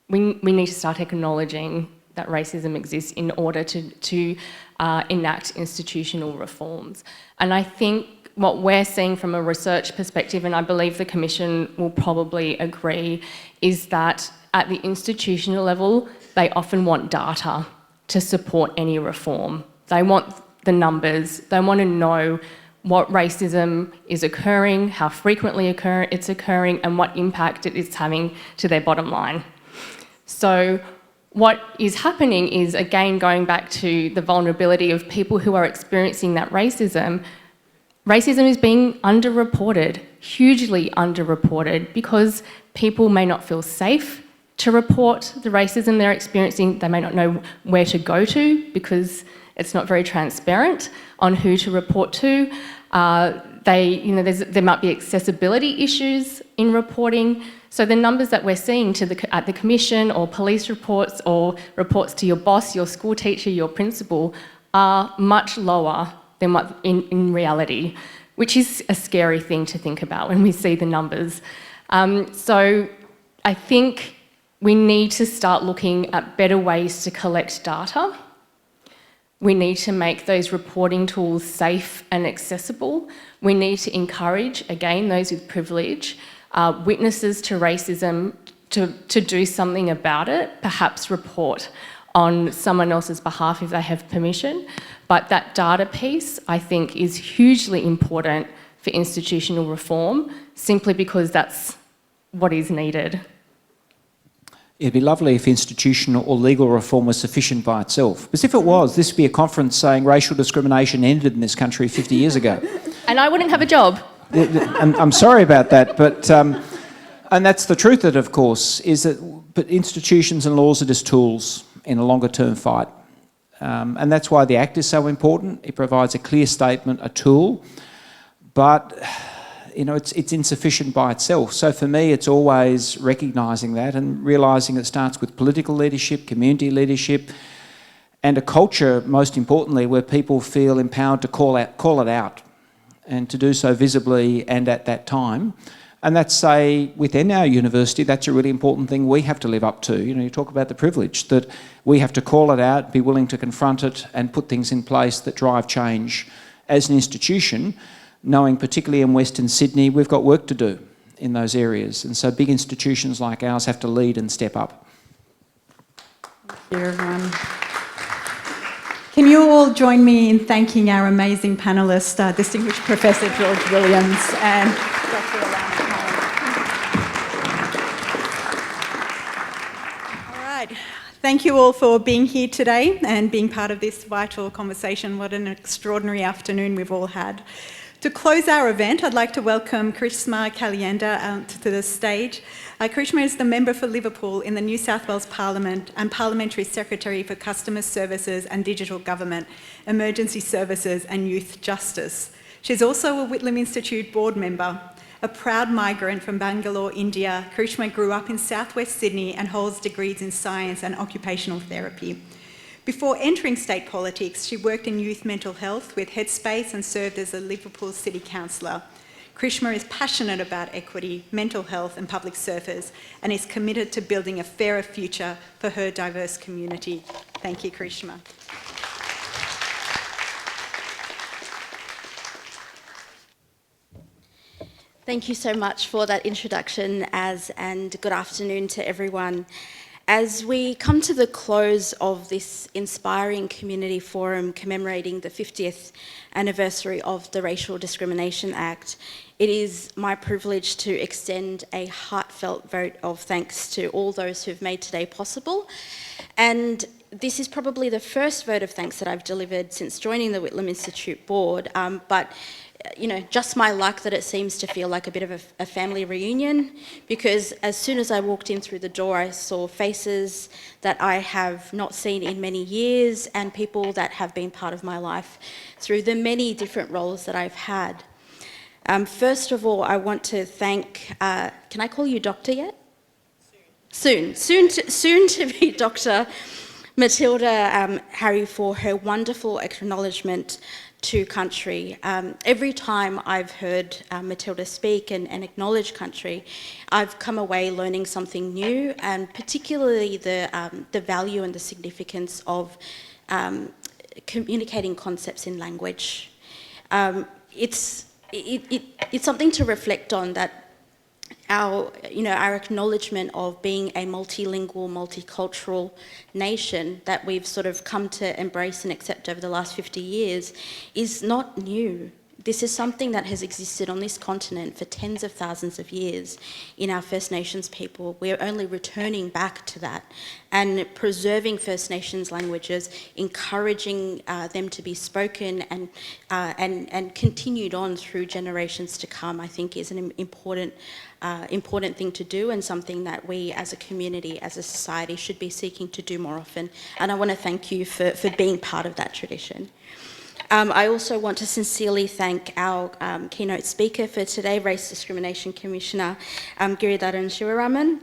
We need to start acknowledging that racism exists in order to enact institutional reforms. And I think what we're seeing from a research perspective, and I believe the Commission will probably agree, is that at the institutional level, they often want data to support any reform. They want the numbers, they want to know what racism is occurring, how frequently it's occurring, and what impact it is having to their bottom line. So what is happening is, again, going back to the vulnerability of people who are experiencing that racism is being underreported, hugely underreported, because people may not feel safe to report the racism they're experiencing. They may not know where to go to because it's not very transparent on who to report to. There might be accessibility issues in reporting. So the numbers that we're seeing at the Commission or police reports or reports to your boss, your school teacher, your principal are much lower than what in reality, which is a scary thing to think about when we see the numbers. So I think we need to start looking at better ways to collect data. We need to make those reporting tools safe and accessible. We need to encourage, again, those with privilege, witnesses to racism to do something about it, perhaps report on someone else's behalf if they have permission. But that data piece, I think, is hugely important for institutional reform, simply because that's what is needed. It'd be lovely if institutional or legal reform was sufficient by itself. Because if it was, this would be a conference saying racial discrimination ended in this country 50 years ago. And I wouldn't have a job. I'm sorry about that, but and that's the truth of it, of course, is that but institutions and laws are just tools in a longer-term fight. And that's why the Act is so important. It provides a clear statement, a tool, but it's insufficient by itself. So for me, it's always recognising that and realising it starts with political leadership, community leadership, and a culture, most importantly, where people feel empowered to call it out, and to do so visibly and at that time. And that's, say, within our university, that's a really important thing we have to live up to. You talk about the privilege, that we have to call it out, be willing to confront it and put things in place that drive change as an institution, knowing particularly in Western Sydney, we've got work to do in those areas. And so big institutions like ours have to lead and step up. Thank you, everyone. Can you all join me in thanking our amazing panellists, Distinguished Professor George Williams and Dr. Alanna. All right. Thank you all for being here today and being part of this vital conversation. What an extraordinary afternoon we've all had. To close our event, I'd like to welcome Karishma Kalyanda to the stage. Karishma is the member for Liverpool in the New South Wales Parliament and Parliamentary Secretary for Customer Services and Digital Government, Emergency Services and Youth Justice. She's also a Whitlam Institute board member. A proud migrant from Bangalore, India, Karishma grew up in southwest Sydney and holds degrees in science and occupational therapy. Before entering state politics, she worked in youth mental health with Headspace and served as a Liverpool City Councillor. Karishma is passionate about equity, mental health and public service and is committed to building a fairer future for her diverse community. Thank you, Karishma. Thank you so much for that introduction, and good afternoon to everyone. As we come to the close of this inspiring community forum commemorating the 50th anniversary of the Racial Discrimination Act, it is my privilege to extend a heartfelt vote of thanks to all those who've made today possible. And this is probably the first vote of thanks that I've delivered since joining the Whitlam Institute board, but just my luck that it seems to feel like a bit of a family reunion, because as soon as I walked in through the door, I saw faces that I have not seen in many years and people that have been part of my life through the many different roles that I've had. First of all, I want to thank, can I call you doctor yet? Soon to be Dr. Matilda Harry for her wonderful acknowledgement to country. Every time I've heard Matilda speak and acknowledge country, I've come away learning something new, and particularly the value and the significance of communicating concepts in language. It's something to reflect on, that our acknowledgement of being a multilingual, multicultural nation that we've sort of come to embrace and accept over the last 50 years is not new. This is something that has existed on this continent for tens of thousands of years in our First Nations people. We're only returning back to that and preserving First Nations languages, encouraging them to be spoken and continued on through generations to come, I think is an important thing to do, and something that we as a community, as a society, should be seeking to do more often. And I want to thank you for being part of that tradition. I also want to sincerely thank our keynote speaker for today, Race Discrimination Commissioner Giridharan Sivaraman,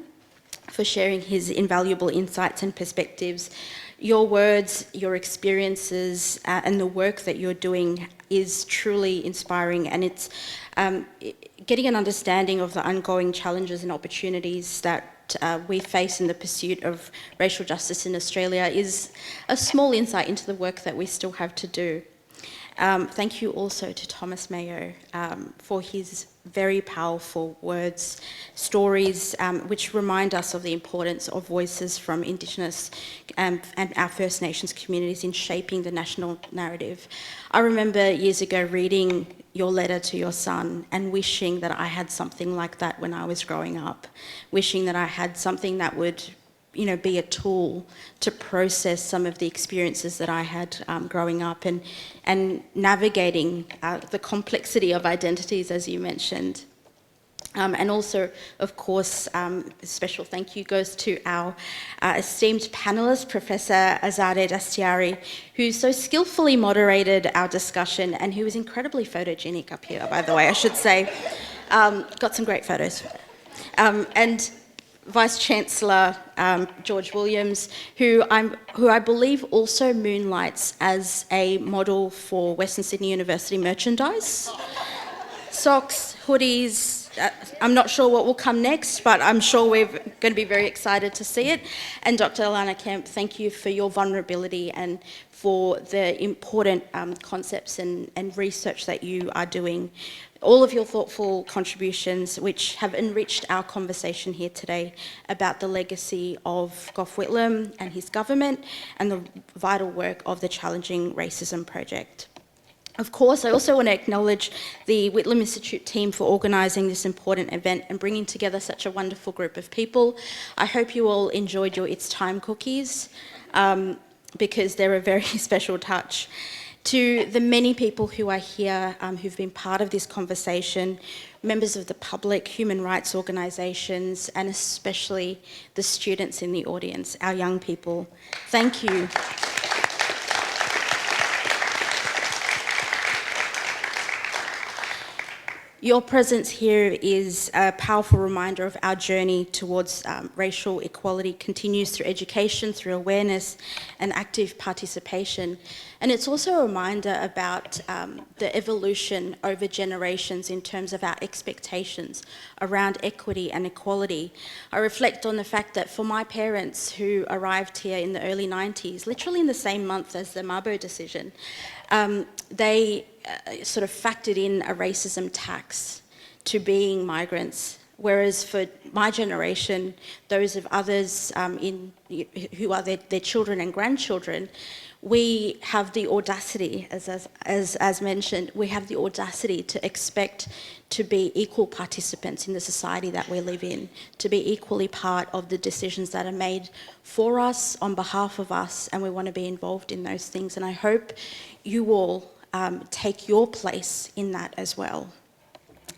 for sharing his invaluable insights and perspectives. Your words, your experiences, and the work that you're doing is truly inspiring, and it's getting an understanding of the ongoing challenges and opportunities that we face in the pursuit of racial justice in Australia is a small insight into the work that we still have to do. Thank you also to Thomas Mayo for his very powerful words, stories, which remind us of the importance of voices from Indigenous and our First Nations communities in shaping the national narrative. I remember years ago reading your letter to your son and wishing that I had something like that when I was growing up, wishing that I had something that would be a tool to process some of the experiences that I had growing up and navigating the complexity of identities, as you mentioned. And also, of course, a special thank you goes to our esteemed panellist, Professor Azadeh Dastyari, who so skillfully moderated our discussion and who was incredibly photogenic up here, by the way, I should say. Got some great photos. And Vice-Chancellor George Williams, who I believe also moonlights as a model for Western Sydney University merchandise. Socks, hoodies, I'm not sure what will come next, but I'm sure we're going to be very excited to see it. And Dr. Alanna Kamp, thank you for your vulnerability and for the important concepts and research that you are doing. All of your thoughtful contributions, which have enriched our conversation here today about the legacy of Gough Whitlam and his government and the vital work of the Challenging Racism Project. Of course, I also want to acknowledge the Whitlam Institute team for organising this important event and bringing together such a wonderful group of people. I hope you all enjoyed your It's Time cookies because they're a very special touch. To the many people who are here, who've been part of this conversation, members of the public, human rights organisations, and especially the students in the audience, our young people, thank you. Your presence here is a powerful reminder of our journey towards racial equality continues through education, through awareness and active participation. And it's also a reminder about the evolution over generations in terms of our expectations around equity and equality. I reflect on the fact that for my parents who arrived here in the early 90s, literally in the same month as the Mabo decision, they sort of factored in a racism tax to being migrants, whereas for my generation, those of others who are their children and grandchildren, we have the audacity, as mentioned, we have the audacity to expect to be equal participants in the society that we live in, to be equally part of the decisions that are made for us, on behalf of us, and we want to be involved in those things. And I hope you all take your place in that as well.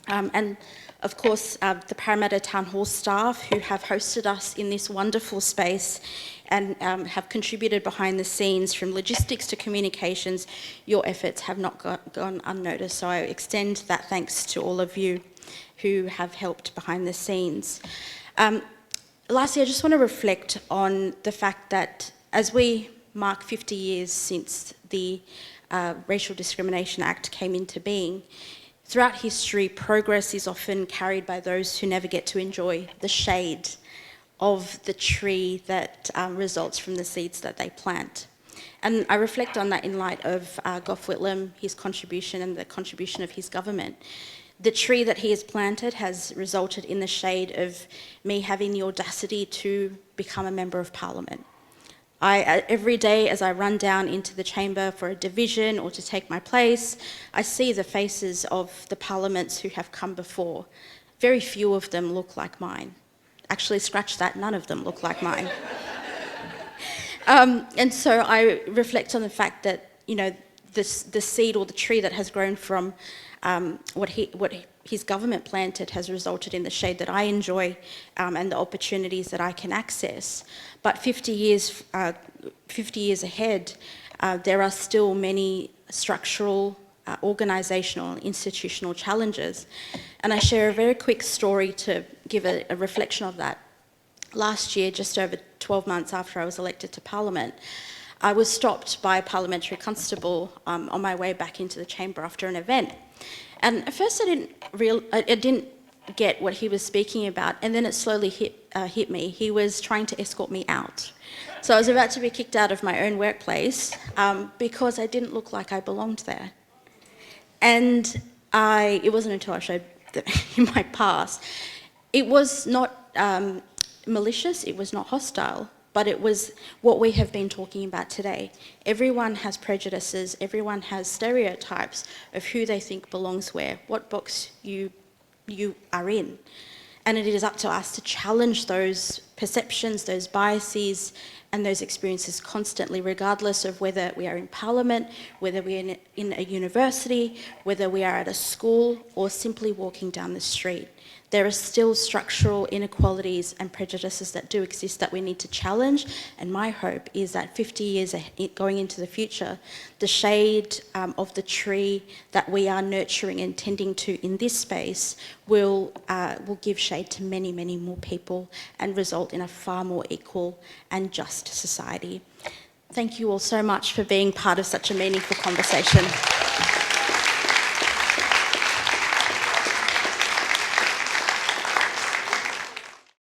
And of course, the Parramatta Town Hall staff who have hosted us in this wonderful space and have contributed behind the scenes from logistics to communications, your efforts have not gone unnoticed. So I extend that thanks to all of you who have helped behind the scenes. Lastly, I just want to reflect on the fact that as we mark 50 years since the Racial Discrimination Act came into being, throughout history, progress is often carried by those who never get to enjoy the shade of the tree that results from the seeds that they plant. And I reflect on that in light of Gough Whitlam, his contribution and the contribution of his government. The tree that he has planted has resulted in the shade of me having the audacity to become a Member of Parliament. Every day as I run down into the chamber for a division or to take my place, I see the faces of the parliaments who have come before. Very few of them look like mine. Actually, scratch that, none of them look like mine. And so I reflect on the fact that, you know, the seed or the tree that has grown from what his government planted has resulted in the shade that I enjoy and the opportunities that I can access. But 50 years ahead, there are still many structural, organisational and institutional challenges. And I share a very quick story to give a reflection of that. Last year, just over 12 months after I was elected to Parliament, I was stopped by a parliamentary constable on my way back into the chamber after an event. And at first I didn't get what he was speaking about, and then it slowly hit me. He was trying to escort me out. So I was about to be kicked out of my own workplace because I didn't look like I belonged there. And it wasn't until I showed in my past. It was not malicious, it was not hostile, but it was what we have been talking about today. Everyone has prejudices, everyone has stereotypes of who they think belongs where, what box you are in. And it is up to us to challenge those perceptions, those biases, and those experiences constantly, regardless of whether we are in Parliament, whether we are in a university, whether we are at a school, or simply walking down the street. There are still structural inequalities and prejudices that do exist that we need to challenge, and my hope is that 50 years going into the future, the shade of the tree that we are nurturing and tending to in this space will give shade to many, many more people and result in a far more equal and just society. Thank you all so much for being part of such a meaningful conversation.